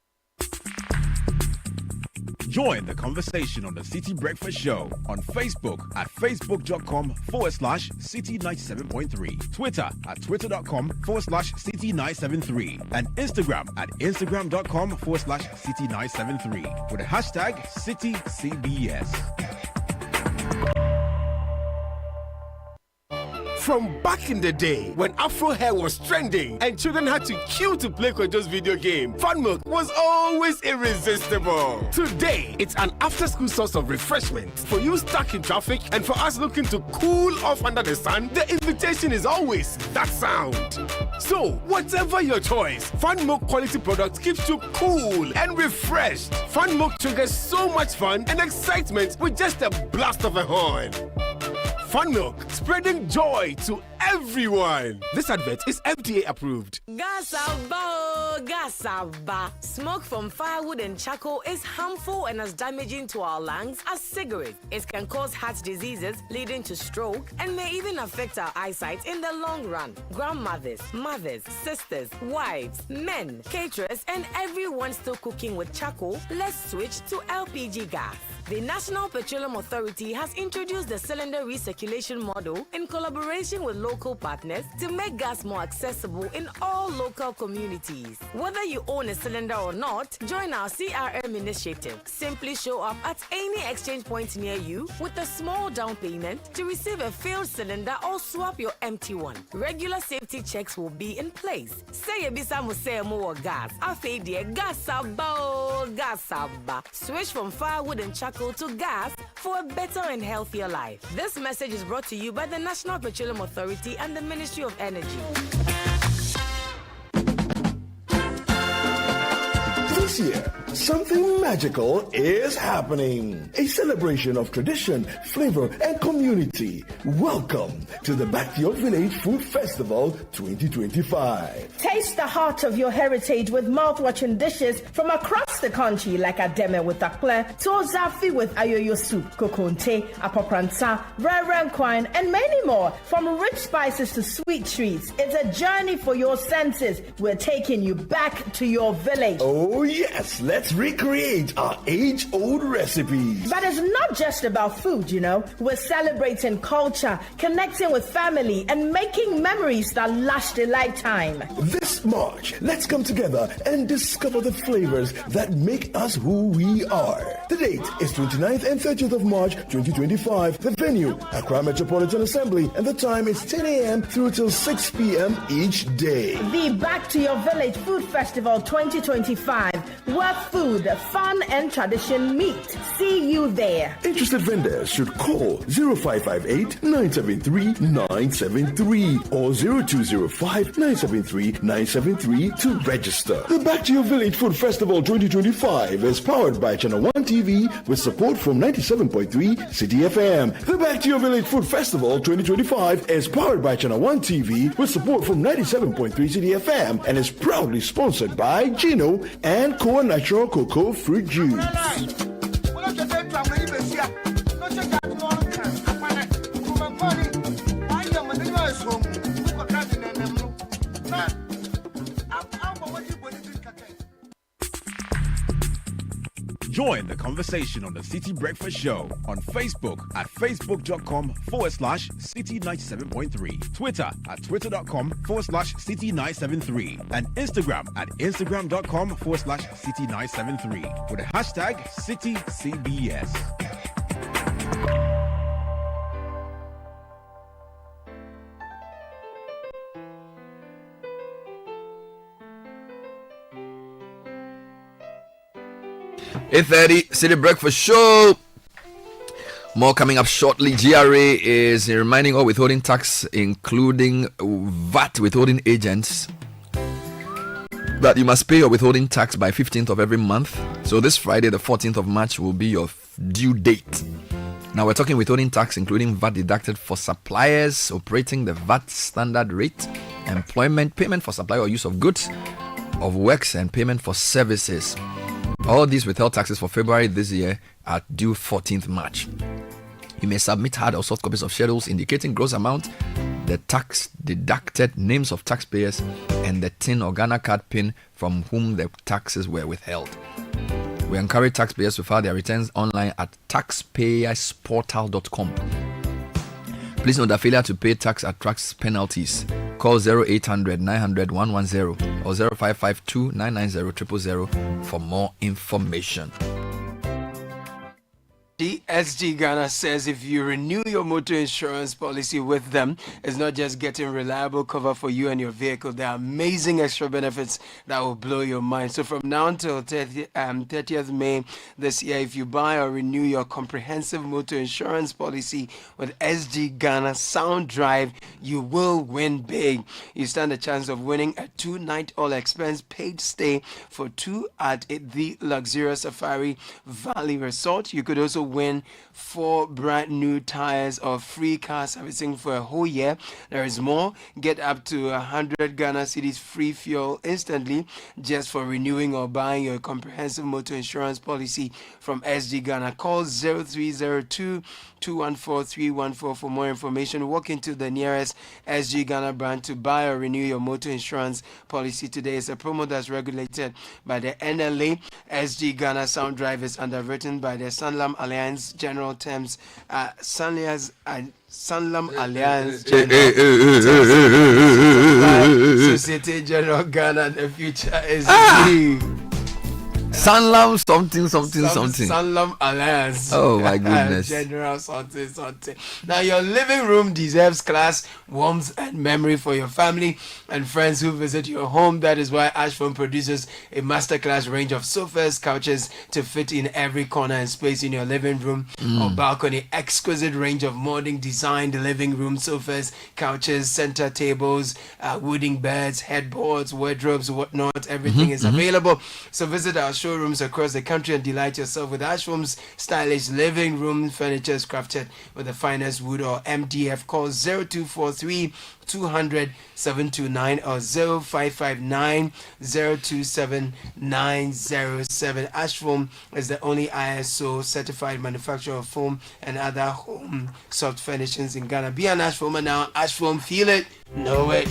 Join the conversation on the City Breakfast Show on Facebook at facebook.com/City97.3, Twitter at twitter.com/City973, and Instagram at instagram.com/City973 with the hashtag CityCBS. From back in the day, when Afro hair was trending and children had to queue to play Kojo's video game, Fun Milk was always irresistible. Today, it's an after-school source of refreshment. For you stuck in traffic and for us looking to cool off under the sun, the invitation is always that sound. So, whatever your choice, Fun Milk quality product keeps you cool and refreshed. Fun Milk triggers so much fun and excitement with just a blast of a horn. Fun Milk, spreading joy to everyone. This advert is FDA approved. Gasaba. Smoke from firewood and charcoal is harmful and as damaging to our lungs as cigarettes. It can cause heart diseases leading to stroke and may even affect our eyesight in the long run. Grandmothers, mothers, sisters, wives, men, caterers, and everyone still cooking with charcoal, let's switch to LPG gas. The National Petroleum Authority has introduced the cylinder recirculation model in collaboration with local partners to make gas more accessible in all local communities. Whether you own a cylinder or not, join our CRM initiative. Simply show up at any exchange point near you with a small down payment to receive a filled cylinder or swap your empty one. Regular safety checks will be in place. Say ebisa musemo or gas. Afeidie gasaba. Switch from firewood and charcoal to gas for a better and healthier life. This message is brought to you by the National Petroleum Authority and the Ministry of Energy. This year, something magical is happening. A celebration of tradition, flavor, and community. Welcome to the Back to Your Village Food Festival 2025. Taste the heart of your heritage with mouth-watering dishes from across the country like Ademe with akple, Tozafi with ayoyo soup, kokonte, apopranta, rare quine, and many more. From rich spices to sweet treats, it's a journey for your senses. We're taking you back to your village. Oh yes, let's recreate our age-old recipes. But it's not just about food, you know. We're celebrating culture, connecting with family, and making memories that last a lifetime. This March, let's come together and discover the flavors that make us who we are. The date is 29th and 30th of March 2025. The venue, Accra Metropolitan Assembly, and the time is 10 a.m. through till 6 p.m. each day. The Back to Your Village Food Festival 2025, where food, fun, and tradition meet. See you there. Interested vendors should call 0558-973-973 or 0205-973-973 to register. The Back to Your Village Food Festival 2025 is powered by Channel 1 TV with support from 97.3 Citi FM. The Back to Your Village Food Festival 2025 is powered by Channel 1 TV with support from 97.3 Citi FM and is proudly sponsored by Gino and Core Natural Cocoa Fruit Juice. Join the conversation on the City Breakfast Show on Facebook at facebook.com/City97.3, Twitter at twitter.com/City973, and Instagram at instagram.com/City973 with the hashtag CityCBS. 8:30 City Breakfast Show. More coming up shortly. GRA is reminding all withholding tax, including VAT withholding agents, that you must pay your withholding tax by 15th of every month. So this Friday, the 14th of March, will be your due date. Now we're talking withholding tax, including VAT deducted for suppliers operating the VAT standard rate, employment, payment for supply or use of goods, of works, and payment for services. All these withheld taxes for February this year are due 14th March. You may submit hard or soft copies of schedules indicating gross amount, the tax deducted, names of taxpayers, and the TIN or Ghana card PIN from whom the taxes were withheld. We encourage taxpayers to file their returns online at taxpayersportal.com. Please note that failure to pay tax attracts penalties. Call 0800 900 110 or 0552 990 000 for more information. DSG Ghana says if you renew your motor insurance policy with them, it's not just getting reliable cover for you and your vehicle. There are amazing extra benefits that will blow your mind. So from now until 30th May this year, if you buy or renew your comprehensive motor insurance policy with SG Ghana Sound Drive, you will win big. You stand a chance of winning a 2-night all-expense paid stay for 2 at the luxurious Safari Valley Resort. You could also win 4 brand new tires or free car servicing for a whole year. There is more. Get up to 100 Ghana cedis free fuel instantly just for renewing or buying your comprehensive motor insurance policy from SG Ghana. Call 0302 214 314 for more information. Walk into the nearest SG Ghana brand to buy or renew your motor insurance policy today. It's a promo that's regulated by the NLA. SG Ghana Sound Drive is underwritten by the Sanlam Alliance General Terms. Sanlam Alliance Societe General Ghana. The future is free. Sanlam something. Sanlam Alliance. Oh my goodness. General something. Now your living room deserves class, warmth, and memory for your family and friends who visit your home. That is why Ashford produces a masterclass range of sofas, couches to fit in every corner and space in your living room or balcony. Exquisite range of modern designed living room sofas, couches, center tables, wooden beds, headboards, wardrobes, whatnot. Everything is available. So visit our showrooms across the country and delight yourself with Ashford's stylish living room furniture crafted with the finest wood or MDF. Call 0243 200 729 or 0559 027 907. Ashfoam is the only ISO certified manufacturer of foam and other home soft furnishings in Ghana. Be an Ashfoamer now. Ashfoam, feel it, know it.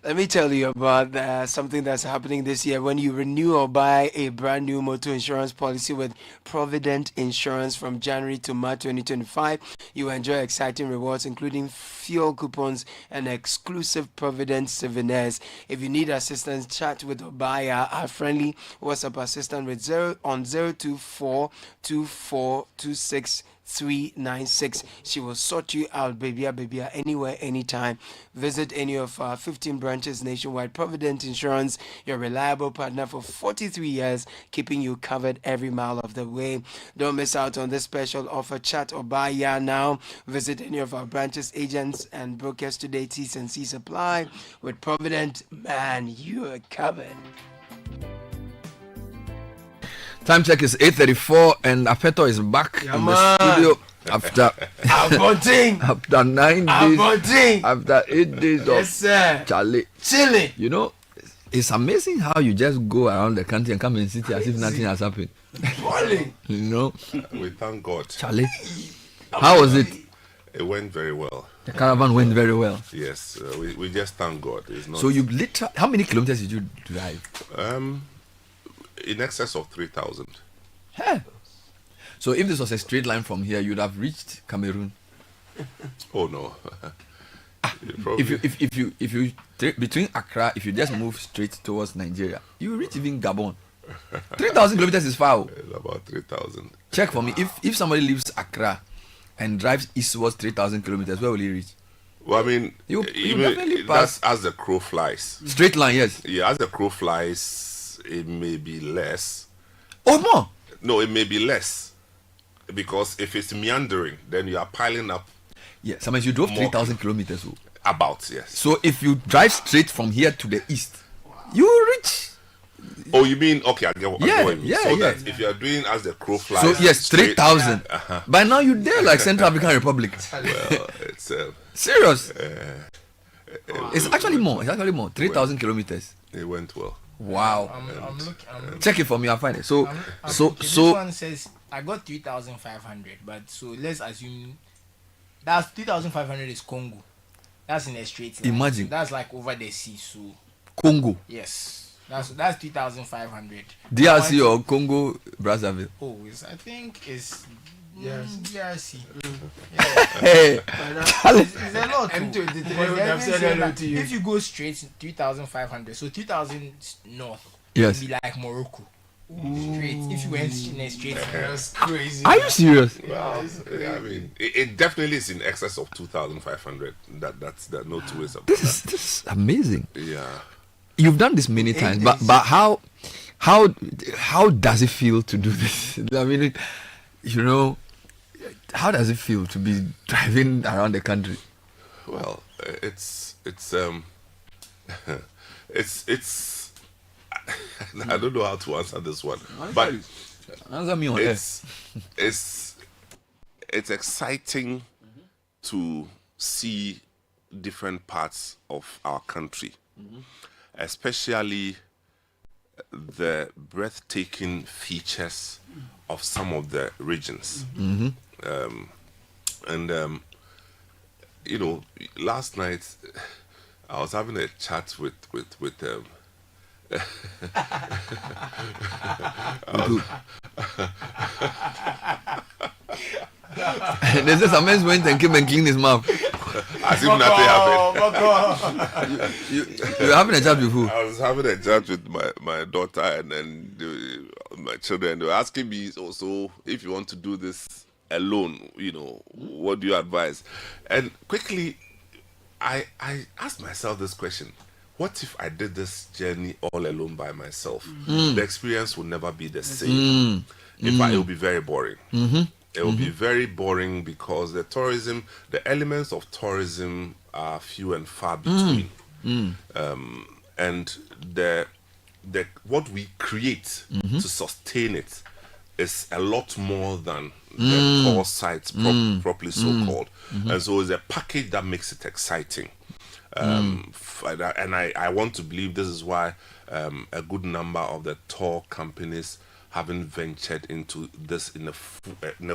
Let me tell you about something that's happening this year. When you renew or buy a brand new motor insurance policy with Provident Insurance from January to March 2025, you enjoy exciting rewards, including fuel coupons and exclusive Provident souvenirs. If you need assistance, chat with Obaya, our friendly WhatsApp assistant with 024 2426 396. She will sort you out, baby, anywhere, anytime. Visit any of our 15 branches nationwide. Provident Insurance, your reliable partner for 43 years, keeping you covered every mile of the way. Don't miss out on this special offer. Chat or buy now. Visit any of our branches, agents, and brokers today. T's and C's apply. With Provident, man, you are covered. Time check is 8:34 and Apeto is back in the studio after after 9 days, after 8 days of chilling. You know, it's amazing how you just go around the country and come in city as if nothing has happened. You know, we thank God. Charlie, how was it? It went very well. The caravan went very well. Yes, we just thank God. It's not. So you literally, how many kilometers did you drive? In excess of 3,000. Hey. So if this was a straight line from here, you'd have reached Cameroon. Oh no. If you between Accra, if you just move straight towards Nigeria, you reach even Gabon. 3,000 kilometers is far. It's about 3,000. Check for me. If somebody leaves Accra and drives eastwards 3,000 kilometers, where will he reach? Well, I mean, you definitely pass. That's as the crow flies. Straight line, yes. Yeah, as the crow flies, it may be less. Oh, more? No, it may be less. Because if it's meandering, then you are piling up. Yeah, sometimes you drove 3,000 kilometers. About, yes. So if you drive straight from here to the east, you reach. Oh, you mean, okay, I get what you mean. Yeah, so that if you are doing as the crow flies. So yes, 3,000. By now you're there like Central African Republic. Well, it's serious. It's actually more. 3,000 kilometers. It went well. Wow. I'm looking. Check it for me. I'll find it. So this one says I got 3,500, but so let's assume that's 3,500 is Congo. That's in a straight line. Imagine. So that's like over the sea. So Congo. Yes. That's 3,500. DRC or Congo Brazzaville? Oh, I think it's DRC. Hey, it's a lot. M23 if you go straight 3,500, so 2,000 north, yes, it'd be like Morocco. Straight. If you went in a straight, that's crazy. Are you serious? Well, I mean, it definitely is in excess of 2,500. That's no two ways about that. This is amazing. Yeah. You've done this many times, but how does it feel to do this? I mean, how does it feel to be driving around the country? Well, it's I don't know how to answer this one, but answer me on it's exciting to see different parts of our country, especially the breathtaking features of some of the regions. Last night I was having a chat with There's this amazing went and came and cleaned his mouth. As if nothing happened. You're having a chat with who? I was having a chat with my daughter and then my children. They were asking me also if you want to do this alone, what do you advise? And quickly, I asked myself this question. What if I did this journey all alone by myself? The experience will never be the same. In fact, it will be very boring. It will be very boring because the elements of tourism are few and far between. And the what we create to sustain it is a lot more than the tour sites properly so called. And so it's a package that makes it exciting. And I want to believe this is why a good number of the tour companies haven't ventured into this in a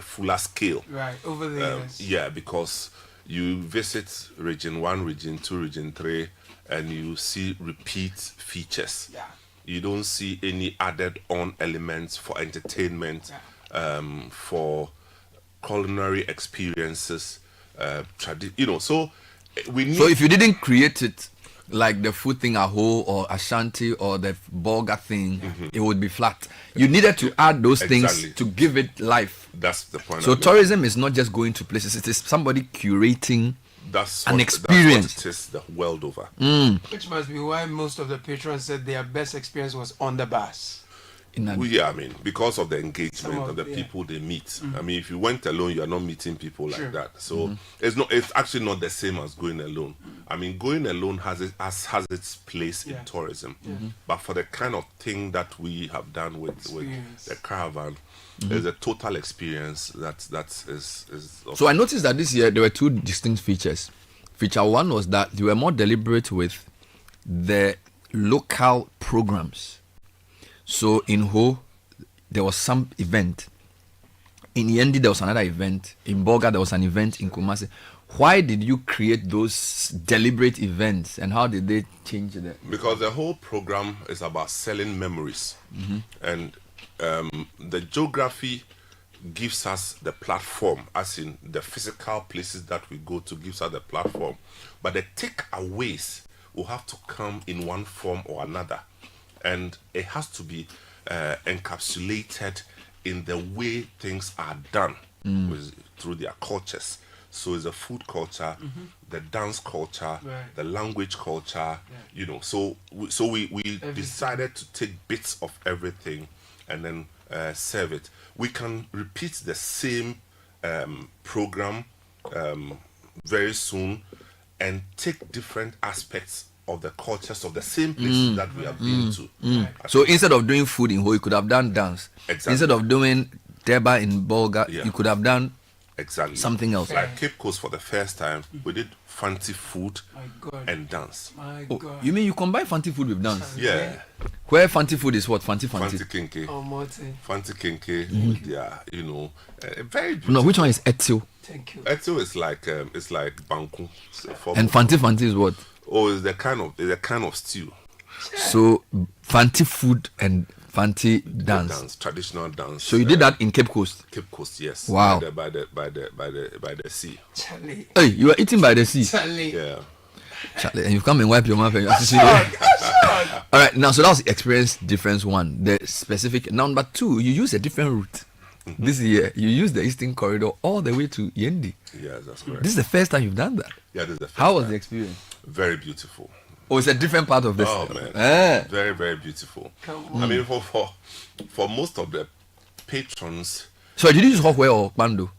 fuller scale. Right, over the years. Yeah, because you visit region 1, region 2, region 3, and you see repeat features. Yeah. You don't see any added on elements for entertainment, for culinary experiences, so we need. So if you didn't create it, like the food thing at Ho or Ashanti or the Bolga thing, it would be flat. You needed to add those things to give it life. That's the point. So tourism is not just going to places; it is somebody curating an experience. That's what it is the world over. Which must be why most of the patrons said their best experience was on the bus. I mean, because of the engagement of the people they meet. I mean, if you went alone, you are not meeting people like that. So it's actually not the same as going alone. I mean, going alone has its place in tourism. But for the kind of thing that we have done with the Caravan, there's a total experience that is. So I noticed that this year there were two distinct features. Feature one was that you were more deliberate with the local programs. So in Ho, there was some event. In Yendi, there was another event. In Bolga, there was an event. In Kumasi. Why did you create those deliberate events, and how did they change that? Because the whole program is about selling memories, and the geography gives us the platform, as in the physical places that we go to gives us the platform, but the takeaways will have to come in one form or another. And it has to be encapsulated in the way things are done through their cultures. So it's a food culture, the dance culture, Right. the language culture, you know. So we decided to take bits of everything and then serve it. We can repeat the same program very soon and take different aspects of the cultures of the same places that we have been to. So instead of doing food in Ho, you could have done dance. Exactly. Instead of doing Deba in Bolga, Yeah. you could have done Exactly. something else. Like Cape Coast for the first time, we did fancy food and dance. Oh, you mean you combine fancy food with dance? Yeah. Where fancy food is what? Fancy. Fancy kinky. Oh, Martin. Fancy kinky. Yeah, you know, very beautiful. No, which one is Etio? Thank you. Etio is like banku. And fancy is what? Oh, it's a kind of stew. So fancy food and fancy dance. Traditional dance. So you did that in Cape Coast? Cape Coast, yes. Wow. By the sea. Charlie. Hey, you are eating by the sea. Charlie. Yeah. Charlie, and you come and wipe your mouth and you see. All right, now so that was experience difference one. The specific number two, you use a different route. This year you use the Eastern Corridor all the way to Yendi. Yes, that's correct. This is the first time you've done that. Yeah, this is the first How was time. the experience? Very beautiful. Oh, it's a different part of this. Oh man, very, very beautiful. Come I mean, for most of the patrons, So did you use Hohwe or Bando?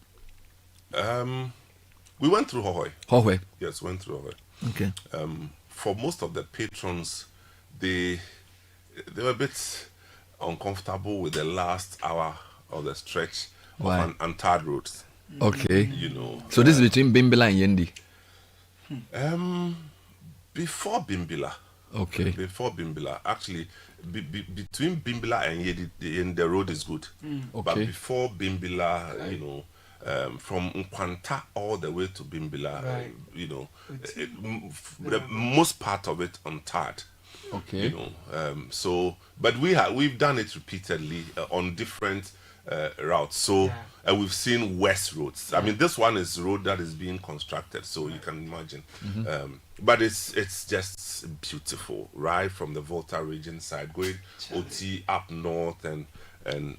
we went through Hohoi. Hohwe. Yes, went through Hohoi. Okay. For most of the patrons, they were a bit uncomfortable with the last hour of the stretch Why? of untarred roads. Okay. You know. So this is between Bimbila and Yendi. Before Bimbila. Okay. Before Bimbila, actually, between Bimbila and Yendi, the road is good. But Okay. before Bimbila, you know, from Nkwanta all the way to Bimbila, Right. you know, the most part of it untarred. Okay. You know, so but we've done it repeatedly on different routes. So we've seen west roads. I mean, this one is road that is being constructed, so you can imagine. But it's just beautiful, right from the Volta region side, going OT up north, and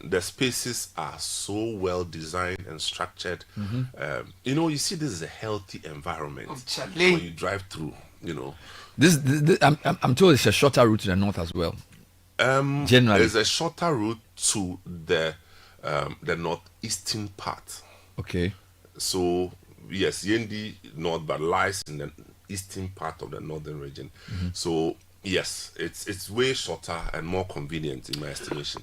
the spaces are so well designed and structured. You know, you see, this is a healthy environment when you drive through. You know, This I'm told it's a shorter route to the north as well. Generally, there's a shorter route to the northeastern part. Okay. So yes, Yendi north, but lies in the eastern part of the northern region. So yes, it's way shorter and more convenient in my estimation.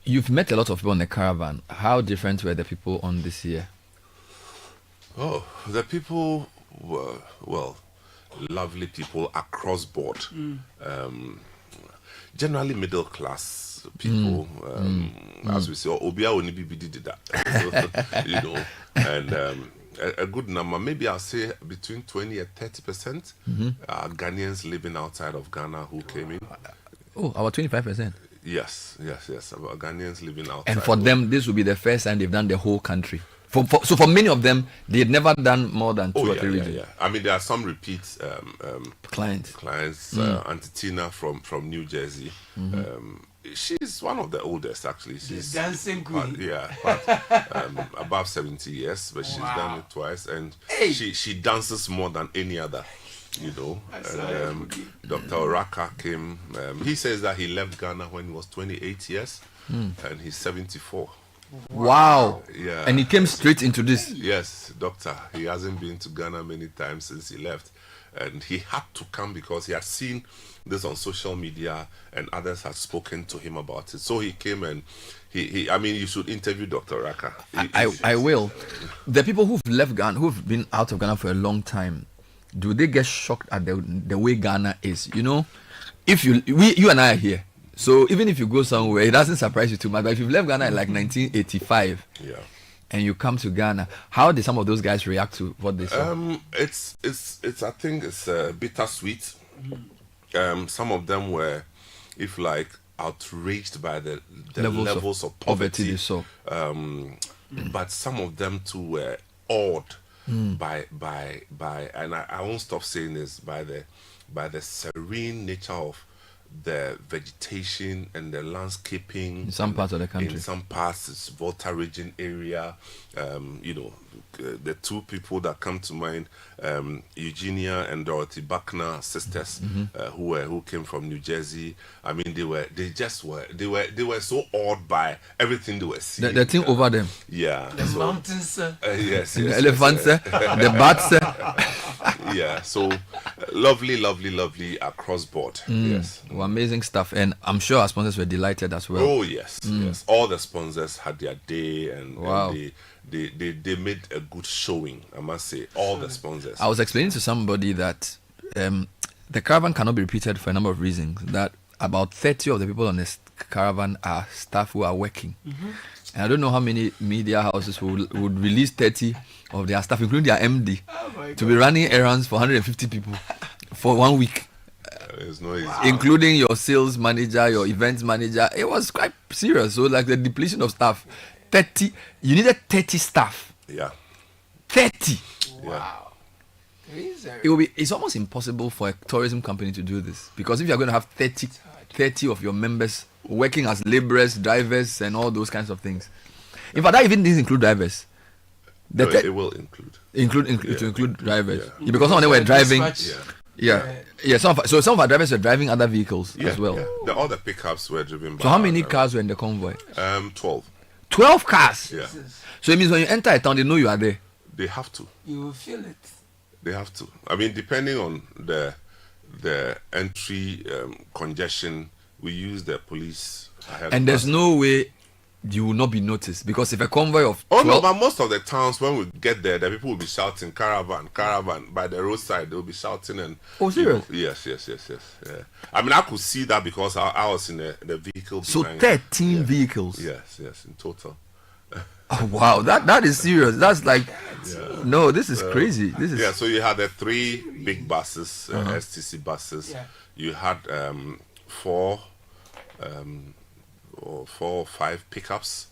You've met a lot of people on the caravan. How different were the people on this year? Oh, the people were, well, lovely people across board. Generally middle class people, as we say, Obia only did that, you know, and a good number, maybe I'll say between 20 and 30% Ghanaians living outside of Ghana who came in. Oh, about 25%. Yes, about Ghanaians living outside. And for them, this will be the first time they've done the whole country. So for many of them, they had never done more than two or three regions. Yeah. I mean, there are some repeat clients. Auntie Tina from New Jersey. She's one of the oldest, actually. She's dancing queen. Above 70 years, but she's done it twice, and she dances more than any other. You know, Dr. Oraka came. He says that he left Ghana when he was 28 years, and he's 74. Wow. Yeah. And he came straight into this. Yes, doctor. He hasn't been to Ghana many times since he left. And he had to come because he had seen this on social media and others had spoken to him about it. So he came, and I mean, you should interview Dr. Raka. I will. The people who've left Ghana, who've been out of Ghana for a long time, do they get shocked at the way Ghana is? You know, if you and I are here, so even if you go somewhere, it doesn't surprise you too much. But if you've left Ghana in like 1985, and you come to Ghana, how did some of those guys react to what they saw? It's I think it's bittersweet. Some of them were, if like, outraged by the levels of poverty they saw. But some of them too were awed by and I won't stop saying this, by the serene nature of the vegetation and the landscaping. In some parts of the country. In some parts, it's Volta region area. The two people that come to mind, Eugenia and Dorothy Buckner, sisters, who came from New Jersey. I mean, they were so awed by everything they were seeing. The thing over them. Yeah. The mountains, yes, the elephants, the bats. Yeah, so lovely across board. Yes. Well, amazing stuff, and I'm sure our sponsors were delighted as well. Oh yes, yes. All the sponsors had their day, and, wow. and they made a good showing, I must say. All the sponsors. I was explaining to somebody that the caravan cannot be repeated for a number of reasons. That about 30 of the people on this caravan are staff who are working. And I don't know how many media houses would release 30 of their staff, including their MD, to be running errands for 150 people for 1 week. It's no easy. Including your sales manager, your events manager. It was quite serious. So like the depletion of staff. 30, you needed 30 staff. Yeah. 30. Wow. It's almost impossible for a tourism company to do this, because if you're going to have 30 of your members working as laborers, drivers, and all those kinds of things. In fact, that even didn't include drivers. It will include drivers. Yeah. Because some of them were driving. Yeah. Some of our drivers were driving other vehicles as well. Yeah. All the pickups were driven by. So how many cars were in the convoy? 12. 12 cars. Yeah. So it means when you enter a town, they know you are there. They have to. You will feel it. They have to. I mean, depending on the entry congestion, we use the police ahead. And there's no way you will not be noticed, because if a convoy of 12... no, but most of the towns, when we get there, the people will be shouting caravan by the roadside. They'll be shouting and. Oh, serious? Yes. Yeah. I mean, I could see that because I was in the vehicle. So 13 vehicles. Yes, in total. Oh wow, that is serious. That's like, no, this is crazy. This is So you had the 3 big buses, STC buses. Yeah. You had 4 or 5 pickups,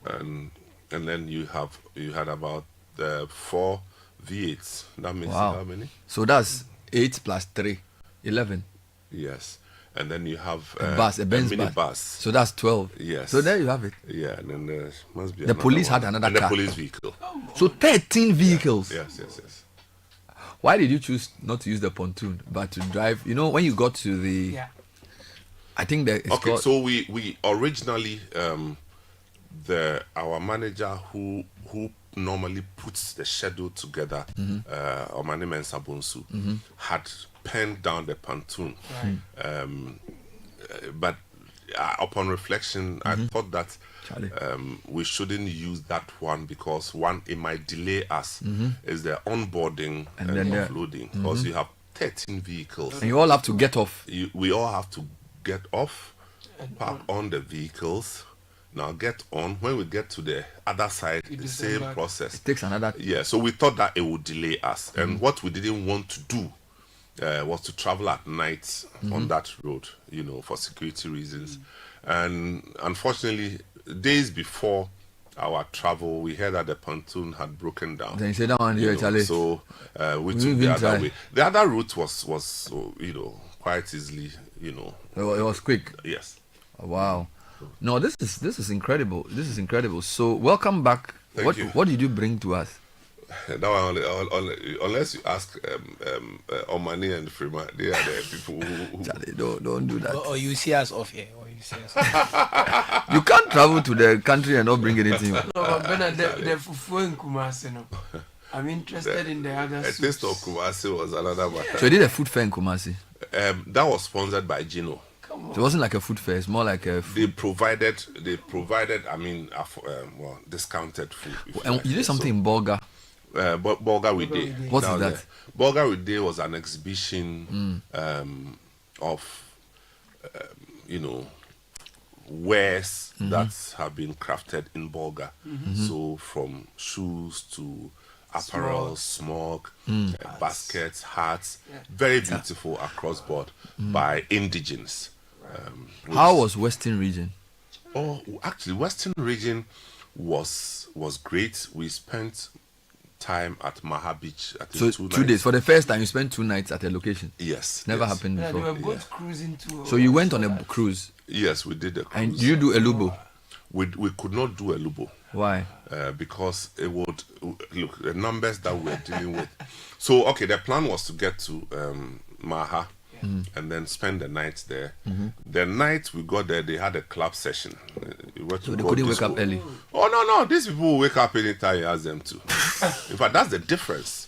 and then you had about 4 V8s. That makes how many? So that's 8 plus 3, 11. Yes. And then you have a Benz mini bus. bus. So that's 12. Yes. So there you have it. Yeah, and then there must be the police one. had another and car. The police vehicle. So 13 vehicles. Yes. Why did you choose not to use the pontoon but to drive? You know, when you got to the, I think that it's called. So we originally our manager who normally puts the schedule together, Omane Mensabonsu, had penned down the pontoon. But upon reflection, I thought that we shouldn't use that one, because one, it might delay us. Is the onboarding and offloading, because you have 13 vehicles and you all have to get off. We all have to get off, park on the vehicles. Now get on. When we get to the other side, the same process. It takes another. Yeah, so we thought that it would delay us, and what we didn't want to do was to travel at night on that road, for security reasons. And unfortunately, days before our travel, we heard that the pontoon had broken down. Then you said that one here, Charlie. So we took the other way. The other route was quite easily, It was quick. Yes. Wow. No, this is incredible. This is incredible. So welcome back. What did you bring to us? That one only, unless you ask Omani and Freeman, they are the people who Charlie, don't do that. Or you see us off here. You can't travel to the country and not bring anything. No, but Bernard, the fufu in Kumasi, no. I'm interested in the other. A taste of Kumasi was another matter. So you did a food fair in Kumasi? That was sponsored by Gino. It wasn't like a food fair. It's more like a. They provided. I mean, discounted food. And you did something in Bolga. Bolga we did. What is that? Bolga we did was an exhibition of wares that have been crafted in Bolga. So from shoes to apparel, smoke, baskets, hats, very beautiful across board by indigenes. How was Western region? Oh, actually, Western region was great. We spent time at Maha Beach. I So think 2 days. For the first time, you spent 2 nights at a location. Yes. Never yes. happened Yeah, they before. were both cruising to. So you went on a cruise. Yes, we did a cruise. And do you do Elubo? We could not do Elubo. Why? Because it would look the numbers that we were dealing with. So okay, the plan was to get to Maha and then spend the night there. The night we got there, they had a club session. So they couldn't wake up early. Oh no! These people will wake up anytime you ask them to. In fact, that's the difference.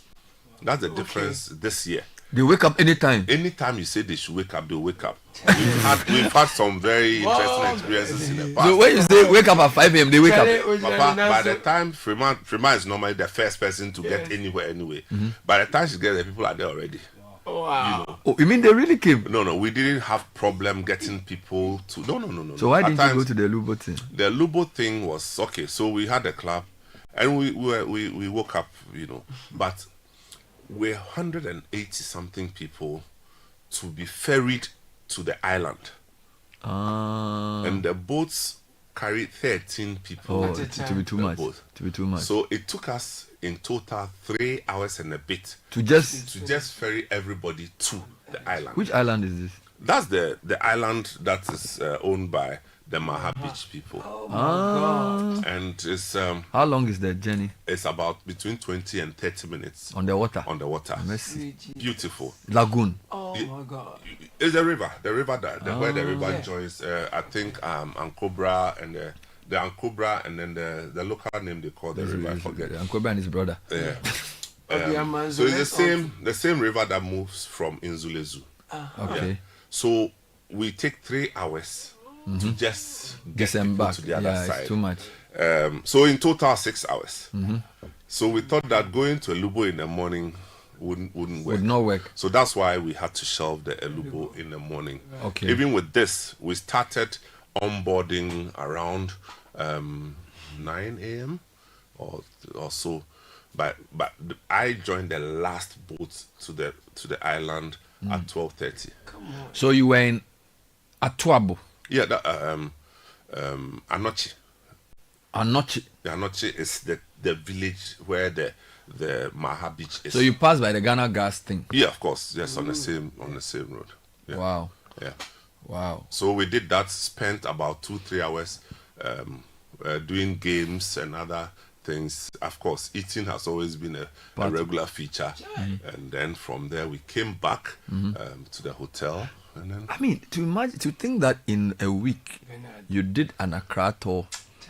That's the difference this year. They wake up anytime. Anytime you say they should wake up, they'll wake up. We've had some very interesting experiences in the past. So when you say wake up at 5 a.m., they wake up. Papa, by the time Freeman is normally the first person to get anywhere anyway. By the time she gets there, people are there already. Wow. You know. Oh, you mean they really came? No, we didn't have problem getting people to. No. So why didn't you go to the Lubo thing? The Lubo thing was okay. So we had a club, and we woke up, you know, but we're 180 something people to be ferried to the island. And the boats carried 13 people. Oh, to be too much. To be too much. So it took us in total 3 hours and a bit to just ferry everybody to the island. Which island is this? That's the island that is owned by the Maha Beach people. Oh my God. And it's how long is the journey? It's about between 20 and 30 minutes. On the water. On the water. Mercy. Beautiful. Lagoon. Oh my God. It's a river. The river that where the river joins. I think Ankobra and the Ankobra and then the local name they call the river. I forget. Ankobra and his brother. Yeah. So it's the same river that moves from Inzulezu. Okay. Yeah. So we take 3 hours to just get them back to the other side. It's too much. So in total 6 hours. So we thought that going to Elubo in the morning wouldn't work. Would not work. So that's why we had to shelve the Elubo in the morning. Okay. Even with this, we started onboarding around 9 a.m. or so. But I joined the last boat to the island at 12:30. So you were in Atuabo. Yeah, Anochi. Anochi. The Anochi is the village where the Maha Beach is. So you passed by the Ghana gas thing. Yeah, of course. Yes, on the same road. Yeah. Wow. Yeah. Wow. So we did that. Spent about 2-3 hours doing games and other things. Of course, eating has always been a regular feature. And then from there we came back to the hotel. And then I mean, to think that in a week you did an Accra tour,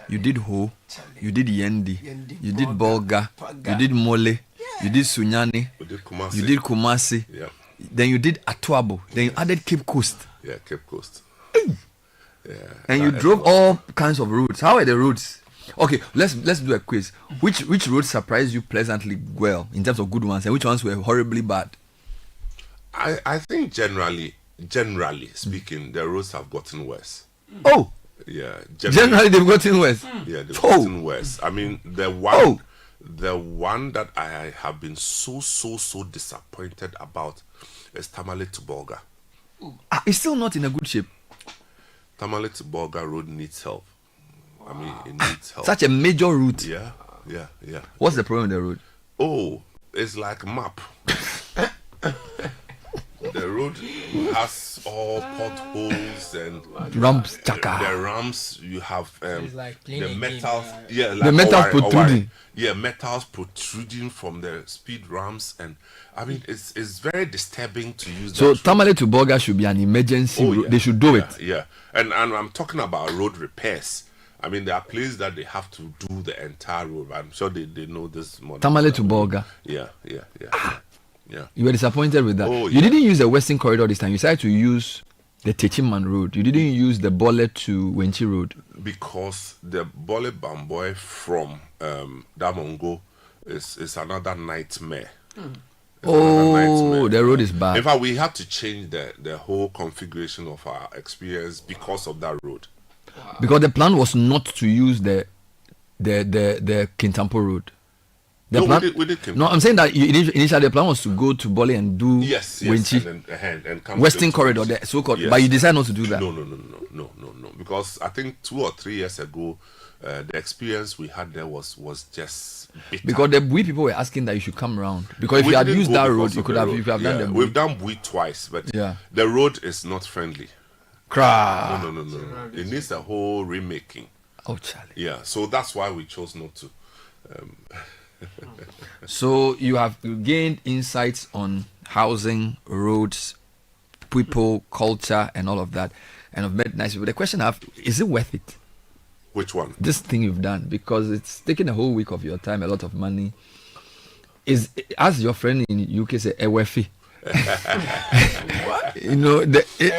you did Ho, you did Yendi, you did Bolga, you did Mole, you did Sunyani, you did Kumasi, yeah. Then you did Atuabo, then you added Cape Coast. Yeah, Cape Coast. Yeah. And you drove all kinds of routes. How are the routes? Okay, let's do a quiz. Which roads surprised you pleasantly well in terms of good ones, and which ones were horribly bad? I think generally speaking, the roads have gotten worse. Oh. Yeah. Generally they've gotten worse. Yeah, they've gotten worse. I mean, the one that I have been so disappointed about is Tamale to Bolga. It's still not in a good shape. Tamale to Bolga road needs help. I mean, it needs help. Such a major route. Yeah. What's the problem with the road? Oh, it's like map. The road has all potholes and ramps. The ramps, you have like the metals. Yeah, like the metals protruding. Yeah, metals protruding from the speed ramps, and I mean it's very disturbing to use. So Tamale to Bolga should be an emergency road. They should do it. Yeah, and I'm talking about road repairs. I mean, there are places that they have to do the entire road. I'm sure they know this more. Tamale to Bolga. Yeah. You were disappointed with that. Oh, You didn't use the Western Corridor this time. You decided to use the Techiman Road. You didn't use the Bole to Wenchi Road. Because the Bole Bamboy from Damongo is another nightmare. The road is bad. In fact, we had to change the whole configuration of our experience because of that road. Because the plan was not to use the Kintampo Road. We did Cape No, Town. I'm saying that initially the plan was to go to Bali and do Winchi, and come Western to Corridor, Winchi. the so-called. Yes. But you decided not to do that. No. Because I think 2 or 3 years ago, the experience we had there was just bitter. Because the Bui people were asking that you should come around. Because if you had used that road, you could have done the Bui. We've done Bui twice, but the road is not friendly. No. It needs a whole remaking. Oh, Charlie. Yeah, so that's why we chose not to. So you have gained insights on housing, roads, people, culture, and all of that, and have met nice people. The question I have: is it worth it? Which one? This thing you've done, because it's taken a whole week of your time, a lot of money. Is, as your friend in UK say, a wefi? You know, I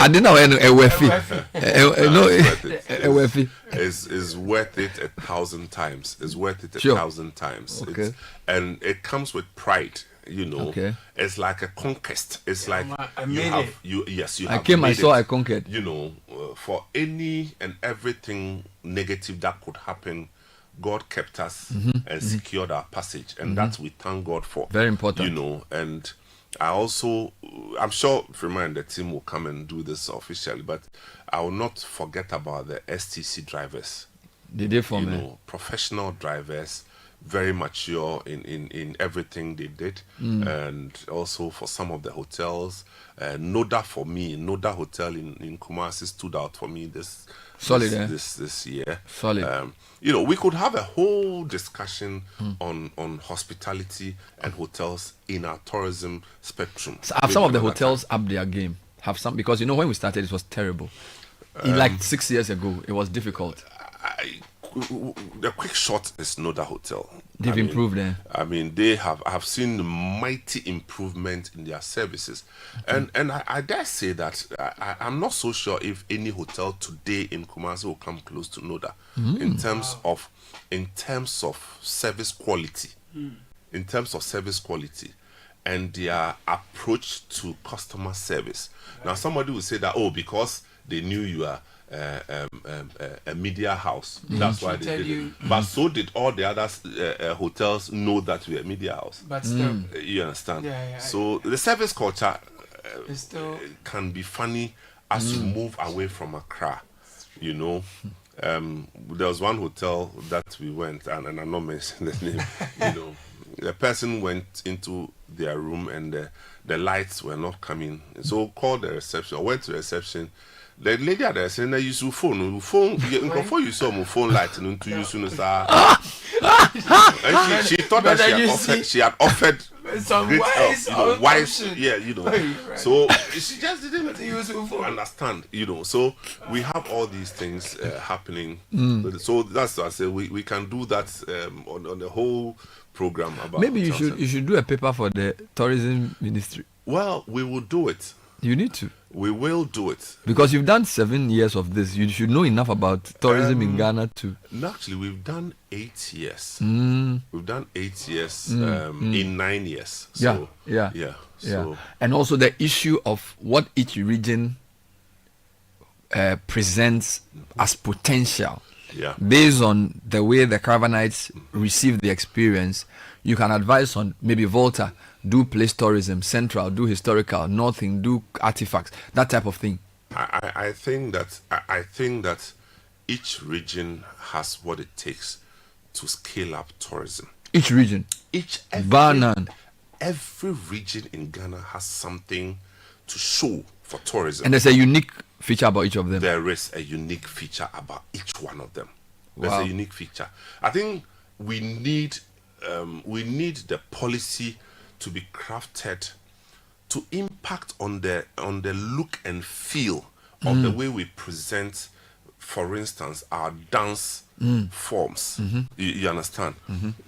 didn't know a wefi. No, a wefi is worth it 1,000 times. It's worth it 1,000 times. Okay. And it comes with pride. You know, it's like a conquest. It's like you have. I came, I saw, I conquered. You know, for any and everything negative that could happen, God kept us and secured our passage, and that we thank God for. Very important. You know, and I'm sure Freeman and the team will come and do this officially, but I will not forget about the STC drivers. They did for me. You know, professional drivers, very mature in everything they did, and also for some of the hotels. Noda for me, Noda Hotel in Kumasi stood out for me this year. Solid. You know, we could have a whole discussion on hospitality and hotels in our tourism spectrum. So have some of the hotels up their game? Have some, because you know when we started it was terrible. Like 6 years ago, it was difficult. The quick shot is Noda Hotel. They've improved there. I mean, they have seen mighty improvement in their services, and I dare say that I'm not so sure if any hotel today in Kumasi will come close to Noda in terms of service quality, in terms of service quality, and their approach to customer service. Now, somebody will say that because they knew you are a media house. That's why they did it. But so did all the other hotels know that we're a media house. But still, you understand? So the service culture can be funny as you move away from Accra. You know, there was one hotel that we went, and I'm not mentioning the name. You know, the person went into their room and the lights were not coming. So called the reception. I went to the reception. The lady at the center used to phone. Before you saw my phone light and to use and she thought that she had offered some great wise, help, wise, So she just didn't understand, So we have all these things happening. So that's what I say. We can do that on the whole program about. Maybe you should do a paper for the tourism ministry. Well, we will do it. You need to. We will do it. Because you've done 7 years of this. You should know enough about tourism in Ghana too. Actually, we've done 8 years. We've done 8 years in 9 years. So, So, and also the issue of what each region presents as potential. Yeah. Based on the way the Caravanites receive the experience, you can advise on maybe Volta, do place tourism, Central, do historical, Northing, do artifacts, that type of thing. I think that each region has what it takes to scale up tourism. Each region, every region in Ghana has something to show for tourism, and there's a unique feature about each of them. There is a unique feature about each one of them. There's a unique feature. I think we need the policy to be crafted to impact on the look and feel of the way we present, for instance, our dance forms. You understand?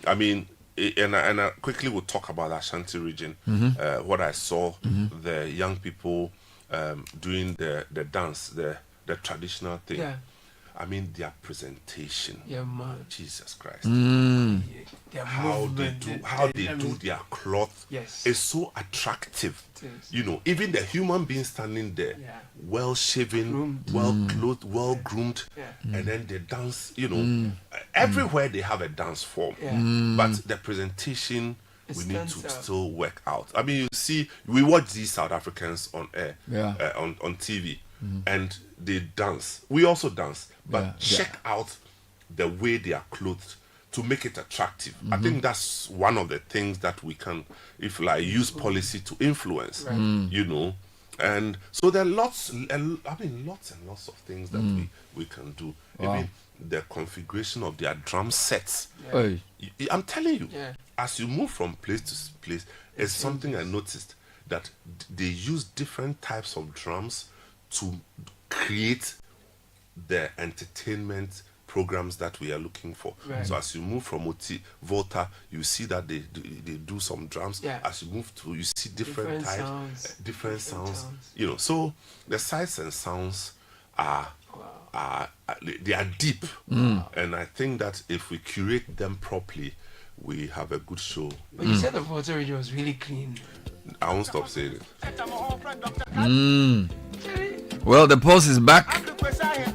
I mean, and I quickly will talk about the Ashanti region. What I saw, the young people doing the dance, the traditional thing. Yeah. I mean, their presentation. Yeah, man. Jesus Christ. How they do their cloth is so attractive. Even the human being standing there, well shaven, well clothed, well groomed, and then they dance, everywhere they have a dance form, but the presentation we need to out. still work out. I mean, you see, we watch these South Africans on air, on TV, and they dance. We also dance, but check out the way they are clothed to make it attractive. I think that's one of the things that we can, if like, use policy to influence, you know. And so there are lots and lots of things that we can do. Even the configuration of their drum sets. I'm telling you, as you move from place to place, it's something I noticed that they use different types of drums to create the entertainment programs that we are looking for. So as you move from Volta, you see that they do some drums. As you move to, you see different types, different sounds. You know, so the sights and sounds are they are deep, and I think that if we curate them properly, we have a good show. But you said the Volta region was really clean. I won't stop saying it. Well, the pulse is back.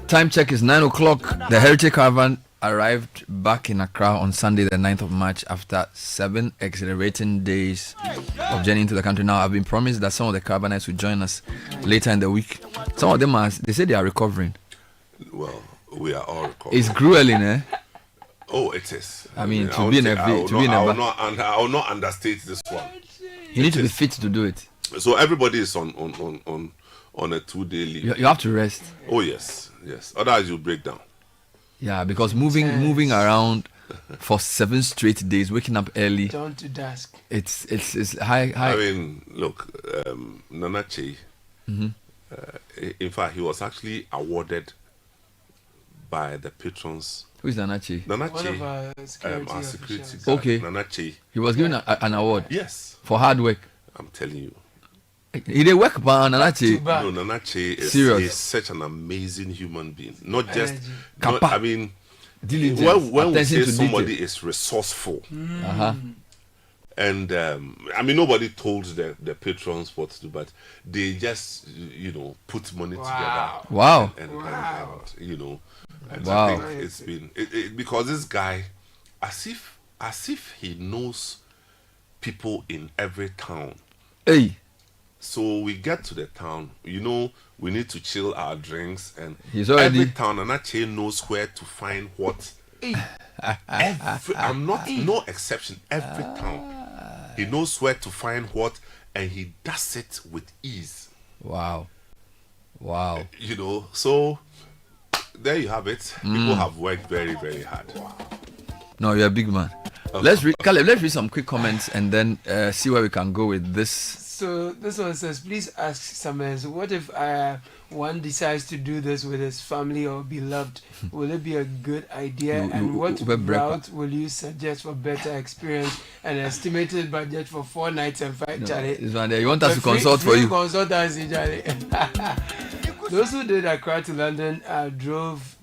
Time check is 9 o'clock. The Heritage Caravan arrived back in Accra on Sunday, the 9th of March, after 7 exhilarating days of journey into the country. Now, I've been promised that some of the caravanites will join us later in the week. Some of them they say they are recovering. Well, we are all recovering. It's grueling, eh? Oh, it is. I mean, I will not understate this one. You need to be fit to do it. So everybody is on a 2-day leave. You have to rest. Oh yes. Otherwise you break down. Yeah, because moving around for 7 straight days, waking up early. Down to dusk. It's high. I mean, look, Nana Che. In fact, he was actually awarded by the patrons. Who is Nana Che? Nana One Che, of our security guard. Okay. Nana Che. He was given an award. Yes. For hard work. I'm telling you. He did work by Nana Che. No, Nana Che is such an amazing human being. Not just, I mean, when we say somebody is resourceful, and I mean, nobody told the patrons what to do, but they just, put money together. Wow. And and I think it's been, because this guy, as if he knows people in every town. Hey. So we get to the town, we need to chill our drinks, and every town, and Anache knows where to find what. No exception. Every town, he knows where to find what, and he does it with ease. Wow. So there you have it. People have worked very, very hard. No, you're a big man. Let's read some quick comments and then see where we can go with this. So this one says, please ask Summers, what if one decides to do this with his family or beloved? Will it be a good idea? And what route will you suggest for better experience? An estimated budget for 4 nights and 5 Charlie. You want us to consult for you? Consultancy, Charlie. Those who did Accra to London drove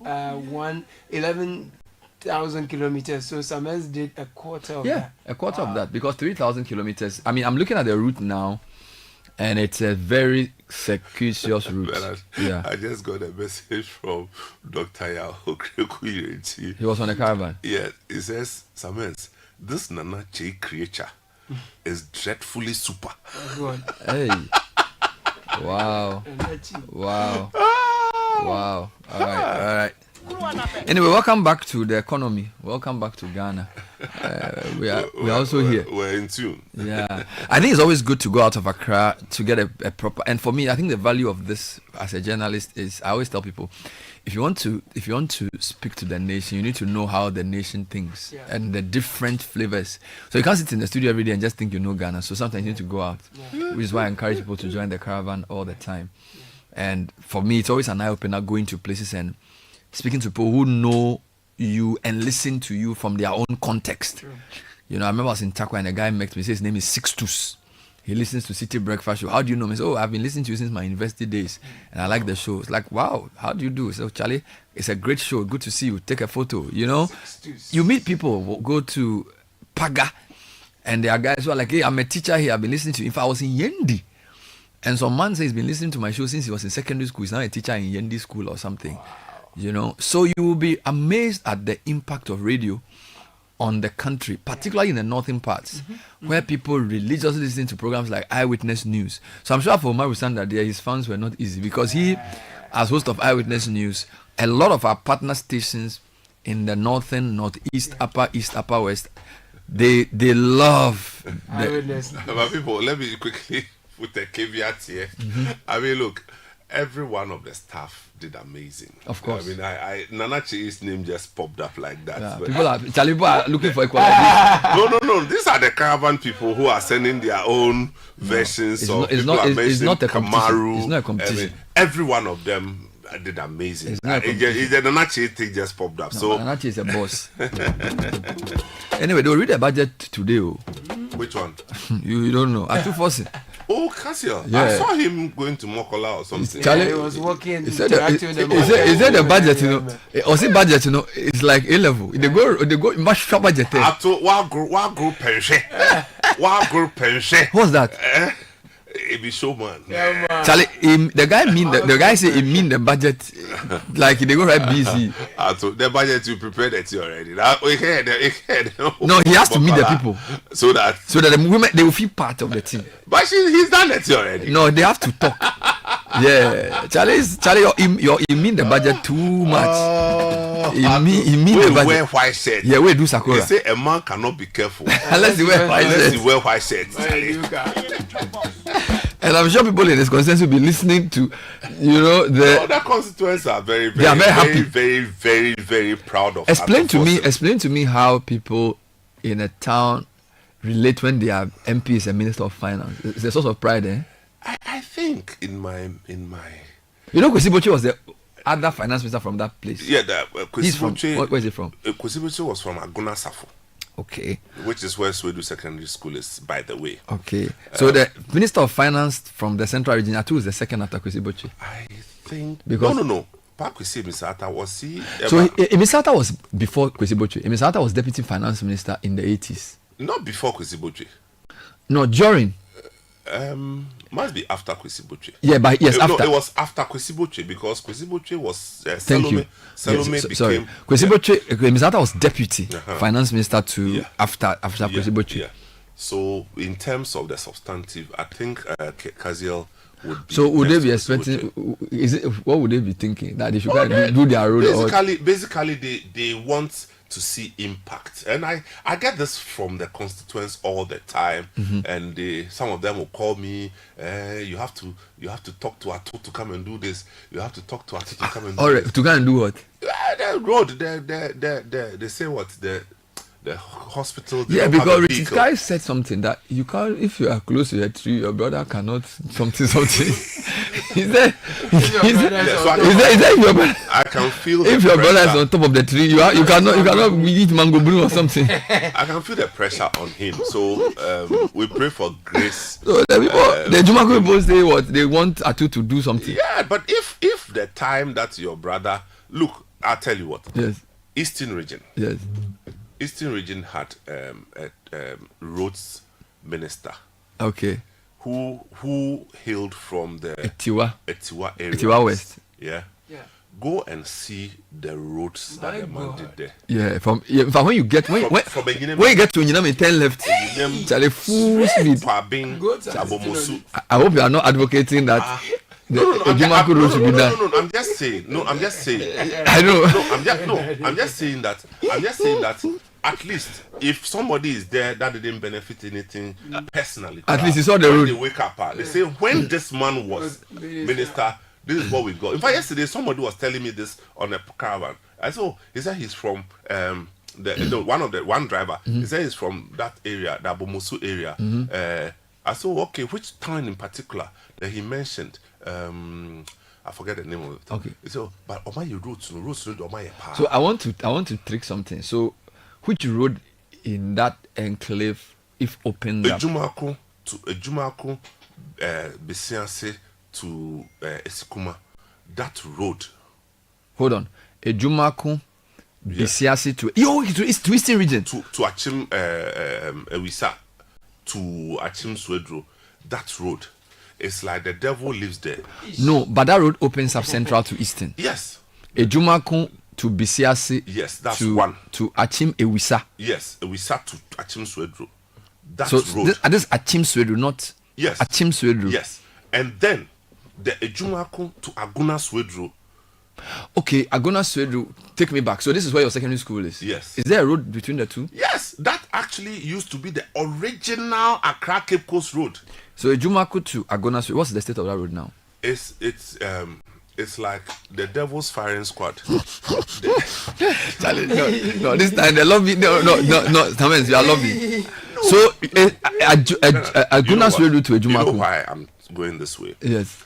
11,000 kilometers. So Summers did a quarter of that. Yeah, a quarter of that, because 3,000 kilometers. I mean, I'm looking at the route now, and it's a very circuitous route. I just got a message from Dr. Yao. He was on a caravan. Yeah, he says, Summers, this Nana Che creature is dreadfully super. Hey. Wow. All right. Anyway, welcome back to the economy. Welcome back to Ghana. We're also here. We're in tune. Yeah, I think it's always good to go out of Accra to get a proper. And for me, I think the value of this as a journalist is, I always tell people, if you want to speak to the nation, you need to know how the nation thinks and the different flavors. So you can't sit in the studio every day and just think you know Ghana. So sometimes you need to go out, which is why I encourage people to join the caravan all the time. And for me, it's always an eye opener going to places and speaking to people who know you and listen to you from their own context. I remember I was in Takwa and a guy met me, his name is Sixtus. He listens to Citi Breakfast Show. How do you know me? He said, I've been listening to you since my university days and I like the show. It's like, wow, how do you do? So Charlie, it's a great show. Good to see you. Take a photo. You meet people, go to Paga, and there are guys who are like, hey, I'm a teacher here. I've been listening to you. In fact, I was in Yendi. And some man says he's been listening to my show since he was in secondary school. He's now a teacher in Yendi school or something. You know, so you will be amazed at the impact of radio on the country, particularly in the northern parts, where people religiously listen to programs like Eyewitness News. So I'm sure for Omar that there, his fans were not easy, because he, as host of Eyewitness News, a lot of our partner stations in the northern, northeast, upper east, upper west, they love Eyewitness. But people, let me quickly put a caveat here. I mean, look, every one of the staff did amazing. Of course. I mean, Nanachi's name just popped up like that. Yeah, But people are looking for equality. No. These are the Caravan people who are sending their own versions it's of. not, it's not a competition. Kamaru. It's not a competition. I mean, every one of them did amazing. It's not a the Nanachi thing just popped up. No, So Nanachi is a boss. Anyway, they'll read the budget today. Which one? you don't know. I too forcing. Oh, Cassio. Yeah. I saw him going to Mokola or something. Charlie, he was working. He said the budget, you know. Or say budget, you know, it's like A level. They go much short budget. What group pension? What's that? It be showman. Charlie, the guy say he mean the budget like they go right busy. So the budget you prepared it already. Now we heard. No, he has to meet the people so that the women they will feel part of the team. But he's done it already. No, they have to talk. Yeah, Charlie, you mean the budget too much. He mean the budget. Wear white shirt. Yeah, we do Sakura. They say a man cannot be careful unless he wear white shirt. And I'm sure people in this constituency will be listening to, you know, the other constituents are very happy, very proud of. Explain to me how people in a town relate when their MP is a minister of finance. It's a source of pride, eh? I think in my. You know, Kwesi Botche was the other finance minister from that place. Yeah, he's from. Where is he from? Kwesi Botche was from Aguna Safo. Okay. Which is where Swedu Secondary School is, by the way. Okay. So the Minister of Finance from the Central Region, Atu is the second after Kwesi Botche. I think. Because No. Kwesi Misata was he? So Misata was before Kwesi Botche. Misata was Deputy Finance Minister in the 80s. Not before Kwesi Botche. No, during. Must be after Kwesi Botche. Yeah, but yes, after. No, it was after Kwesi Botche because Kwesi Botche was Thank you. Salome yes, became. Sorry, Kwesi Botche. Misata was Deputy Finance Minister to after Kwesi Botche. Yeah. So in terms of the substantive, I think Kaziel would be. So would they be expecting? What would they be thinking that they should do their role? Basically, they want to see impact, and I get this from the constituents all the time, and some of them will call me. You have to talk to Atu to come and do this. You have to talk to Atu to come and do this. To come and do what? The road. They say what the hospital. Yeah, because Richard Guy said something that you can't. If you are close to a tree, your brother cannot something. Is that your brother? I can feel if your brother is on top of the tree, you cannot eat mango blue or something. I can feel the pressure on him. So we pray for grace. So the Jumaku people say what they want Atu to do something. Yeah, but if the time that your brother look, I'll tell you what. Yes. Eastern region. Yes. Eastern region had a roads minister. Okay. Who hailed from the Etiwa area. Etiwa West. Yeah. Go and see the roads that the man did there. Yeah, from when you get when you get to Nyinam 10 left, Charlie full speed. I hope you are not advocating that. No, I'm just saying. I know. I'm just saying that at least if somebody is there that didn't benefit anything personally, at least it's all the road. They wake up. They say when this man was minister, this is what we got. In fact, yesterday somebody was telling me this on a Caravan. I said, he said he's from one driver. He said he's from that area, the Abomosu area. I said, okay, which town in particular that he mentioned? I forget the name of it. Okay. So, but Omaye roads, Omaye Park. So I want to trick something. So, which road in that enclave, if opened up? Ejumaku, Besianse to Esikuma, that road. Hold on, Ejumaku, Besianse to to Eastern region. To Achim Ewisa, to Achim Swedro, that road. It's like the devil lives there. No, but that road opens up central to eastern. Yes. Ejumako to Bisiasi. Yes, that's to, one. To Achim Ewisa. Yes, Ewisa to Achim Swedru. That's so road. This Achim Swedru, not Achim Swedru. Yes, and then the Ejumako to Aguna Swedru. Okay, Aguna Swedru, take me back. So this is where your secondary school is? Yes. Is there a road between the two? Yes, that actually used to be the original Accra Cape Coast Road. So Ejumako to Aguna Swedru, what's the state of that road now? It's like the devil's firing squad. Charlie, no, this time they love me. No, Thomas, you are loving. So Aguna Swedru to Ejumako. You know why I'm going this way? Yes.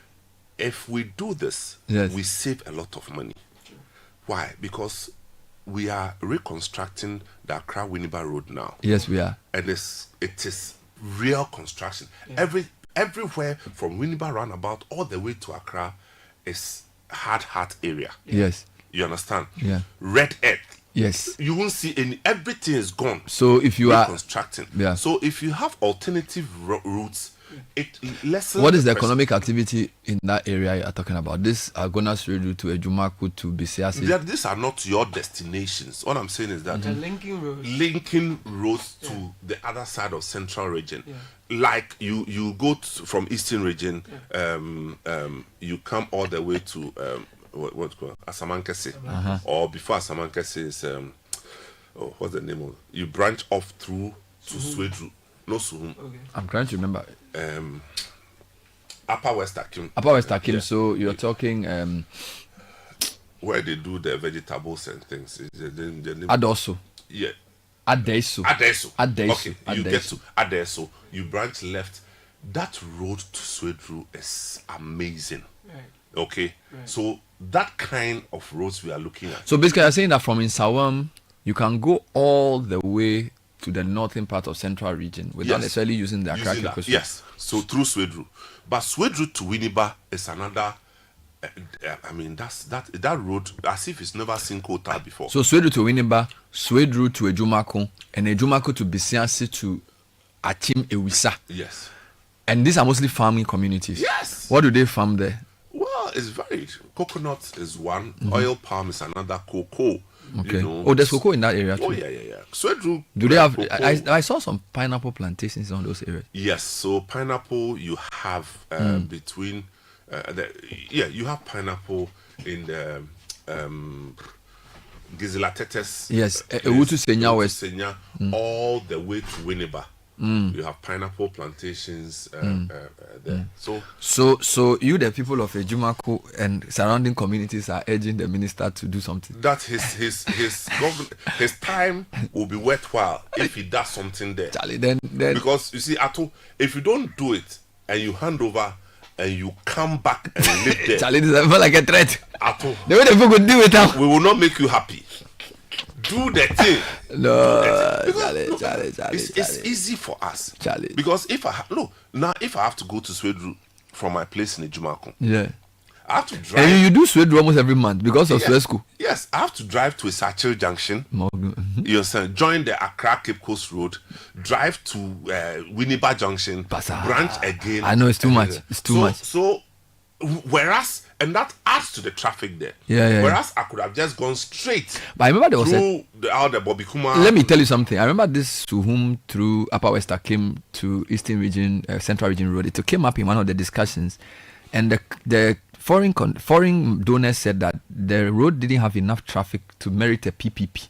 If we do this, we save a lot of money. Why? Because we are reconstructing the Accra Winneba Road now. Yes, we are. And it is real construction. Yeah. Everywhere from Winneba roundabout all the way to Accra is hard area. Yes. You understand? Yeah. Red earth. Yes. You won't see any. Everything is gone. So if you are constructing, yeah. So if you have alternative routes, it lessens. What is the economic activity in that area you are talking about? This Agona Swedru to Ejumako to Bisiasi. These are not your destinations. What I'm saying is that linking roads to the other side of Central Region. Yeah. Like you go from Eastern Region, you come all the way to what's called Asamankese, or before Asamankese is what's the name of it? You branch off through to Swedru. No Suhum. Okay. I'm trying to remember. Upper West Akim. Upper West Akim. Yeah. So you're talking where they do the vegetables and things. Adoso. Yeah. Adeso. Okay. You get to Adeso. You branch left. That road to Swedru is amazing. Right. Okay. Right. So that kind of roads we are looking at. So basically, you're saying that from Insawam, you can go all the way to the northern part of Central Region without necessarily using the Accra Cape Coast. Yes, so through Swedru. But Swedru to Winneba is another, that road, as if it's never seen Kota before. So Swedru to Winneba, Swedru to Ejumako, and Ejumako to Bisiasi to Achim Ewisa. Yes. And these are mostly farming communities. Yes. What do they farm there? Well, it's varied. Coconut is one, oil palm is another, cocoa. Okay. You know, there's cocoa in that area too. Oh yeah. Swedru. Do they have? I saw some pineapple plantations on those areas. Yes. So pineapple you have between. You have pineapple in the Gizilatetes. Yes. Ewutu Senya West. Senya, all the way to Winneba. You have pineapple plantations there. So you, the people of Ejumako and surrounding communities, are urging the minister to do something. That his time will be worthwhile if he does something there. Charlie, then because you see, Ato, if you don't do it and you hand over and you come back and live there, Charlie, this is like a threat. Ato, the way the people could do it now, we will not make you happy. Do the thing. No, Charlie. It's easy for us. Charlie. Because if I have to go to Swedru from my place in Ejumako, I have to drive. And you do Swedru almost every month because of Swesco. Yes, I have to drive to Isachil Junction. You understand? Join the Accra Cape Coast Road, drive to Winneba Junction, branch again. I know it's too much. It's too much. So, whereas. And that adds to the traffic there. Whereas I could have just gone straight. But I remember there was the Bobby Kuma. Let me tell you something. I remember this Suhum through Upper West came to Eastern Region, Central Region Road. It came up in one of the discussions, and the foreign donors said that the road didn't have enough traffic to merit a PPP.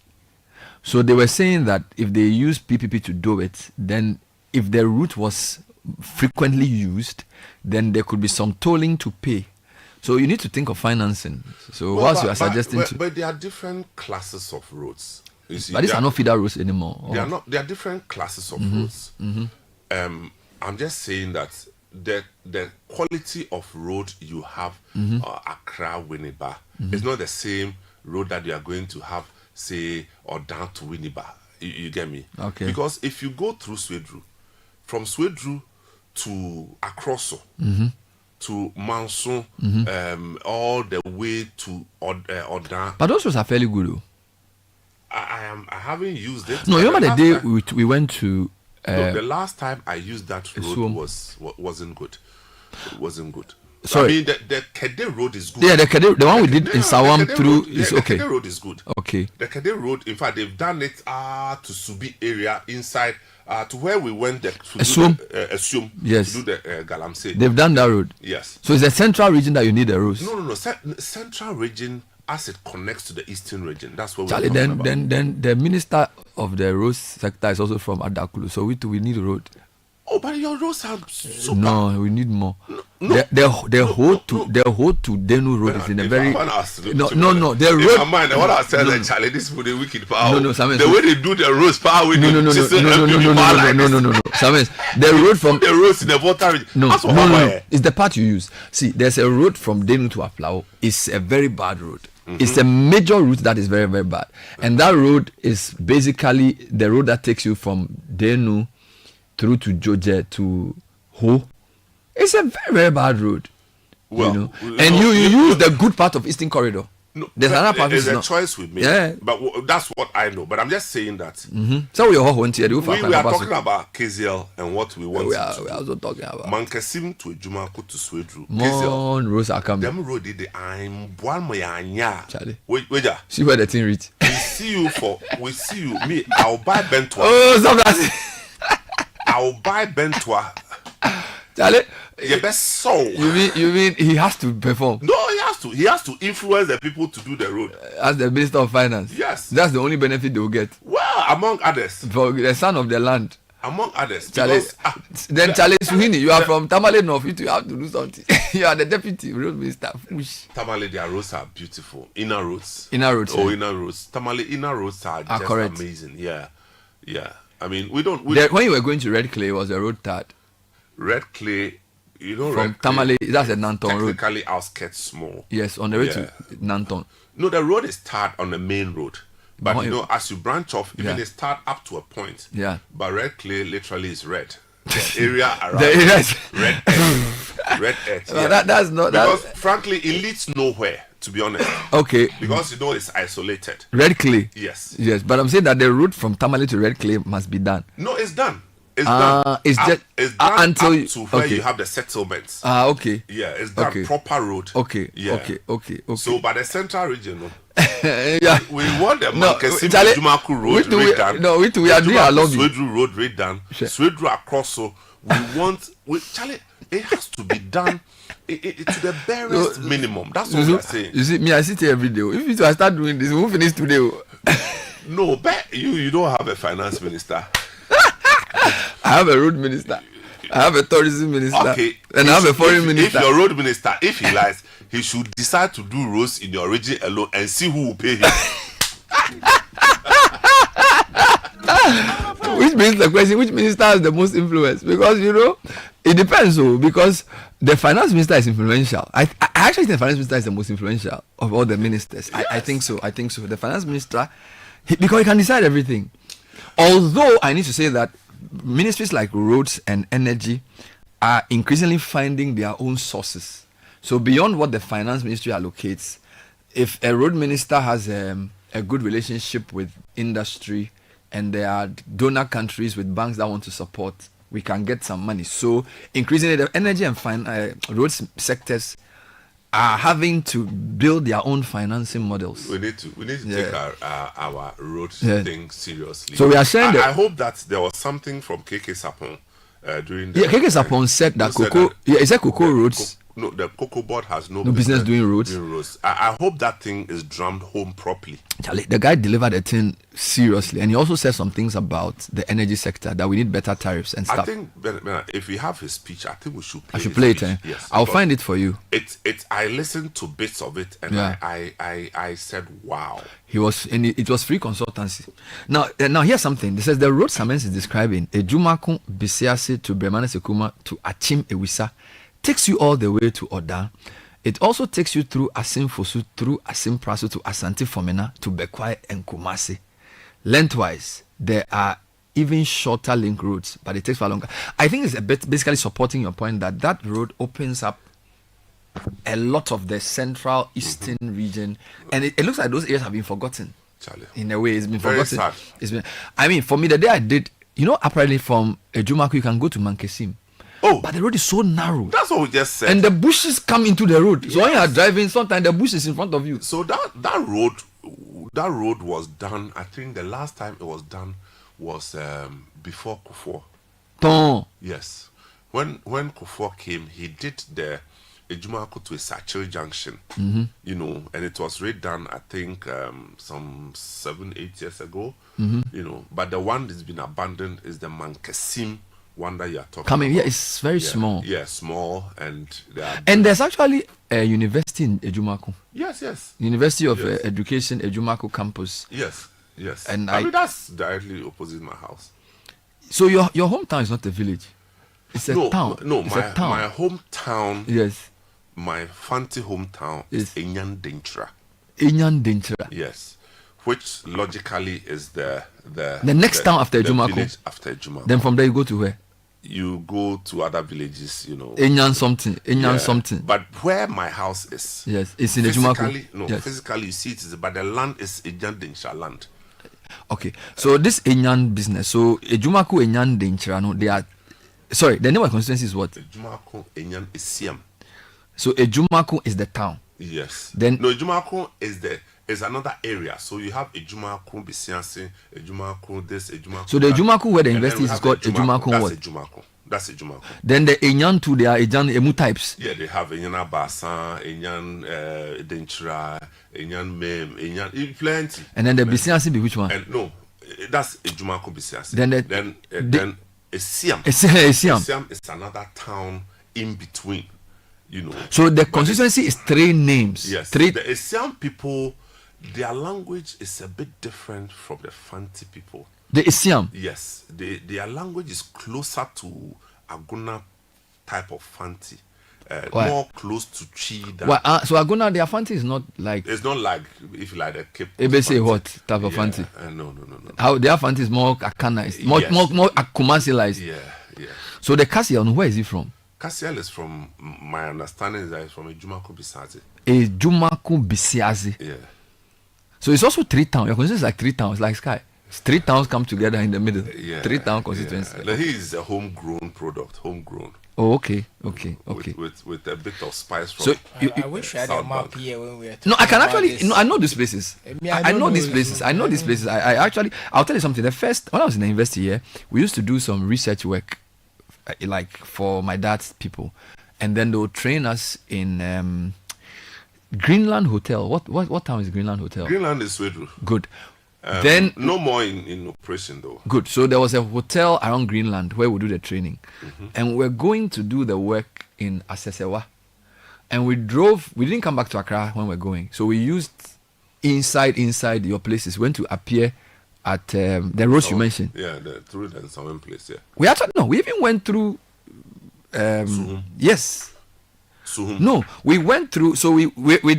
So they were saying that if they use PPP to do it, then if the route was frequently used, then there could be some tolling to pay. So you need to think of financing. So you are suggesting but there are different classes of roads. You see, but these are not feeder roads anymore. They are different classes of roads. I'm just saying that the quality of road you have Accra Winneba is not the same road that you are going to have, say, or down to Winneba. You get me? Okay. Because if you go through Swedru, from Swedru to Akroso, to Manson, all the way to Odan. But those roads are fairly good, though. I haven't used it. No, you remember the day we went to. No, the last time I used that road wasn't good. It wasn't good. Sorry. I mean, the Kede road is good. Yeah, the one we did in Sawam through is okay. The Kede road is good. Okay. The Kede road, in fact, they've done it to Subi area inside to where we went to Assume. Yes. To do the Galamsey. They've done that road. Yes. So it's the central region that you need the roads. No. Central region as it connects to the eastern region. That's what we're Charlie, talking about. then the minister of the roads sector is also from Adakulu. So we need a road. Oh, but your roads are super. No, we need more. The whole to Denu road is in a very no. The road. In my mind, what I said, Charlie, this is for the wicked power. No, Samuel, the way they do the roads power with no. Samuel, the road from the roads in the water region. No. It's the part you use. See, there's a road from Denu to Aflao. It's a very bad road. It's a major route that is very, very bad, and that road is basically the road that takes you from Denu through to Joje to Ho. It's a very, very bad road. Well, and you use the good part of Eastern Corridor. No, there's another part. It's a choice we made. Yeah. But that's what I know. But I'm just saying that. So we are talking about KZL and what we want. We are also talking about Mankasim to Ejumako to Swedru. More roads are coming. Them road did I'm one moyanya. Charlie. Wait. See where the thing reach. We see you. Me, I'll buy Bentwa. Oh, stop that. I'll buy Bentwa. Charlie, your best soul. You mean he has to perform? No, he has to. He has to influence the people to do the road. As the Minister of Finance. Yes. That's the only benefit they will get. Well, among others. For the son of the land. Among others. Charlie, Charlie Suhini, you are from Tamale North. You have to do something. You are the deputy road minister. Tamale, their roads are beautiful. Inner roads. Inner roads. Inner roads. Tamale inner roads are just correct. Amazing. Yeah. I mean, we don't. When you were going to Red Clay, was the road tarred? Red Clay, from Red Tamale, that's a Nanton road. Technically outskirts small. Yes, on the way to Nanton. No, the road is tarred on the main road. But as you branch off, even it's tarred up to a point. Yeah. But Red Clay literally is red. The area around red edge. Red edge. Yeah. That's not because frankly it leads nowhere, to be honest. Okay. Because it's isolated. Red Clay. Yes. Yes, but I'm saying that the route from Tamale to Red Clay must be done. No, it's done. It's done. It's done until up to where you have the settlements. Okay. Yeah, it's done proper road. Okay. Yeah. Okay. So by the central region, yeah. we want the Jumaku road redone. No, we are doing our lobby. Swedru road redone. Swedru across. So Charlie, it has to be done to the barest minimum. That's what we are saying. You see, me, I sit here every day. If I start doing this, we won't finish today. No, but you don't have a finance minister. I have a road minister. I have a tourism minister. Okay. And I have a foreign minister. If your road minister, if he lies, he should decide to do roads in your region alone and see who will pay him. Which means the question, which minister has the most influence? Because, it depends. Because the finance minister is influential. I actually think the finance minister is the most influential of all the ministers. Yes. I think so. The finance minister, because he can decide everything. Although I need to say that ministries like roads and energy are increasingly finding their own sources. So beyond what the finance ministry allocates, if a road minister has a good relationship with industry and there are donor countries with banks that want to support, we can get some money. So increasingly the energy and roads sectors are having to build their own financing models. We need to take our road thing seriously. So we are saying I hope that there was something from KK Sapon during the KK Sapon said that cocoa roads. No, the cocoa board has no business doing roads. I hope that thing is drummed home properly. Charlie, the guy delivered a thing seriously, and he also said some things about the energy sector that we need better tariffs and stuff. I think if we have his speech, I think we should play. I should play it. Yes, I'll find it for you. I listened to bits of it, and I said, wow. It was free consultancy. Now here's something. It says the road Samens is describing a Jumakun Bisiase to Bremane Sekuma to Achim Ewisa takes you all the way to Oda. It also takes you through Asim Fosu, through Asim Praso to Asante Fomena to Bekwai and Kumasi. Lengthwise, there are even shorter link roads, but it takes far longer. I think it's a bit basically supporting your point that road opens up a lot of the central eastern region, and it looks like those areas have been forgotten. Charlie. In a way, it's been Very forgotten. sad. For me, the day I did, apparently from Ejumaku, you can go to Mankesim. Oh, but the road is so narrow. That's what we just said. And the bushes come into the road. So when you are driving, sometimes the bush is in front of you. So that road was done. I think the last time it was done was before Kufuor. Yes, when Kufuor came, he did the Ejumako to a Sachil Junction. You know, and it was redone. I think some 7-8 years ago. You know, but the one that's been abandoned is the Mankasim one that you are talking about. Yeah, it's very small. Yeah, small, and there's actually a university in Ejumako. Yes. University of Education, Ejumako campus. Yes. And I mean, that's directly opposite my house. So your hometown is not a village. It's a town. No, it's my a town. my hometown. Yes. My fancy hometown is Enyan Dentra. Enyan Dentra. Yes. Which logically is the next town after Ejumako. Village after Ejumako. Then from there you go to where? You go to other villages, you know. Enyan something. But where my house is, yes, it's in Ejumako. Physically you see it is, but the land is Enyan Dentra land. Okay, so this Enyan business, so Ejumako Enyan Dentra, no, they are. Sorry, the name of the constituency is what? Ejumako Enyan Isiam. So Ejumako is the town. Yes. Then Ejumako is another area. So you have Ejumako Bisiansi, Ejumako this, Ejumako. So the Ejumako where the university is called Ejumako what? That's Ejumako. Then the Enyan too, they are Emu types. Yeah, they have Enyan Basan, Enyan Dentra, Enyan Mem, Enyan plenty. And then the Bisiansi be which one? And no, that's Ejumako Bisiansi. Then Esiam. Esiam is another town in between. You know. So the constituency is 3 names. Yes. 3. The Esiam people, their language is a bit different from the Fanti people. The Esiam? Yes. Their language is closer to Aguna type of Fanti. More close to Chi. So Aguna, their Fanti is not like... It's not like, if you like, the Cape. Say what type of Fanti? No. How their Fanti is more Akanized, more Akumasilized. Yeah. So the Kassiel, where is he from? Kassiel is from, my understanding is that it's from Ejumako Bisiazi. Ejumako Bisiazi. Yeah. So it's also 3 towns. Your constituency is like 3 towns, like Sky. 3 towns come together in the middle. Yeah. 3 town constituency. Yeah. He is a homegrown product, homegrown. Oh, okay. With a bit of spice from. So I wish I had a map here when we were talking. No, I can actually. This. No, I know these places. I know these places. I actually. I'll tell you something. The first, when I was in the university here, we used to do some research work, like for my dad's people, and then they would train us in Greenland Hotel. What town is Greenland Hotel? Greenland is Sweden. Good. Then no more in operation though. Good. So there was a hotel around Greenland where we do the training, and we're going to do the work in Asesewa, and we drove. We didn't come back to Accra when we're going, so we used inside your places. Went to appear at the roads you mentioned. Yeah, through the Sawen place. Yeah. We actually we even went through. Yes. Suhum. No, we went through. So where are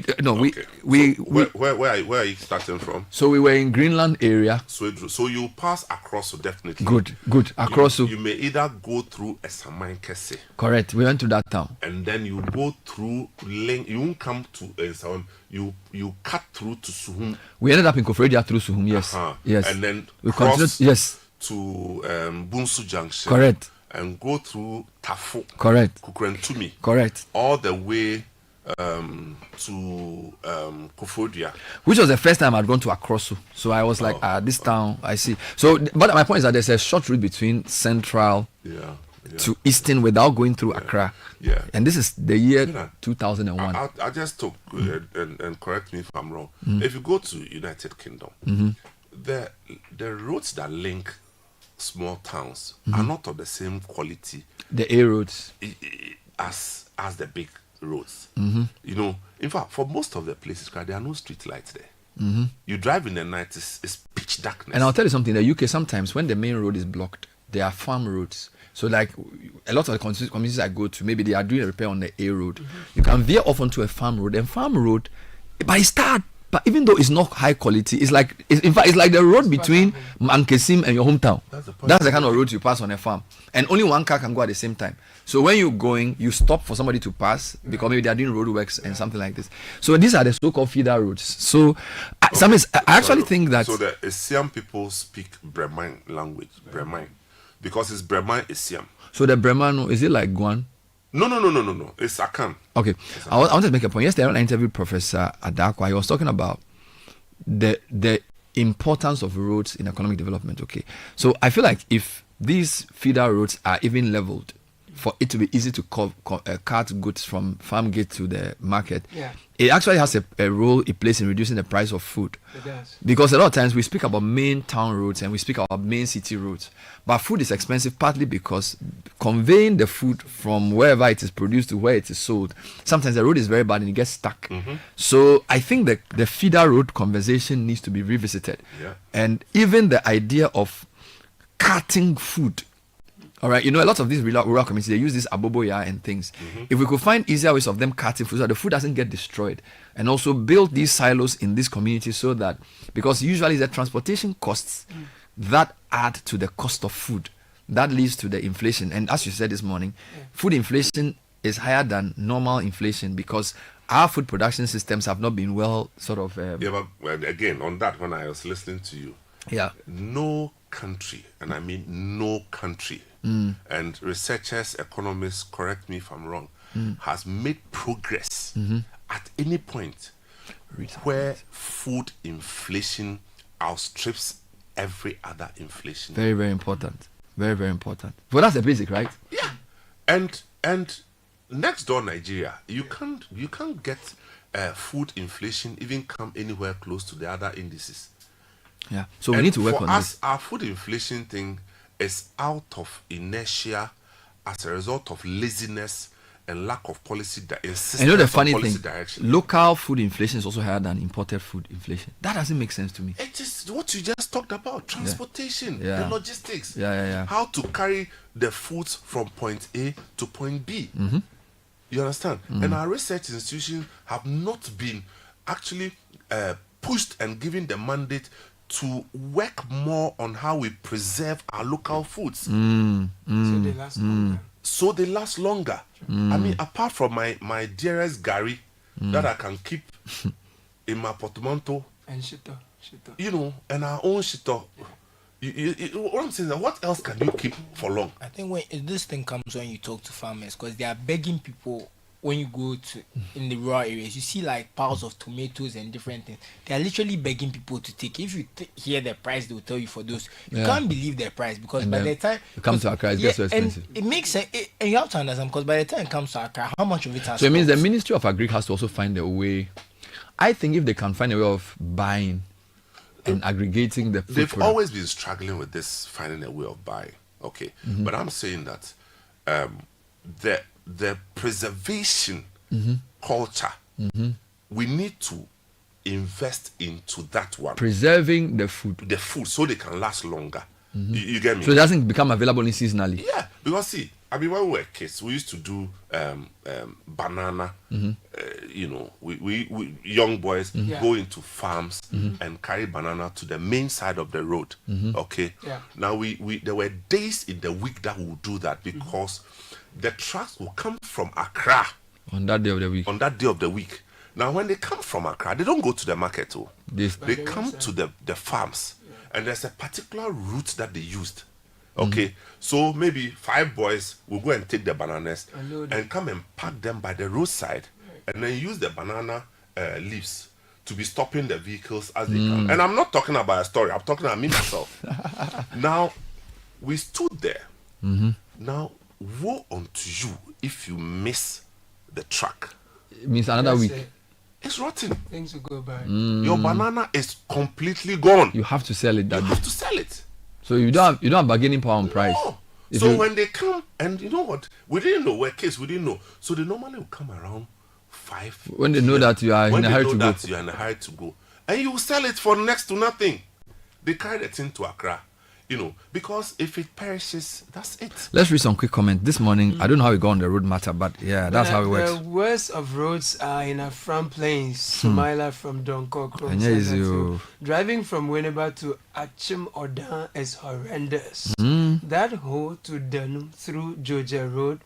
you starting from? So we were in Greenland area. So you pass across, so definitely. Good. Across. You may either go through Esaman Kese. Correct. We went to that town. And then you go through Leng. You won't come to Esaman. You cut through to Suhum. We ended up in Kofredia through Suhum. Yes. Yes. And then we continued. Yes. To Bunsu Junction. Correct. And go through Tafu. Correct. Kukrentumi. Correct. All the way to Kofodia. Which was the first time I'd gone to Akrosu. So I was like, this town, I see. So, but my point is that there's a short route between Central to Eastern without going through Accra. Yeah. And this is the year 2001. I just took, and correct me if I'm wrong, if you go to United Kingdom, the roads that link small towns are not of the same quality. The A roads as the big roads. You know, in fact, for most of the places, there are no street lights there. You drive in the night, it's pitch darkness. And I'll tell you something, in the UK sometimes when the main road is blocked, there are farm roads. So like a lot of the communities I go to, maybe they are doing a repair on the A road. You can veer off onto a farm road. And farm road, by start, but even though it's not high quality, it's like in fact it's like the road between Mankesim and your hometown. That's the kind of road you pass on a farm, and only one car can go at the same time. So when you're going, you stop for somebody to pass because maybe they are doing road works and something like this. So these are the so-called feeder roads. So I actually think that so the Asian people speak Bremang language. Bremang. because it's Breman Isiam. So the Breman, is it like Guan? No. It's Akan. Okay. I wanted to make a point. Yesterday, when I interviewed Professor Adakwa, he was talking about the importance of roads in economic development. Okay. So I feel like if these feeder roads are even leveled, for it to be easy to cart goods from farm gate to the market, it actually has a role it plays in reducing the price of food. It does. Because a lot of times we speak about main town roads and we speak about main city roads, but food is expensive partly because conveying the food from wherever it is produced to where it is sold, sometimes the road is very bad and it gets stuck. So I think that the feeder road conversation needs to be revisited. And even the idea of carting food. All right, a lot of these rural communities, they use this aboboya and things. If we could find easier ways of them carting food so that the food doesn't get destroyed, and also build these silos in these communities so that, because usually the transportation costs that add to the cost of food, that leads to the inflation. And as you said this morning, food inflation is higher than normal inflation because our food production systems have not been well sort of... but again, on that, when I was listening to you, no country, and I mean no country, and researchers, economists, correct me if I'm wrong, has made progress at any point where food inflation outstrips every other inflation. Very, very important. Very, very important. Well, that's the basic, right? Yeah. And next door Nigeria, you can't get food inflation even come anywhere close to the other indices. Yeah. So we need to work on this. Our food inflation thing is out of inertia as a result of laziness and lack of policy and the funny thing, direction. Local food inflation is also higher than imported food inflation. That doesn't make sense to me. It is what you just talked about, transportation, the logistics. Yeah. How to carry the foods from point A to point B. You understand? And our research institutions have not been actually pushed and given the mandate to work more on how we preserve our local foods. So they last longer. So they last longer. I mean, apart from my dearest Gary that I can keep in my portmanteau. And shito. And our own shito. What I'm saying is, what else can you keep for long? I think when this thing comes when you talk to farmers, because they are begging people. When you go to in the rural areas, you see like piles of tomatoes and different things. They are literally begging people to take. If you hear the price, they will tell you for those. You can't believe their price because and by the time it comes to Accra, it gets so expensive. And it makes sense. And you have to understand because by the time it comes to Accra, how much of it has? So it means the Ministry of Agriculture has to also find a way. I think if they can find a way of buying and aggregating the food, they've always been struggling with this, finding a way of buying. Okay, but I'm saying that the preservation culture, we need to invest into that one. Preserving the food. The food, so they can last longer. You get me? So it doesn't become available seasonally. Yeah, because see, I mean, when we were kids, we used to do banana. We young boys go into farms and carry banana to the main side of the road. Okay. Yeah. Now there were days in the week that we would do that because the trucks will come from Accra on that day of the week. Now, when they come from Accra, they don't go to the market. They come to the farms, and there's a particular route that they used. Okay, so maybe 5 boys will go and take the bananas and come and pack them by the roadside, and then use the banana leaves to be stopping the vehicles as they come. And I'm not talking about a story. I'm talking about me myself. Now, we stood there. Now, woe unto you if you miss the truck. It means another week. It's rotten. Things will go bad. Your banana is completely gone. You have to sell it that day. You have to sell it. So you don't have bargaining power on price. No. So when they come, and you know what? We didn't know. We're kids, we didn't know. So they normally will come around 5. When they know that you are in a hurry to go. You are in a hurry to go. And you will sell it for next to nothing. They carry the thing to Accra. Because if it perishes, that's it. Let's read some quick comment. This morning, I don't know how we go on the road matter, but yeah, that's how it works. The worst of roads are in Afram Plains. Sumaila from Donkokro. Driving from Winneba to Achim Odan is horrendous. That hole to Danu through Georgia Road.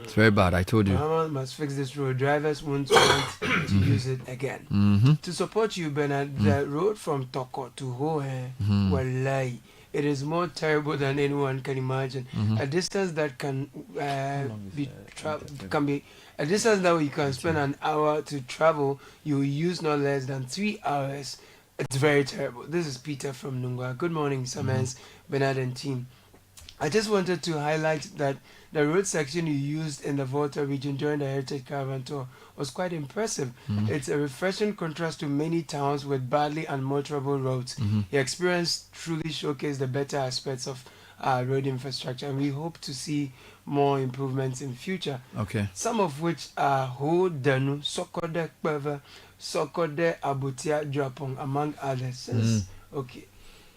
It's very bad, I told you. Muhammad must fix this road. Drivers won't want to use it again. To support you, Bernard, the road from Toko to Hohe, Wallahi, it is more terrible than anyone can imagine. Mhm. A distance that can be a distance that you can spend an hour to travel, you will use no less than 3 hours. It's very terrible. This is Peter from Nungwa. Good morning, Samans, Bernard and team. I just wanted to highlight that the road section you used in the Volta region during the Heritage Caravan tour was quite impressive. Mhm. It's a refreshing contrast to many towns with badly unmotorable roads. Mhm. The experience truly showcased the better aspects of road infrastructure, and we hope to see more improvements in future. Okay. Some of which are Ho Danu, Sokode Kpeva, Sokode Abutia Drapong, among others. Yes. Okay.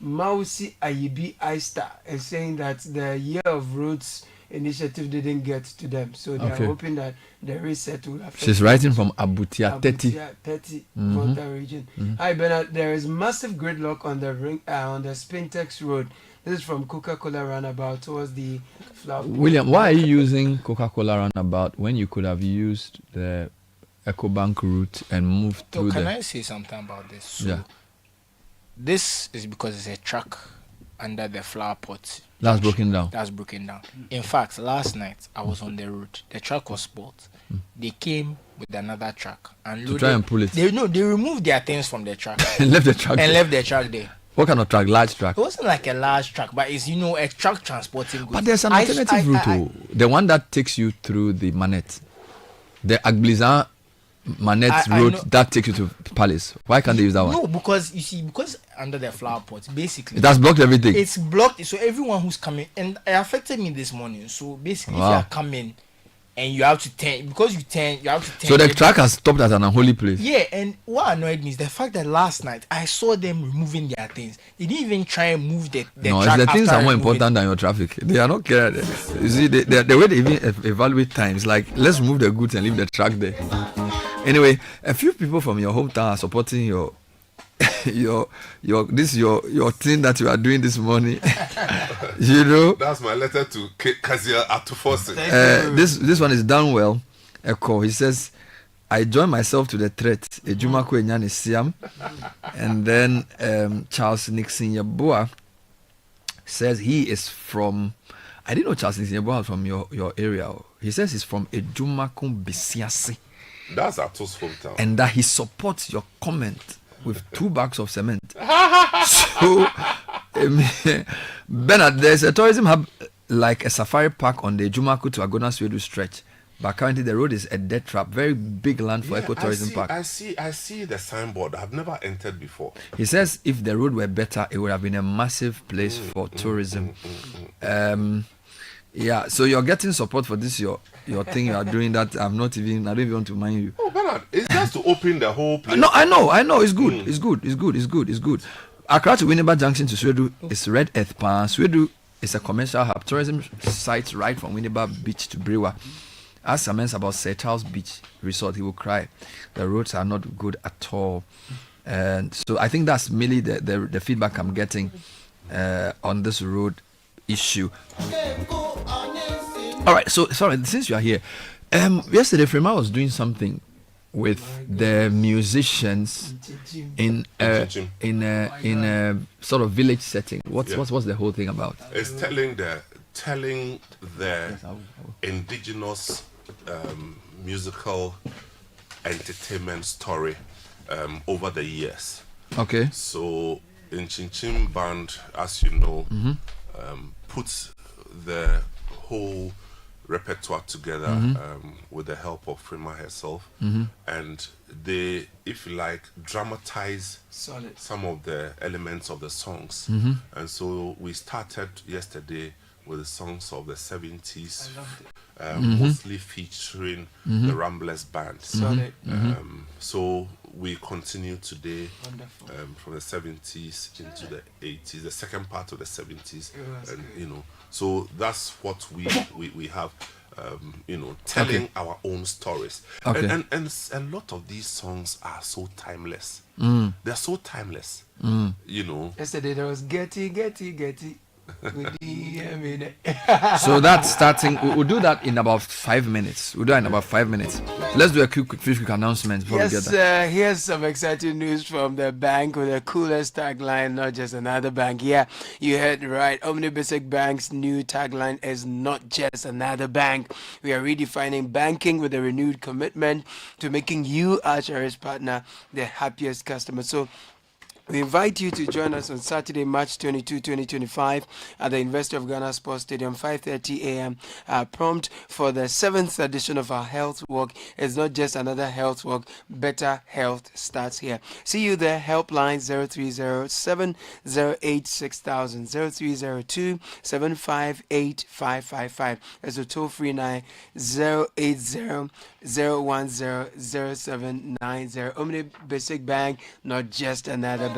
Mausi Ayibi Aista is saying that the Year of Roads initiative didn't get to them, so they're Okay. hoping that the reset will affect. She's writing from Abutia 30. Abutia 30 Mhm. Volta region. Mhm. Hi Bernard, there is massive gridlock on the Spintex Road. This is from Coca-Cola roundabout towards the flower. William, why are you using Coca-Cola roundabout when you could have used the EcoBank route and moved So through can the... I say something about this? So Yeah. this is because it's a track under the flower pot. That's broken down. That's broken down. In fact, last night I was on the road. The track was spoiled. They came with another truck and To try and pull it. They removed their things from the truck And left the truck and there. left the truck there. What kind of truck? Large truck? It wasn't like a large truck, but it's a truck transporting goods. But there's an alternative route, oh. The one that takes you through the Manette. The Agblizan Manette I road know. that takes you to Palace. Why can't they use that one? No, because you see, because under the flower pot, basically It has blocked everything. It's blocked. So everyone who's coming, and it affected me this morning. So basically, if Wow. you are coming and you have to turn, because you have to turn. So the truck has stopped at an unholy place. Yeah, and what annoyed me is the fact that last night I saw them removing their things. They didn't even try and move the No, truck. it's the things after are more removing. important than your traffic. They are not care. You see, the way they even evaluate times, like let's remove the goods and leave the truck there. Anyway, a few people from your hometown are supporting your your thing that you are doing this morning. You know. That's my letter to Kazia Atufosi. This one is done well. Echo. He says, I join myself to the threat. Ejumako Enyane Siam. And then Charles Nixon Yabua says he is from, I didn't know Charles Nixon Yabua was from your area. He says he's from Ejumako Bisiasi. That's Ato's hometown. And that he supports your comment with 2 bags of cement. So, Bernard, there's a tourism hub like a safari park on the Jumaku to Agona Swedu stretch. But currently the road is a dead trap. Very big land for ecotourism park. I see the signboard. I've never entered before. He says if the road were better, it would have been a massive place for tourism. Yeah, so you're getting support for this your thing you are doing that I don't even want to mind you. Oh, Bernard, it's just to open the whole place. No, I know. It's good. It's good. Accra to Winneba Junction to Swedu is Red Earth Pan. Swedu is a commercial hub, tourism site right from Winneba Beach to Brewa. Ask Samens about Sir Charles Beach Resort, he will cry. The roads are not good at all. And so I think that's mainly the feedback I'm getting on this road issue. All right, so sorry, since you are here, yesterday Frema was doing something with the musicians in a sort of village setting. What's the whole thing about? It's telling the indigenous musical entertainment story over the years. Okay. So in Chin Chin Band, as you know, puts the whole repertoire together with the help of Frema herself, and they, if you like, dramatize some of the elements of the songs. And so we started yesterday with the songs of the 70s, mostly featuring the Ramblers Band. So we continue today from the 70s into the 80s, the second part of the 70s, and you know. So that's what we have, telling our own stories. Okay. And a lot of these songs are so timeless. They're so timeless. You know. Yesterday there was Getty. So that's starting. We'll do that in about 5 minutes. Let's do a quick announcement before we get that. Here's some exciting news from the bank with the coolest tagline, not just another bank. Yeah, you heard right. Omnibasic Bank's new tagline is not just another bank. We are redefining banking with a renewed commitment to making you, our cherished partner, the happiest customer. So we invite you to join us on Saturday, March 22, 2025 at the University of Ghana Sports Stadium, 5:30 a.m. Prompt for the 7th edition of our health walk. It's not just another health walk. Better health starts here. See you there. Helpline 030-708-6000, 0302-758-555. That's a toll-free 080-010-0790. Omnibasic Bank, not just another bank.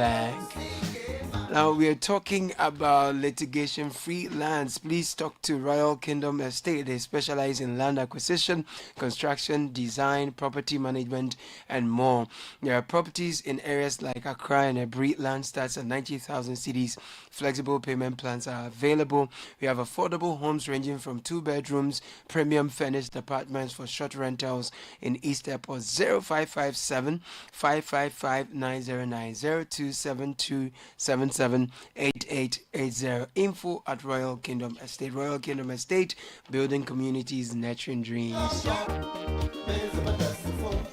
Now we are talking about litigation-free lands. Please talk to Royal Kingdom Estate. They specialize in land acquisition, construction, design, property management, and more. There are properties in areas like Accra and Ebri. Land starts at 90,000 cedis. Flexible payment plans are available. We have affordable homes ranging from 2 bedrooms, premium furnished apartments for short rentals in East Airport. 0557 555 909 0272778880. Info at Royal Kingdom Estate. Royal Kingdom Estate, building communities, nurturing dreams.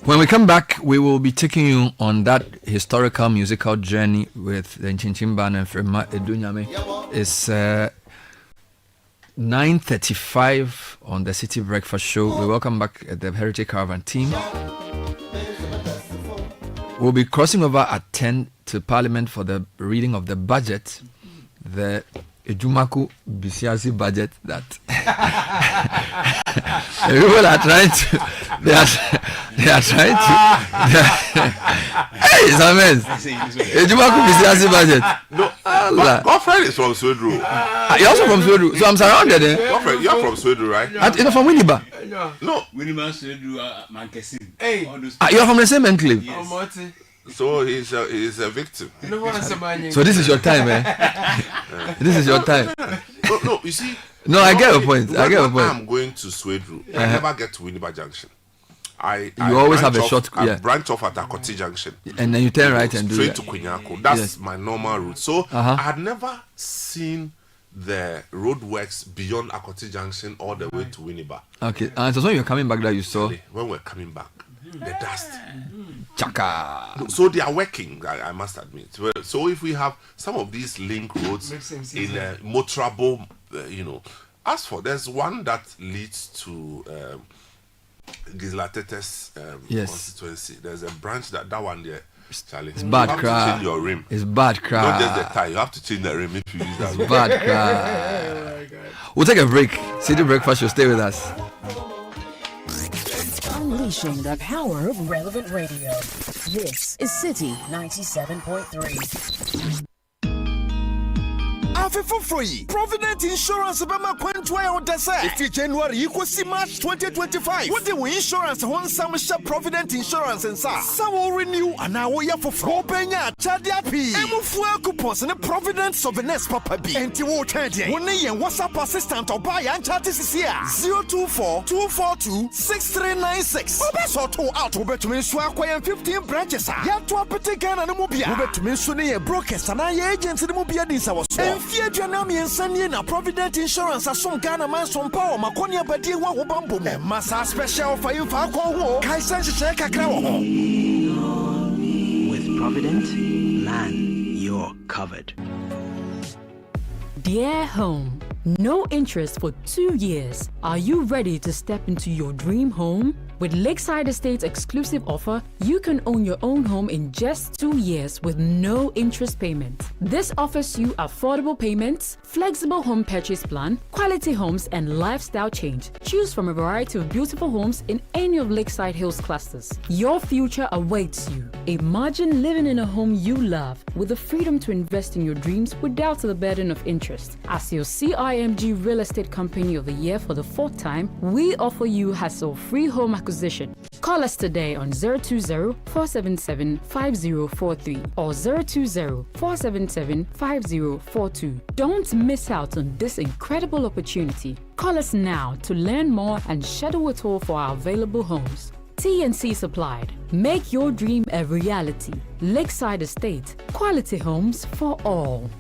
When we come back, we will be taking you on that historical musical journey with the Nchinchin Band and Frema Edunyame. It's 9:35 on the City Breakfast Show. We welcome back the Heritage Caravan team. We'll be crossing over at 10 to Parliament for the reading of the budget, the Ejumaku Bisiasi budget that people are trying to. They are trying to. Hey, it's amazing. Ejumaku Bisiasi budget. No, my friend is from Swedru. You're also from Swedru, so I'm surrounded. Girlfriend, you're from Swedru, right? You're from Winneba. No. Winneba Swedru, Mankesin. Hey, you're from the same enclave. Yes. So he's a victim. So this is your time, This is your time. No, you see. No, I get your point. I'm going to Swedru. I never get to Winneba Junction. I always have a short. I branch off at Akoti Junction, and then you turn right and do straight to Kwenyako. That's my normal route. So I had never seen the roadworks beyond Akoti Junction all the way to Winneba. Okay, and so when you're coming back, that you saw when we're coming back, the dust. Chaka. So they are working, I must admit. So if we have some of these link roads in motorable, as for there's one that leads to Gislatete's constituency. There's a branch that one there. Charlie, it's bad you have to change your rim. It's bad crap. Not just the tire, you have to change the rim if you use that. It's bad crap. We'll take a break. City Breakfast should stay with us. Unleashing the power of relevant radio. This is City 97.3. For free. Provident Insurance Bema Quentway on the side. If January equals March 2025. What the insurance one some shop Provident Insurance and sa. Some will renew and now we have for Penya Chadia P. Emu fuel coupons and the Provident Souvenirs Papa B. And you will change it. One day and WhatsApp assistant or buy and chat is here. 024-242-6396. Obeso to out over to me swag 15 branches. Ya to a petigan and a mobile. Over to me soon brokers and I agents in the mobile this our Janami and Sunny na Provident Insurance as some Ghana man some power Maconia Badi wa Wabambo Massa special for you for Kaisan Shaka With Provident, man, you're covered. Dear home, no interest for 2 years. Are you ready to step into your dream home? With Lakeside Estate's exclusive offer, you can own your own home in just 2 years with no interest payment. This offers you affordable payments, flexible home purchase plan, quality homes, and lifestyle change. Choose from a variety of beautiful homes in any of Lakeside Hills clusters. Your future awaits you. Imagine living in a home you love with the freedom to invest in your dreams without the burden of interest. As your CIMG Real Estate Company of the Year for the 4th time, we offer you hassle-free home acquisition. Call us today on 020-477-5043 or 020-477-5042. Don't miss out on this incredible opportunity. Call us now to learn more and schedule a tour for our available homes. TNC Supplied. Make your dream a reality. Lakeside Estate. Quality homes for all.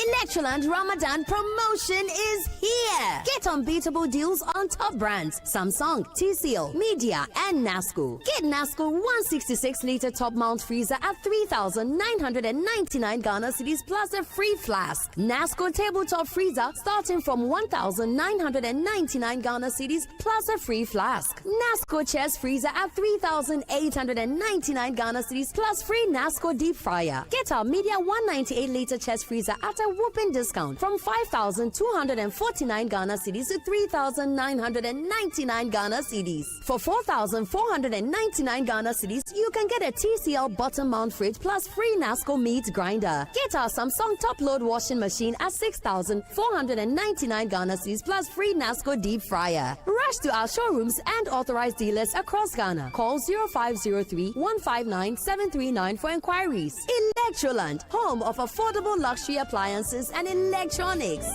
Electroland Ramadan promotion is here. Get unbeatable deals on top brands Samsung, TCL, Media, and Nasco. Get Nasco 166-liter top mount freezer at 3,999 Ghana cedis plus a free flask. Nasco tabletop freezer starting from 1,999 Ghana cedis plus a free flask. Nasco chest freezer at 3,899 Ghana cedis plus free Nasco deep fryer. Get our Media 198-liter chest freezer at a whooping discount from 5,249 Ghana cedis to 3,999 Ghana cedis. For 4,499 Ghana cedis, you can get a TCL bottom mount fridge plus free Nasco meat grinder. Get our Samsung top load washing machine at 6,499 Ghana cedis plus free Nasco deep fryer. Rush to our showrooms and authorized dealers across Ghana. Call 0503-159-739 for inquiries. Electroland, home of affordable luxury appliances and electronics.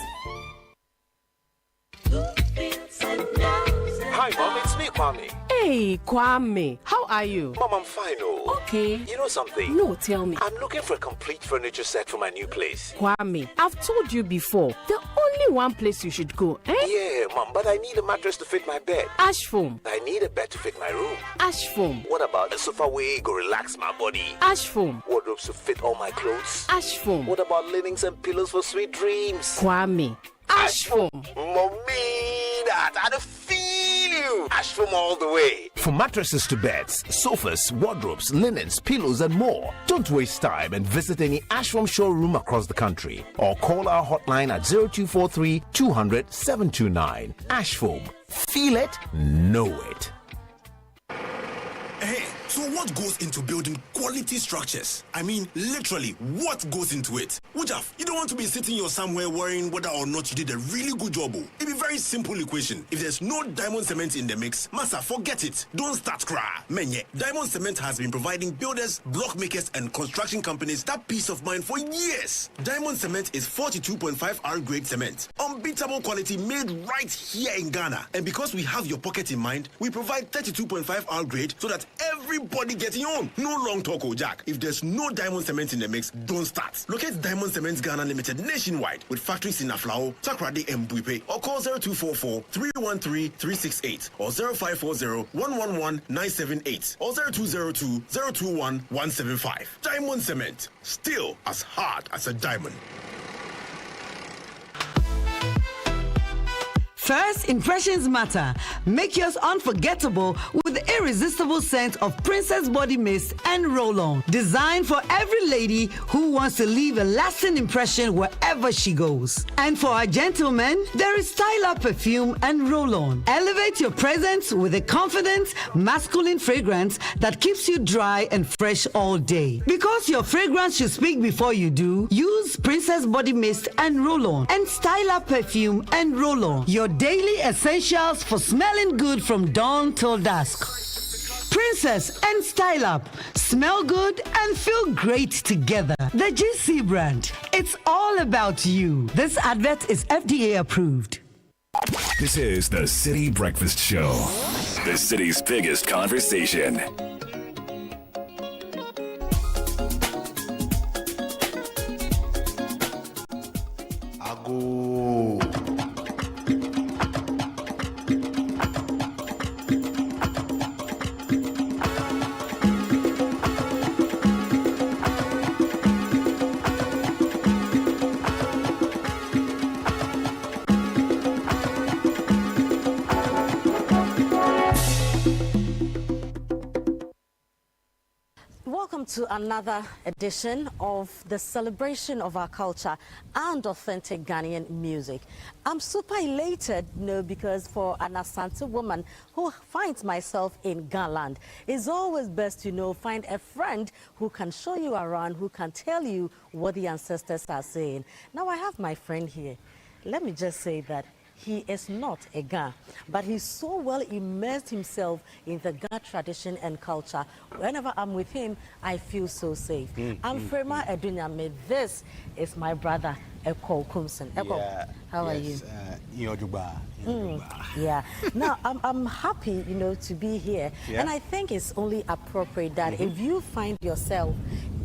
Hi, Mom, it's me, Kwame. Hey, Kwame. How are you? Mom, I'm fine, oh. Okay. You know something? No, tell me. I'm looking for a complete furniture set for my new place. Kwame, I've told you before, the only one place you should go, eh? Yeah, Mom, but I need a mattress to fit my bed. Ash foam. I need a bed to fit my room. Ash foam. What about a sofa where go relax my body? Ash foam. Wardrobes to fit all my clothes? Ash foam. What about linens and pillows for sweet dreams? Kwame. Ash foam. Mommy, I feel you. Ash foam all the way. From mattresses to beds, sofas, wardrobes, linens, pillows, and more. Don't waste time and visit any Ashram showroom across the country or call our hotline at 0243 200 729. Ashfoam. Feel it, know it. Hey, so what goes into building quality structures? I mean, literally, what goes into it? Wujaf, you don't want to be sitting here somewhere worrying whether or not you did a really good job. It'd be a very simple equation. If there's no diamond cement in the mix, massa, forget it. Don't start cry. Menye, diamond cement has been providing builders, block makers, and construction companies that peace of mind for years. Diamond cement is 42.5 R grade cement. Unbeatable quality made right here in Ghana. And because we have your pocket in mind, we provide 32.5 R grade so that everybody getting on. No long talk, Jack. If there's no diamond cement in the mix, don't start. Locate Diamond Cement Ghana Limited nationwide with factories in Aflao, Takrade, and Buipe, or call 0244-313-368 or 0540-111-978 or 0202-021-175. Diamond Cement, still as hard as a diamond. First impressions matter. Make yours unforgettable with the irresistible scent of Princess Body Mist and Roll-On. Designed for every lady who wants to leave a lasting impression wherever she goes. And for our gentlemen, there is Style Up Perfume and Roll-On. Elevate your presence with a confident, masculine fragrance that keeps you dry and fresh all day. Because your fragrance should speak before you do, use Princess Body Mist and Roll-On and Style Up Perfume and Roll-On. Your daily essentials for smelling good from dawn till dusk. Princess and Style Up. Smell good and feel great together. The GC brand. It's all about you. This advert is FDA approved. This is the City Breakfast Show, the city's biggest conversation. Welcome to another edition of the celebration of our culture and authentic Ghanaian music. I'm super elated, because for an Asante woman who finds myself in Ghana, it's always best to find a friend who can show you around, who can tell you what the ancestors are saying. Now I have my friend here. Let me just say that he is not a Ga, but he's so well immersed himself in the Ga tradition and culture. Whenever I'm with him, I feel so safe. I'm Frema Edunyame. This is my brother, Eko Kumson. Eko, how are you? Yeah. Now, I'm happy, you know, to be here. And I think it's only appropriate that if you find yourself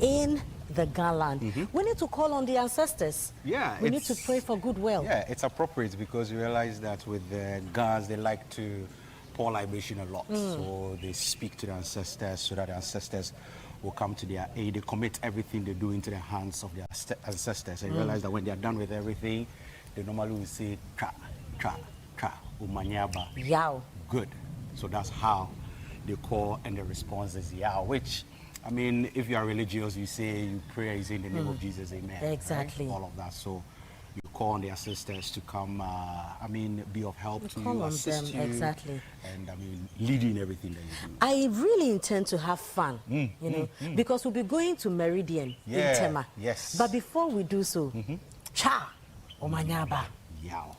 in the Ga land, we need to call on the ancestors. We need to pray for goodwill. Yeah, it's appropriate because you realize that with the Gas, they like to pour libation a lot. So they speak to the ancestors so that the ancestors will come to their aid. They commit everything they do into the hands of their ancestors. And you realize that when they are done with everything, they normally will say, tra, tra, tra, umanyaba. Yao. Good. So that's how they call, and the response is yao, which, I mean, if you are religious, you say, you pray, you say in the name of Jesus, amen. Exactly. Right? All of that. So you call on the ancestors to come, I mean, be of help to call you, on assist them, you. exactly. And, I mean, lead you in everything that you do. I really intend to have fun, you know, because we'll be going to Meridian in Tema. Yes. But before we do so, cha, omanyaba. Yao.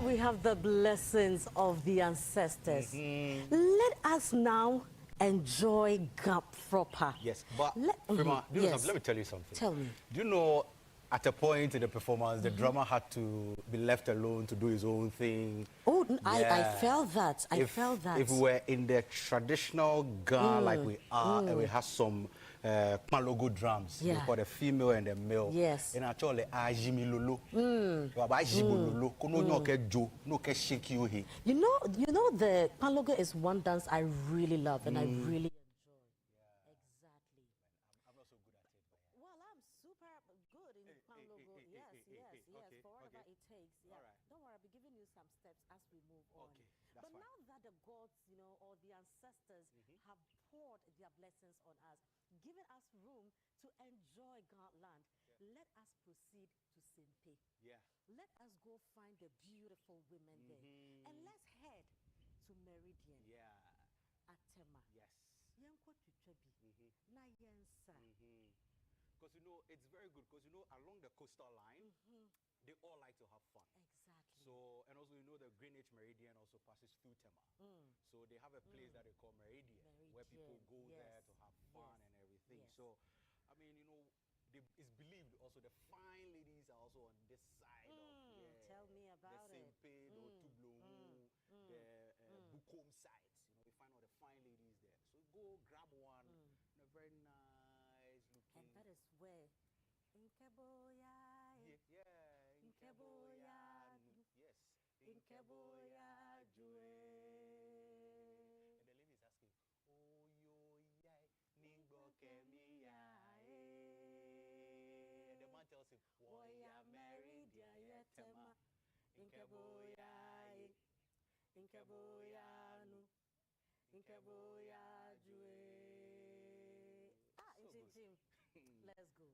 We have the blessings of the ancestors. Let us now enjoy Ga proper. Yes, but Frema, let me tell you something. Tell me. Do you know, at a point in the performance, the drummer had to be left alone to do his own thing? Oh, I felt that. I felt that. If we were in the traditional Ga like we are, and we have some logo drums, we call the female and the male. Yes. And actually, ajimilolo. You know, the Palogo is one dance I really love and I really gods, you know, or the ancestors have poured their blessings on us, giving us room to enjoy God land. Let us proceed to Simpe. Yeah. Let us go find the beautiful women there. And let's head to Meridian. Yeah. Atema. Yes. Na yensa. Because, you know, it's very good because, you know, along the coastal line, they all like to have fun. Exactly. So, and also, you know, the Greenwich Meridian also passes through Tema. So they have a place that they call Meridian, where people go there to have fun and everything. So, I mean, you know, it's believed also the fine ladies are also on this side of tell me about the it. Sempe, the Tublongu, the Bukom sides. You know, you find all the fine ladies there. So go grab one, in a very nice looking. And that is where Inkeboya, Inkeboya, yes, Inkeboya Jue. And the lady is asking, oh yo yai, Ningbo Kemiya. And the man tells him, Woya married Yetema, Inkeboya, Inkeboya nu, Inkeboya Jue. Jim, let's go.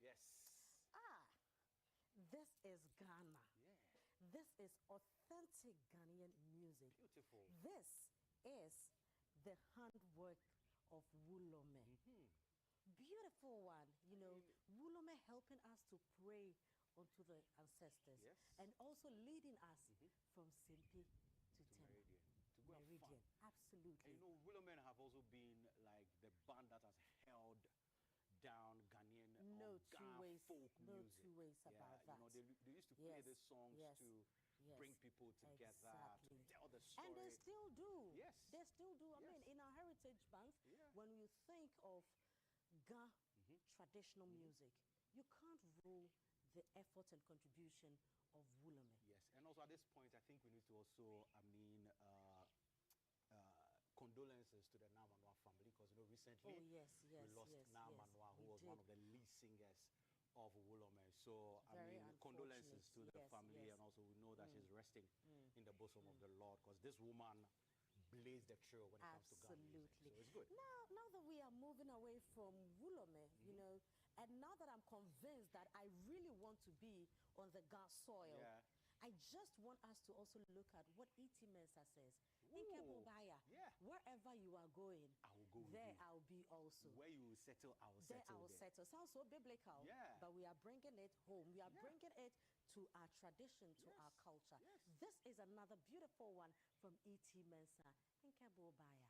Yes. This is Ghana. Yeah. This is authentic Ghanaian music. Beautiful. This is the handwork of Wulome. Beautiful one. You know, Wulome helping us to pray unto the ancestors. Yes. And also leading us from Simpi to Tema. Meridian. To go Meridian. have fun. Absolutely. And you know, Willomen have also been like the band that has held down Ghanaian folk music. No two ways about that. You know, they used to play these songs to bring people together, to tell the story. And they still do. Yes. They still do. I mean, in our Heritage Month, when you think of Ga traditional music, you can't rule the effort and contribution of Wulome. Yes, and also at this point, I think we need to also, condolences to the Namanwa family, because you know recently we lost Namanwa, who was one of the lead singers of Wulome. So condolences to the family, and also we know that she's resting in the bosom of the Lord, because this woman blaze the trail when it comes to Ghana music. Absolutely. So it's good. Now that we are moving away from Wulome, you know, and now that I'm convinced that I really want to be on the Ghana soil, I just want us to also look at what E.T. Mensah says. In Kebobaya, wherever you are going, I will go there with you. I'll be also. Where you will settle, I will There settle. I will settle. Sounds so biblical, but we are bringing it home. We are bringing it to our tradition, to our culture. This is another beautiful one from E.T. Mensah in Kebobaya.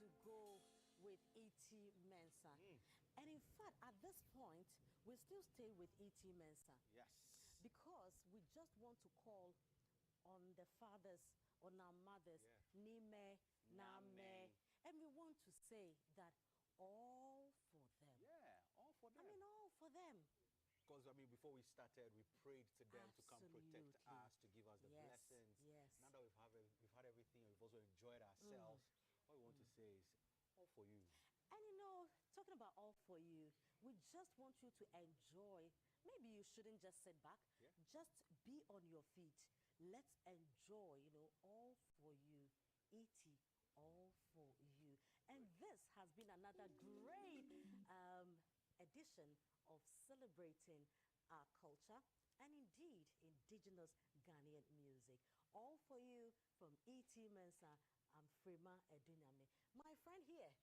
To go with E.T. Mensah. And in fact, at this point, we still stay with E.T. Mensah. Yes. Because we just want to call on the fathers, on our mothers, Nime, Name, and we want to say that all for them. Yeah, all for them. I mean, all for them. Because, I mean, before we started, we prayed to them to come protect us, to give us the blessings. Yes. Now that we've had everything, and we've also enjoyed ourselves, what we want to say is, all for you. And you know, talking about all for you, we just want you to enjoy. Maybe you shouldn't just sit back. Just be on your feet. Let's enjoy, you know, all for you. E.T., all for you. And this has been another great edition of celebrating our culture and indeed indigenous Ghanaian music. All for you from E.T. Mensah. I'm Frema Edunyame. My friend here,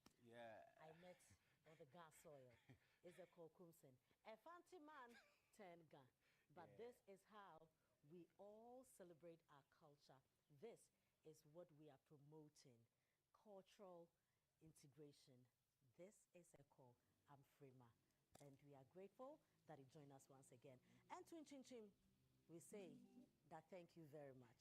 I met on the gas soil, is a Kokumsen. A fancy man turned gun. But this is how we all celebrate our culture. This is what we are promoting, cultural integration. This is a call. I'm Frema. And we are grateful that you joined us once again. And to Inchinchim, we say that thank you very much.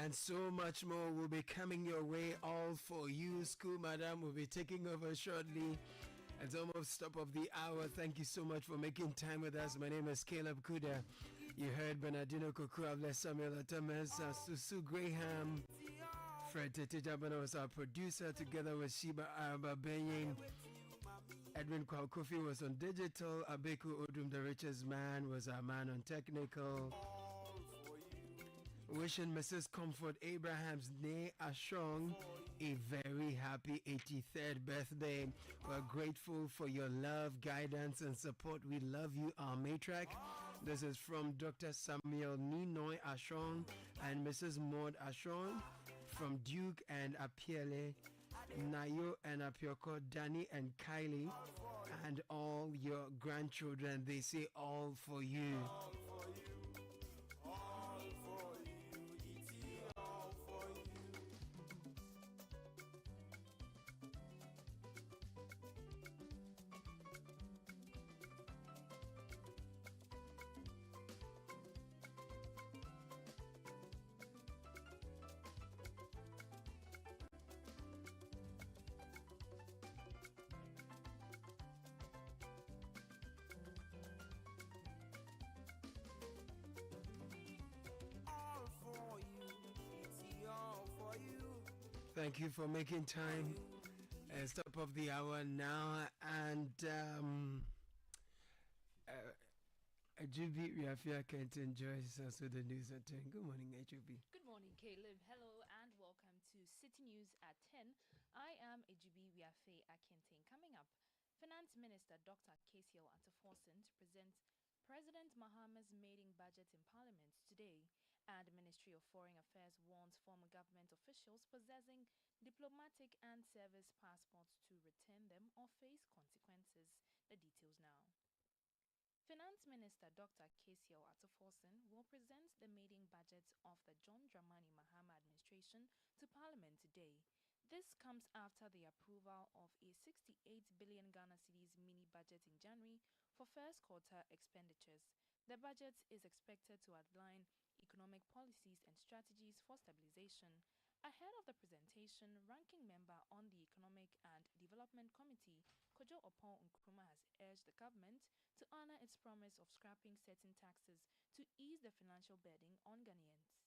And so much more will be coming your way, all for you. School Madam will be taking over shortly. It's almost top of the hour. Thank you so much for making time with us. My name is Caleb Kuda. You heard Bernardino Kokuavle, Samuel Thomas, Susu Graham, Fred Tetejabana was our producer, together with Sheba Araba Benyin. Edwin Kwaukofi was on digital. Abeku Odum, the richest man, was our man on technical. Wishing Mrs. Comfort Abraham's Nay Ashong a very happy 83rd birthday. We're grateful for your love, guidance, and support. We love you, our matriarch. This is from Dr. Samuel Ninoy Ashong and Mrs. Maud Ashong, from Duke and Apiele, Nayo and Apioko, Danny and Kylie, and all your grandchildren. They say all for you. Thank you for making time. It's top of the hour now, and Ajubi Riafia Kent enjoys also the news at 10. Good morning, Ajubi. Good morning, Caleb. Hello and welcome to City News at 10. I am Ajubi Riafia Kenten. Coming up, Finance Minister Dr. Kesiel Ataforsen to present President Mahama's maiden budget in Parliament today. And the Ministry of Foreign Affairs warns former government officials possessing diplomatic and service passports to return them or face consequences. The details now. Finance Minister Dr. Kesiel Ataforsen will present the maiden budget of the John Dramani Mahama administration to Parliament today. This comes after the approval of a 68 billion Ghana cedis mini budget in January for first quarter expenditures. The budget is expected to outline economic policies and strategies for stabilization. Ahead of the presentation, ranking member on the Economic and Development Committee, Kojo Opon Nkrumah, has urged the government to honor its promise of scrapping certain taxes to ease the financial burden on Ghanaians.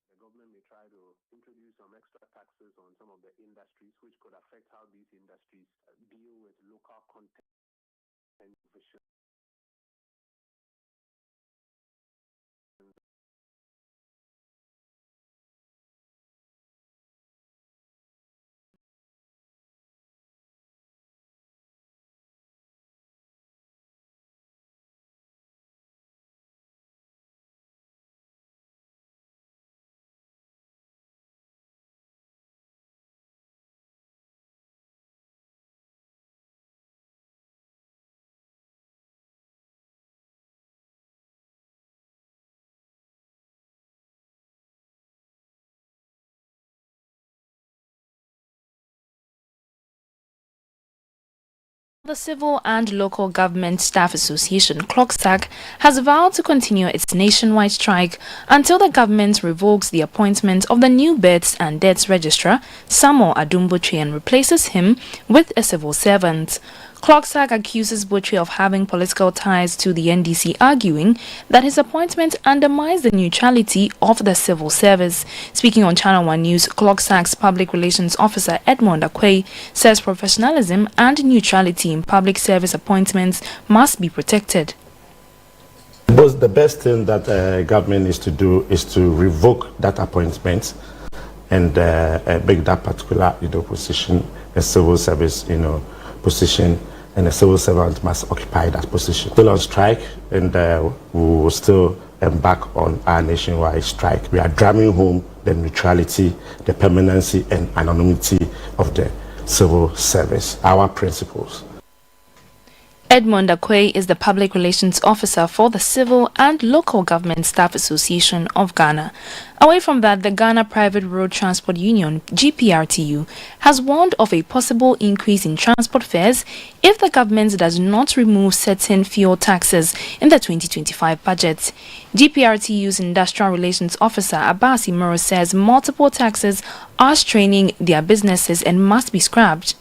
The government may try to introduce some extra taxes on some of the industries, which could affect how these industries deal with local content and vision. The Civil and Local Government Staff Association, CLOGSTAC, has vowed to continue its nationwide strike until the government revokes the appointment of the new Births and Deaths Registrar, Samuel Adum-Botwe, and replaces him with a civil servant. CLOGSTAC accuses Botwe of having political ties to the NDC, arguing that his appointment undermines the neutrality of the civil service. Speaking on Channel 1 News, CLOGSTAC's Public Relations Officer Edmond Akwe says professionalism and neutrality in public service appointments must be protected. The best thing that government needs to do is to revoke that appointment and make that particular position a civil service position, and a civil servant must occupy that position. Still on strike, and we will still embark on our nationwide strike. We are driving home the neutrality, the permanency, and anonymity of the civil service, our principles. Edmund Akwe is the Public Relations Officer for the Civil and Local Government Staff Association of Ghana. Away from that, the Ghana Private Road Transport Union, GPRTU, has warned of a possible increase in transport fares if the government does not remove certain fuel taxes in the 2025 budget. GPRTU's Industrial Relations Officer, Abbas Imoro, says multiple taxes are straining their businesses and must be scrapped.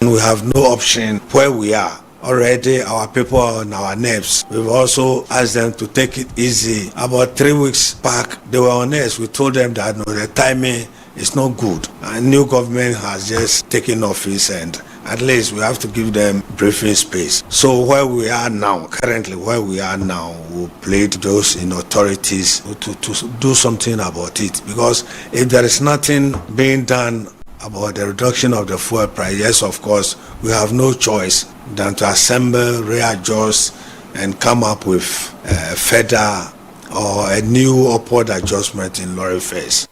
We have no option where we are. Already our people are on our nerves. We've also asked them to take it easy. About 3 weeks back, they were on us. We told them that no, the timing is not good. A new government has just taken office and at least we have to give them briefing space. So where we are now, currently where we are now, we'll plead those in authorities to do something about it. Because if there is nothing being done about the reduction of the fuel price, yes, of course, we have no choice than to assemble, readjust, and come up with further or a new upward adjustment in lorry fares.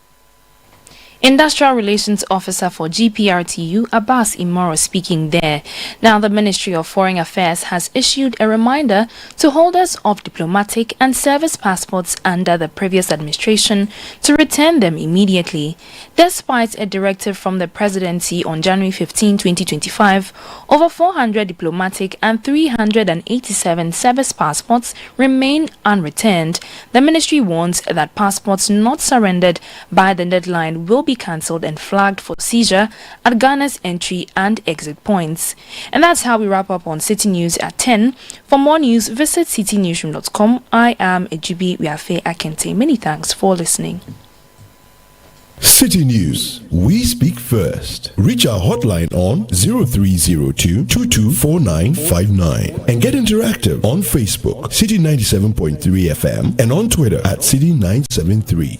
Industrial Relations Officer for GPRTU, Abbas Imoro, speaking there. Now, the Ministry of Foreign Affairs has issued a reminder to holders of diplomatic and service passports under the previous administration to return them immediately. Despite a directive from the Presidency on January 15, 2025, over 400 diplomatic and 387 service passports remain unreturned. The ministry warns that passports not surrendered by the deadline will be cancelled and flagged for seizure at Ghana's entry and exit points. And that's how we wrap up on Citi News at 10. For more news, visit citynewsroom.com. I am Ejibi Wiafe Akente. Many thanks for listening. Citi News, we speak first. Reach our hotline on 0302 224959 and get interactive on Facebook, Citi 97.3 FM, and on Twitter at Citi 973.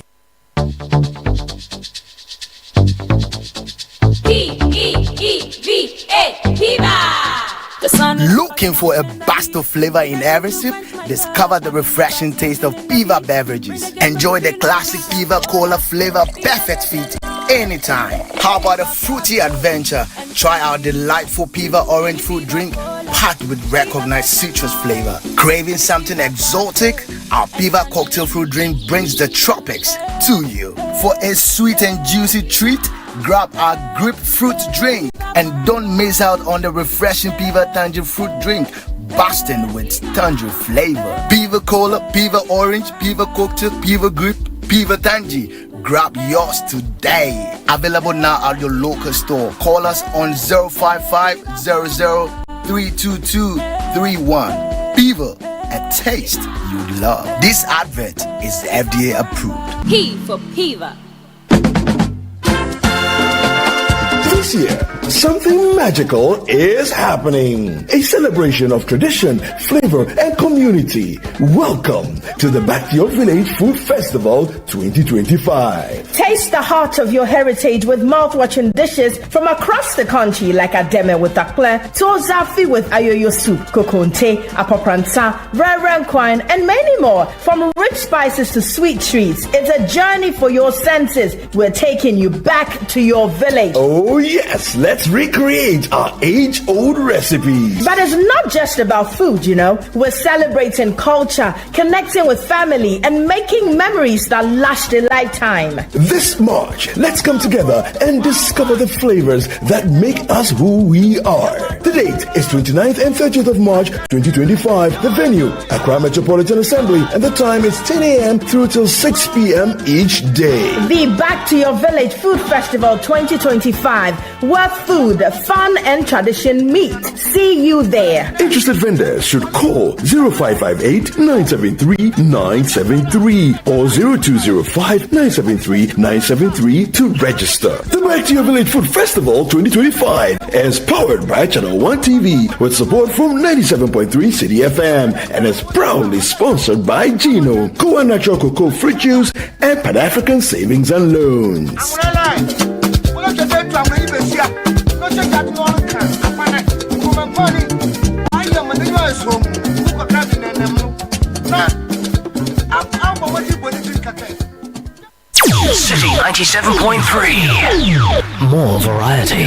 Looking for a burst of flavor in every sip? Discover the refreshing taste of Piva beverages. Enjoy the classic Piva Cola flavor, perfect fit anytime. How about a fruity adventure? Try our delightful Piva orange fruit drink packed with recognized citrus flavor. Craving something exotic? Our Piva cocktail fruit drink brings the tropics to you. For a sweet and juicy treat, grab our grapefruit drink and don't miss out on the refreshing Piva Tangerine fruit drink bursting with tangerine flavor. Piva Cola, Piva Orange, Piva Cocktail, Piva Grape, Piva Tangy. Grab yours today. Available now at your local store. Call us on 055-00-322-31. Piva, a taste you'd love. This advert is FDA approved. P for Piva. This year, something magical is happening. A celebration of tradition, flavor, and community. Welcome to the Back to Your Village Food Festival 2025. Taste the heart of your heritage with mouth-watering dishes from across the country like Ademe with Akple, Tozafi with Ayoyo soup, Kokonte, Apopransa, Rare Quine, and many more. From rich spices to sweet treats, it's a journey for your senses. We're taking you back to your village. Oh yes, let's recreate our age-old recipes. But it's not just about food, you know. We're celebrating culture, connecting with family, and making memories that last a lifetime. This March, let's come together and discover the flavors that make us who we are. The date is 29th and 30th of March 2025. The venue, Accra Metropolitan Assembly, and the time is 10 a.m. through till 6 p.m. each day. The Back to Your Village Food Festival 2025, where food, fun, and tradition meet. See you there. Interested vendors should call 0558-973-973 or 0205-973-973 to register. The Back to Your Village Food Festival 2025 is powered by Channel 1 TV with support from 97.3 Citi FM and is proudly sponsored by Gino, Koa Natural Cocoa Fruit Juice, and Pan-African Savings and Loans. Citi 97.3. More variety.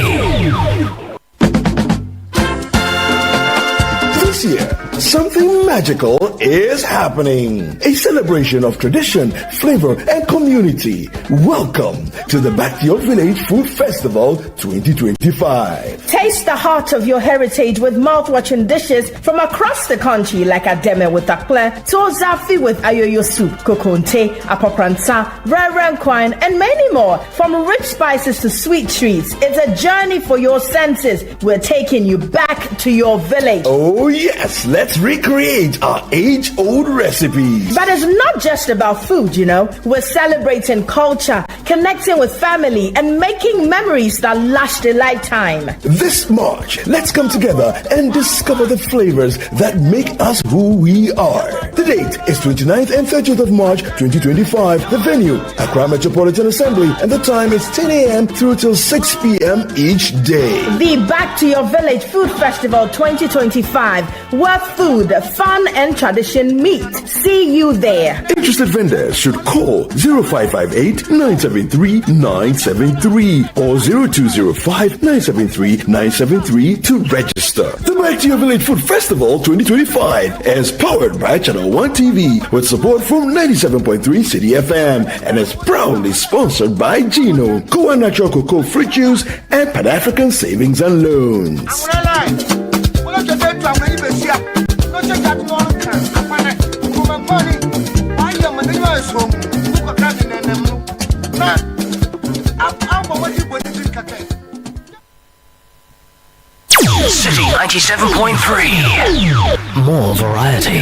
This year, something magical is happening. A celebration of tradition, flavor, and community. Welcome to the Back to Your Village Food Festival 2025. Taste the heart of your heritage with mouth-watering dishes from across the country like Ademe with Akple, Tozafi with Ayoyo soup, Kokonte, Apopranta, Rare Quine, and many more. From rich spices to sweet treats, it's a journey for your senses. We're taking you back to your village. Oh yes, let's recreate our age-old recipes. But it's not just about food, you know. We're celebrating culture, connecting with family, and making memories that last a lifetime. This March, let's come together and discover the flavors that make us who we are. The date is 29th and 30th of March 2025. The venue, Accra Metropolitan Assembly, and the time is 10 a.m. through till 6 p.m. each day. The Back to Your Village Food Festival 2025, where food, fun, and tradition meet. See you there. Interested vendors should call 0558-973-973 or 0205-973-973 to register. The Back to Your Village Food Festival 2025 is powered by Channel 1 TV with support from 97.3 Citi FM and is proudly sponsored by Gino, Goa Natural Cocoa Fruit Juice, and Pan African Savings and Loans. City 97.3. More variety.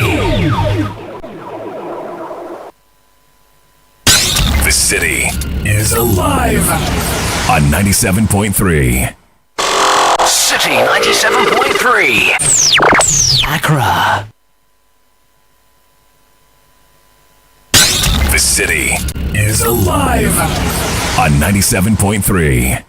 The city is alive on 97.3. City 97.3. Accra. The city is alive on 97.3.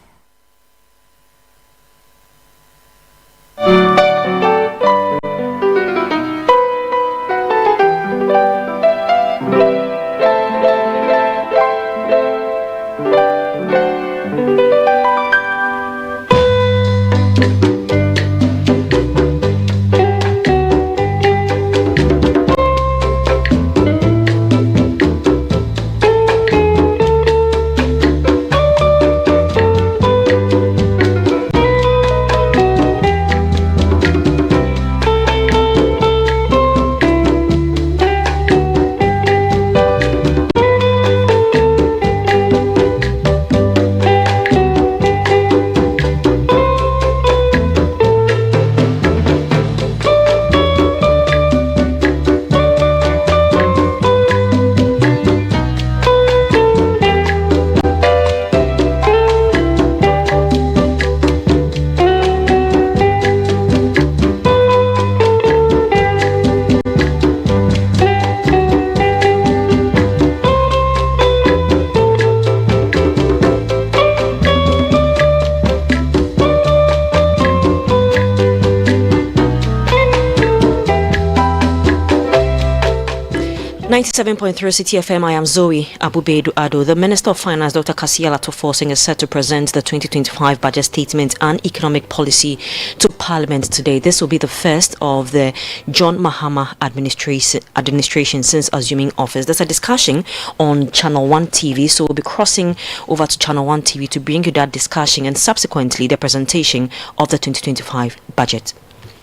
Citi FM, I am Zoe Abubedu Ado. The Minister of Finance, Dr. Kasiala Toforsing, is set to present the 2025 budget statement and economic policy to Parliament today. This will be the first of the John Mahama administration since assuming office. There's a discussion on Channel 1 TV, so we'll be crossing over to Channel 1 TV to bring you that discussion and subsequently the presentation of the 2025 budget.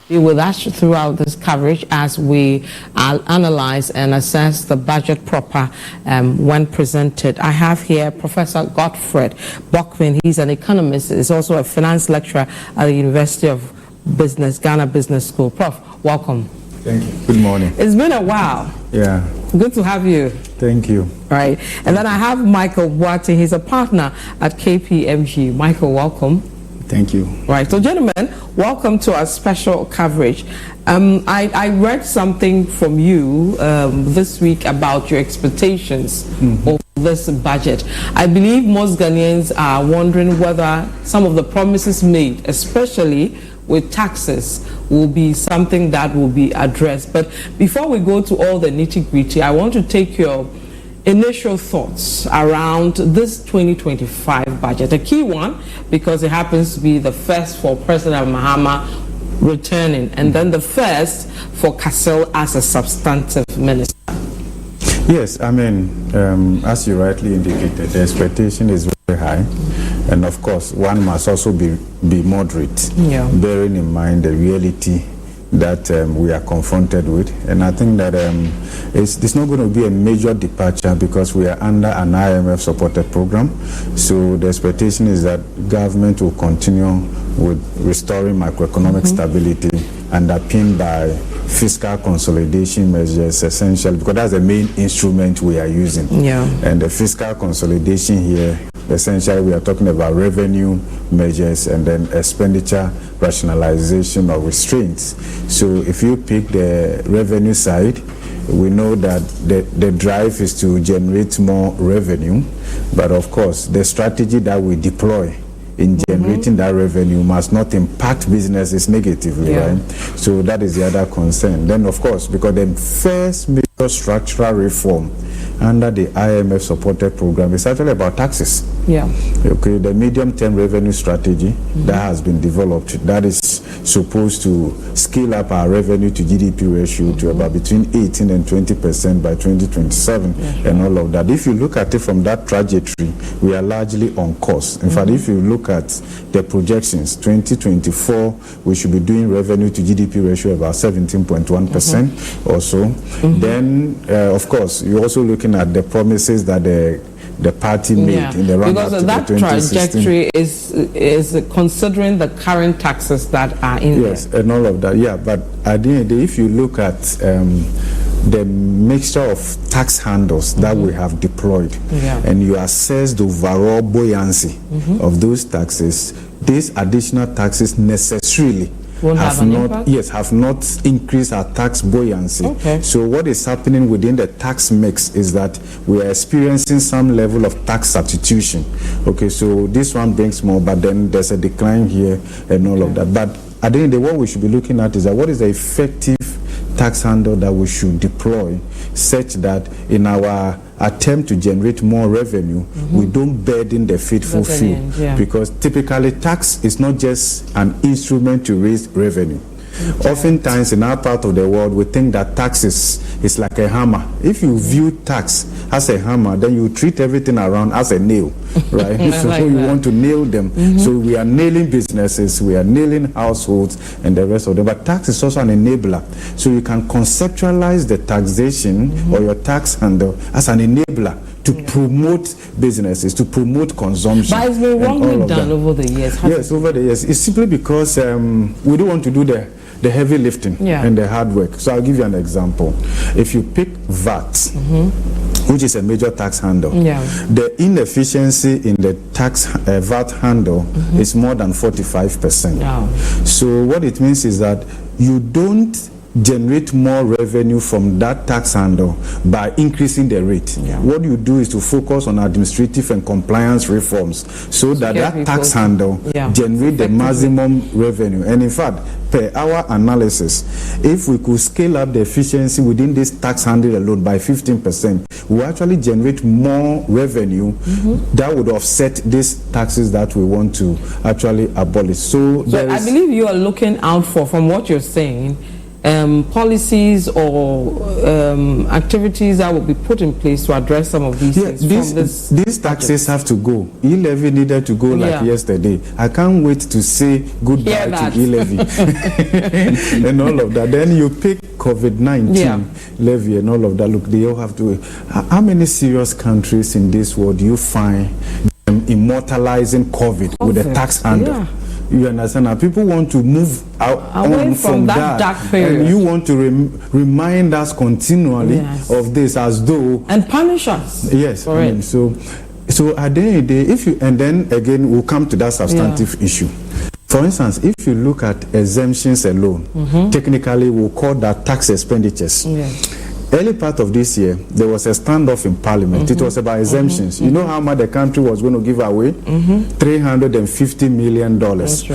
Be with us throughout this coverage as we analyze and assess the budget proper when presented. I have here Professor Godfred Bokwin. He's an economist. He's also a finance lecturer at the University of Business, Ghana Business School. Prof, welcome. Thank you. Good morning. It's been a while. Yeah. Good to have you. Thank you. Right. And then I have Michael Boate. He's a partner at KPMG. Michael, welcome. Thank you. Right. So, gentlemen, welcome to our special coverage. I read something from you this week about your expectations of this budget. I believe most Ghanaians are wondering whether some of the promises made, especially with taxes, will be something that will be addressed. But before we go to all the nitty-gritty, I want to take your initial thoughts around this 2025 budget. A key one because it happens to be the first for President Mahama returning, and then the first for Casil as a substantive minister. Yes, I mean, as you rightly indicated, the expectation is very high, and of course, one must also be moderate, bearing in mind the reality that we are confronted with. And I think that it's not going to be a major departure because we are under an IMF-supported program. So the expectation is that government will continue with restoring macroeconomic stability, underpinned by fiscal consolidation measures, essentially, because that's the main instrument we are using. And the fiscal consolidation here, essentially, we are talking about revenue measures and then expenditure rationalization or restraints. So if you pick the revenue side, we know that the drive is to generate more revenue, but of course, the strategy that we deploy in generating that revenue must not impact businesses negatively, right? So that is the other concern. Then, of course, because the first major structural reform under the IMF supported program is actually about taxes. Okay, the medium-term revenue strategy that has been developed, that is supposed to scale up our revenue to GDP ratio to about between 18 and 20% by 2027 and all of that. If you look at it from that trajectory, we are largely on course. In fact, if you look at the projections, 2024, we should be doing revenue to GDP ratio about 17.1% or so. Then, of course, you're also looking at the promises that the party made in the run up to the 2016. Because that trajectory is considering the current taxes that are in there. Yes, and all of that. Yeah, but at the end of the day, if you look at the mixture of tax handles that we have deployed, and you assess the overall buoyancy of those taxes, these additional taxes necessarily have not increased our tax buoyancy. So what is happening within the tax mix is that we are experiencing some level of tax substitution. Okay, so this one brings more, but then there's a decline here and all of that. But at the end of the day, what we should be looking at is that what is the effective tax handle that we should deploy such that in our attempt to generate more revenue, we don't burden the faithful few. Because typically tax is not just an instrument to raise revenue. Oftentimes in our part of the world, we think that tax is like a hammer. If you view tax as a hammer, then you treat everything around as a nail, right? So like you want to nail them. So we are nailing businesses, we are nailing households and the rest of them. But tax is also an enabler. So you can conceptualize the taxation or your tax handle as an enabler to promote businesses, to promote consumption. But it's been wrongly done over the years. Yes, over the years. It's simply because we don't want to do the heavy lifting and the hard work. So I'll give you an example. If you pick VAT, which is a major tax handle, the inefficiency in the tax VAT handle is more than 45%. So what it means is that you don't generate more revenue from that tax handle by increasing the rate. What you do is to focus on administrative and compliance reforms so that that tax handle generate the maximum revenue. And in fact, per our analysis, if we could scale up the efficiency within this tax handle alone by 15%, we actually generate more revenue that would offset these taxes that we want to actually abolish. So I believe you are looking out for, from what you're saying, policies or activities that will be put in place to address some of these things. These taxes have to go. E-levy needed to go like yesterday. I can't wait to say goodbye to e-levy and all of that. Then you pick COVID-19 levy and all of that. Look, they all have to. How many serious countries in this world do you find them immortalizing COVID with a tax handle? You understand? Now people want to move away from that dark period, and you want to remind us continually of this as though and punish us. Yes, I mean, so at the end of the day, if you and then again we'll come to that substantive issue. For instance, if you look at exemptions alone, technically we'll call that tax expenditures. Early part of this year, there was a standoff in Parliament. It was about exemptions. You know how much the country was going to give away? $350 million. That's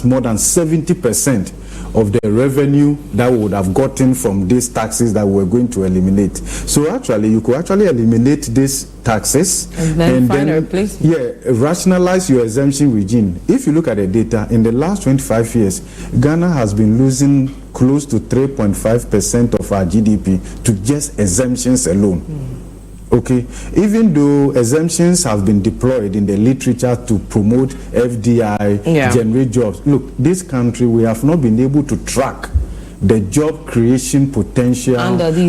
more than 70% of the revenue that we would have gotten from these taxes that we're going to eliminate. So actually, you could actually eliminate these taxes and find a replacement. Yeah, rationalize your exemption regime. If you look at the data, in the last 25 years, Ghana has been losing close to 3.5% of our GDP to just exemptions alone. Okay, even though exemptions have been deployed in the literature to promote FDI, generate jobs. Look, this country, we have not been able to track the job creation potential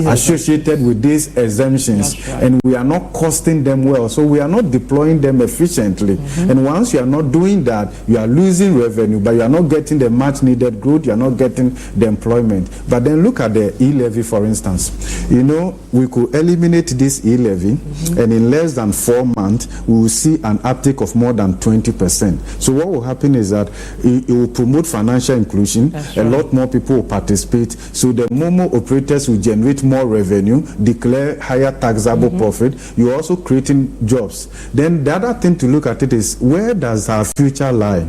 associated with these exemptions, and we are not costing them well, so we are not deploying them efficiently. And once you are not doing that, you are losing revenue, but you are not getting the much needed growth, you are not getting the employment. But then look at the e-levy, for instance. You know, we could eliminate this e-levy, and in less than 4 months we will see an uptake of more than 20%. So what will happen is that it will promote financial inclusion. A lot more people will participate. So the Momo operators will generate more revenue, declare higher taxable profit. You're also creating jobs. Then the other thing to look at it is, where does our future lie?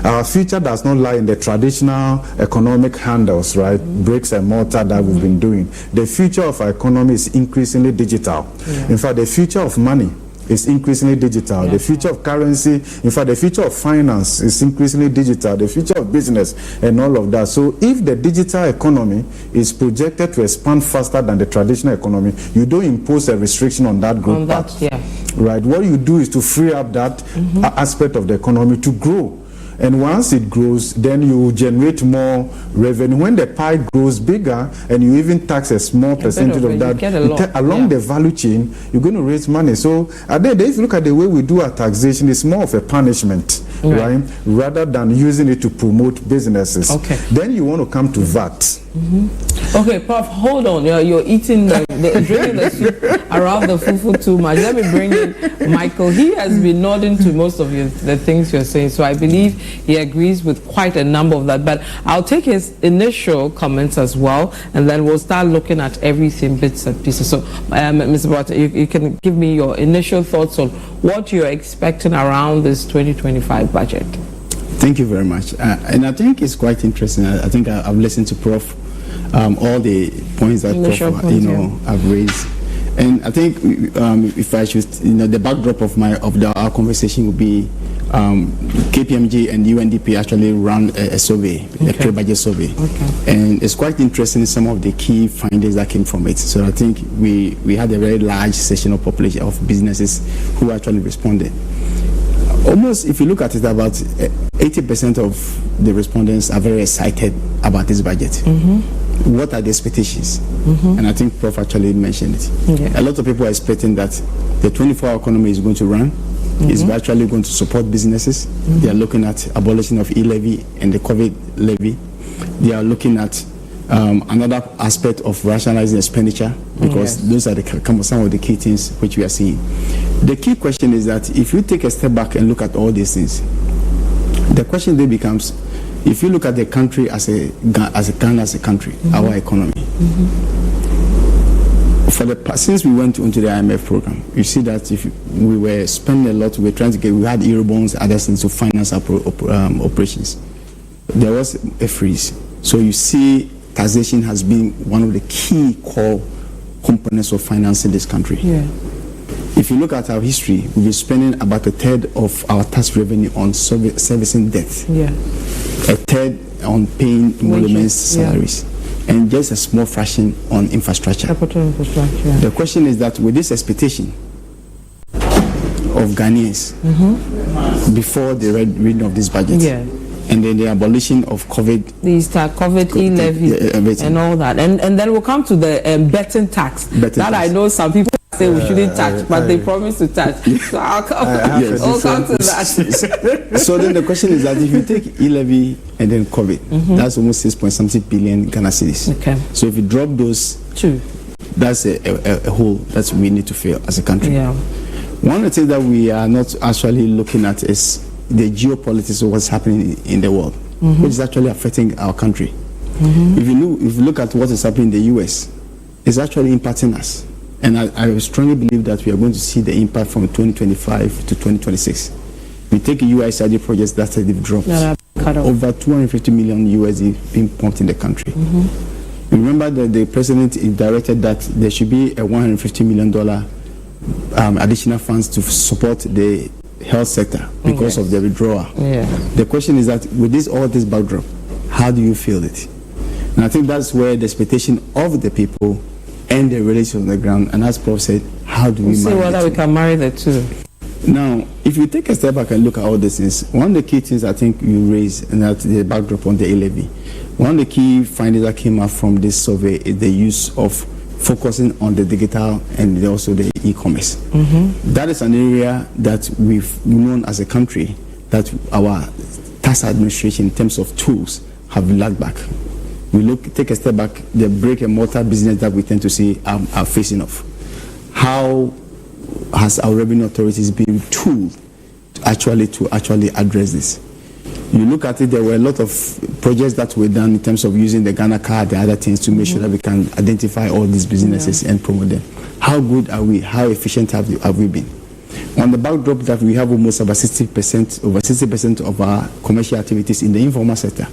Our future does not lie in the traditional economic handles, right? Bricks and mortar that we've been doing. The future of our economy is increasingly digital. In fact, the future of money is increasingly digital. The future of currency, in fact, the future of finance is increasingly digital. The future of business and all of that. So if the digital economy is projected to expand faster than the traditional economy, you don't impose a restriction on that growth path. Right? What you do is to free up that aspect of the economy to grow. And once it grows, then you generate more revenue. When the pie grows bigger and you even tax a small percentage of that along the value chain, you're going to raise money. So at the end, if you look at the way we do our taxation, it's more of a punishment, right? Rather than using it to promote businesses. Then you want to come to VAT. Okay, Prof, hold on. You're eating drinking the soup around the fufu too much. Let me bring in Michael. He has been nodding to most of the things you're saying, so I believe he agrees with quite a number of that. But I'll take his initial comments as well, and then we'll start looking at everything bits and pieces. So, Mr. Bata, you can give me your initial thoughts on what you're expecting around this 2025 budget. Thank you very much. And I think it's quite interesting. I think I've listened to Prof. All the points that Prof, I've raised, and I think if I should, the backdrop of our conversation would be KPMG and UNDP actually ran a survey, a pre-budget survey, and it's quite interesting some of the key findings that came from it. So I think we had a very large section of population of businesses who actually responded. Almost, if you look at it, about 80% of the respondents are very excited about this budget. What are the expectations? And I think Prof actually mentioned it. A lot of people are expecting that the 24-hour economy is going to run, is actually going to support businesses. They are looking at abolition of e-levy and the COVID levy. They are looking at another aspect of rationalizing expenditure, because those are some of the key things which we are seeing. The key question is that if you take a step back and look at all these things, the question then becomes, if you look at the country as a country, our economy, since we went into the IMF program, you see that if we were spending a lot, we had Eurobonds, other things to finance our operations. There was a freeze. So you see, taxation has been one of the key core components of financing this country. If you look at our history, we've been spending about a third of our tax revenue on servicing debt, a third on paying emoluments, salaries, and just a small fraction on infrastructure. The question is that with this expectation of Ghanaians before the reading of this budget, and then the abolition of COVID, COVID e-levy and all that, and then we'll come to the betting tax. I know some people say we shouldn't touch, but they promise to touch. So I'll come to that. So then the question is that if you take e-levy and then COVID, that's almost 6.something billion Ghana cedis. So if you drop those two, that's a hole that we need to fill as a country. One of the things that we are not actually looking at is the geopolitics of what's happening in the world, which is actually affecting our country. If you look at what is happening in the US, it's actually impacting us. And I strongly believe that we are going to see the impact from 2025 to 2026. We take UISID projects that they've dropped. over 250 million USD being pumped in the country. Remember that the president directed that there should be a $150 million additional funds to support the health sector because of the withdrawal. The question is that with all this backdrop, how do you feel it? And I think that's where the expectation of the people and the relations on the ground, and as Prof said, how do we see whether we can marry the two? Now, if you take a step back and look at all these things, one of the key things I think you raised, and that's the backdrop on the A-levy, one of the key findings that came out from this survey is the use of focusing on the digital and also the e-commerce. That is an area that we've known as a country that our tax administration in terms of tools have lagged back. We take a step back, the brick and mortar business that we tend to see are facing off. How has our revenue authorities been tooled to actually address this? You look at it, there were a lot of projects that were done in terms of using the Ghana card and other things to make sure that we can identify all these businesses and promote them. How good are we? How efficient have we been? On the backdrop that we have almost over 60% of our commercial activities in the informal sector.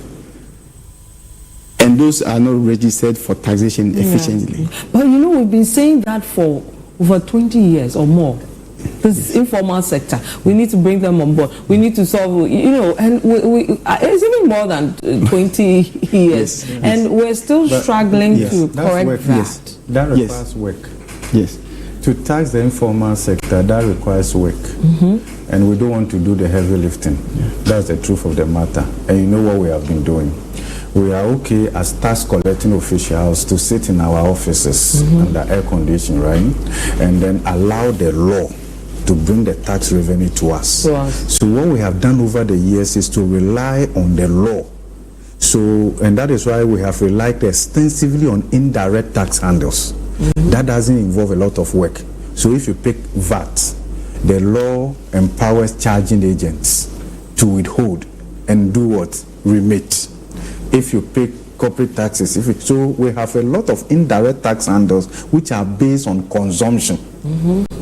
And those are not registered for taxation efficiently. But you know, we've been saying that for over 20 years or more. This informal sector, we need to bring them on board. We need to solve, and it's even more than 20 years, and we're still struggling to correct that. Yes, that requires work. Yes, to tax the informal sector, that requires work, and we don't want to do the heavy lifting. That's the truth of the matter, and you know what we have been doing. We are okay as tax collecting officials to sit in our offices under air conditioning, right, and then allow the law to bring the tax revenue to us. So what we have done over the years is to rely on the law. And that is why we have relied extensively on indirect tax handles. That doesn't involve a lot of work. So if you pick VAT, the law empowers charging agents to withhold and do what? Remit. If you pick corporate taxes, so we have a lot of indirect tax handles which are based on consumption.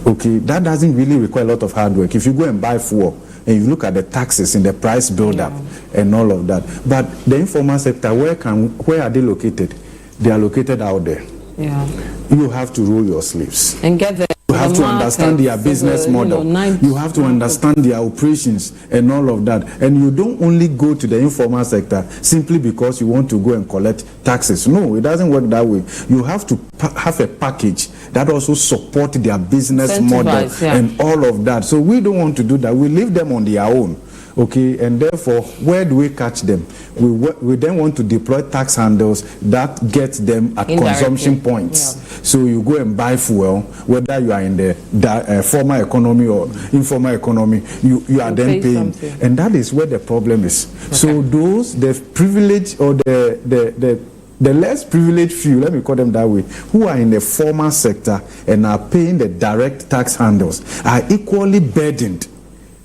Okay, that doesn't really require a lot of hard work. If you go and buy fuel and you look at the taxes in the price build-up and all of that, but the informal sector, where are they located? They are located out there. You have to roll your sleeves and get there. You have to understand their business model. You have to understand their operations and all of that. And you don't only go to the informal sector simply because you want to go and collect taxes. No, it doesn't work that way. You have to have a package that also support their business model and all of that. So we don't want to do that. We leave them on their own. Okay, and therefore, where do we catch them? We then want to deploy tax handles that get them at consumption points. So you go and buy fuel, whether you are in the formal economy or informal economy, you are then paying. And that is where the problem is. So those, the privileged or the less privileged few, let me call them that way, who are in the formal sector and are paying the direct tax handles, are equally burdened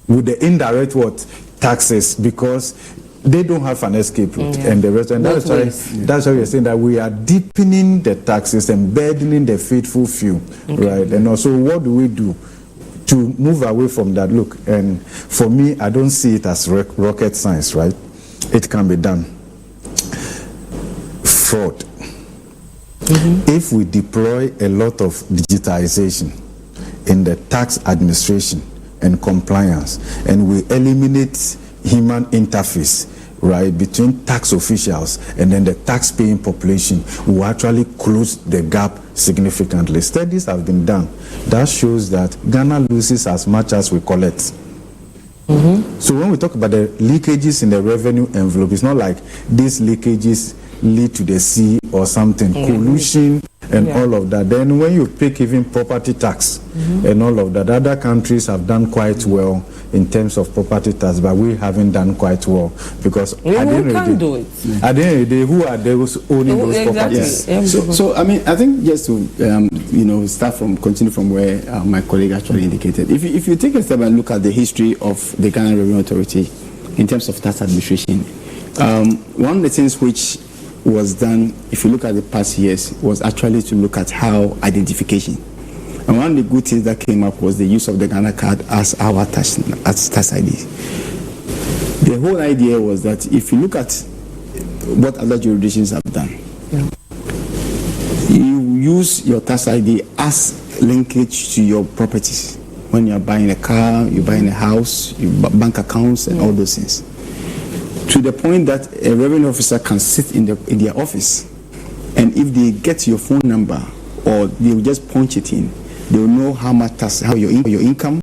with the indirect taxes, because they don't have an escape route and the rest. And that's why we're saying that we are deepening the taxes and burdening the faithful few, right? And also, what do we do to move away from that? Look, and for me, I don't see it as rocket science, right? It can be done. Fraud. If we deploy a lot of digitization in the tax administration and compliance, and we eliminate human interface, right, between tax officials and then the tax-paying population, we will actually close the gap significantly. Studies have been done that shows that Ghana loses as much as we collect. So when we talk about the leakages in the revenue envelope, it's not like these leakages lead to the sea or something, collusion and all of that. Then when you pick even property tax and all of that, other countries have done quite well in terms of property tax, but we haven't done quite well, because at the end of the day, who are those owning those properties? So I mean, I think just to continue from where my colleague actually indicated, if you take a step and look at the history of the Ghana Revenue Authority in terms of tax administration, one of the things which was done, if you look at the past years, was actually to look at how identification. And one of the good things that came up was the use of the Ghana card as our tax ID. The whole idea was that if you look at what other jurisdictions have done, you use your tax ID as linkage to your properties. When you are buying a car, you're buying a house, bank accounts and all those things. To the point that a revenue officer can sit in their office, and if they get your phone number or they will just punch it in, they will know how much tax, how your income,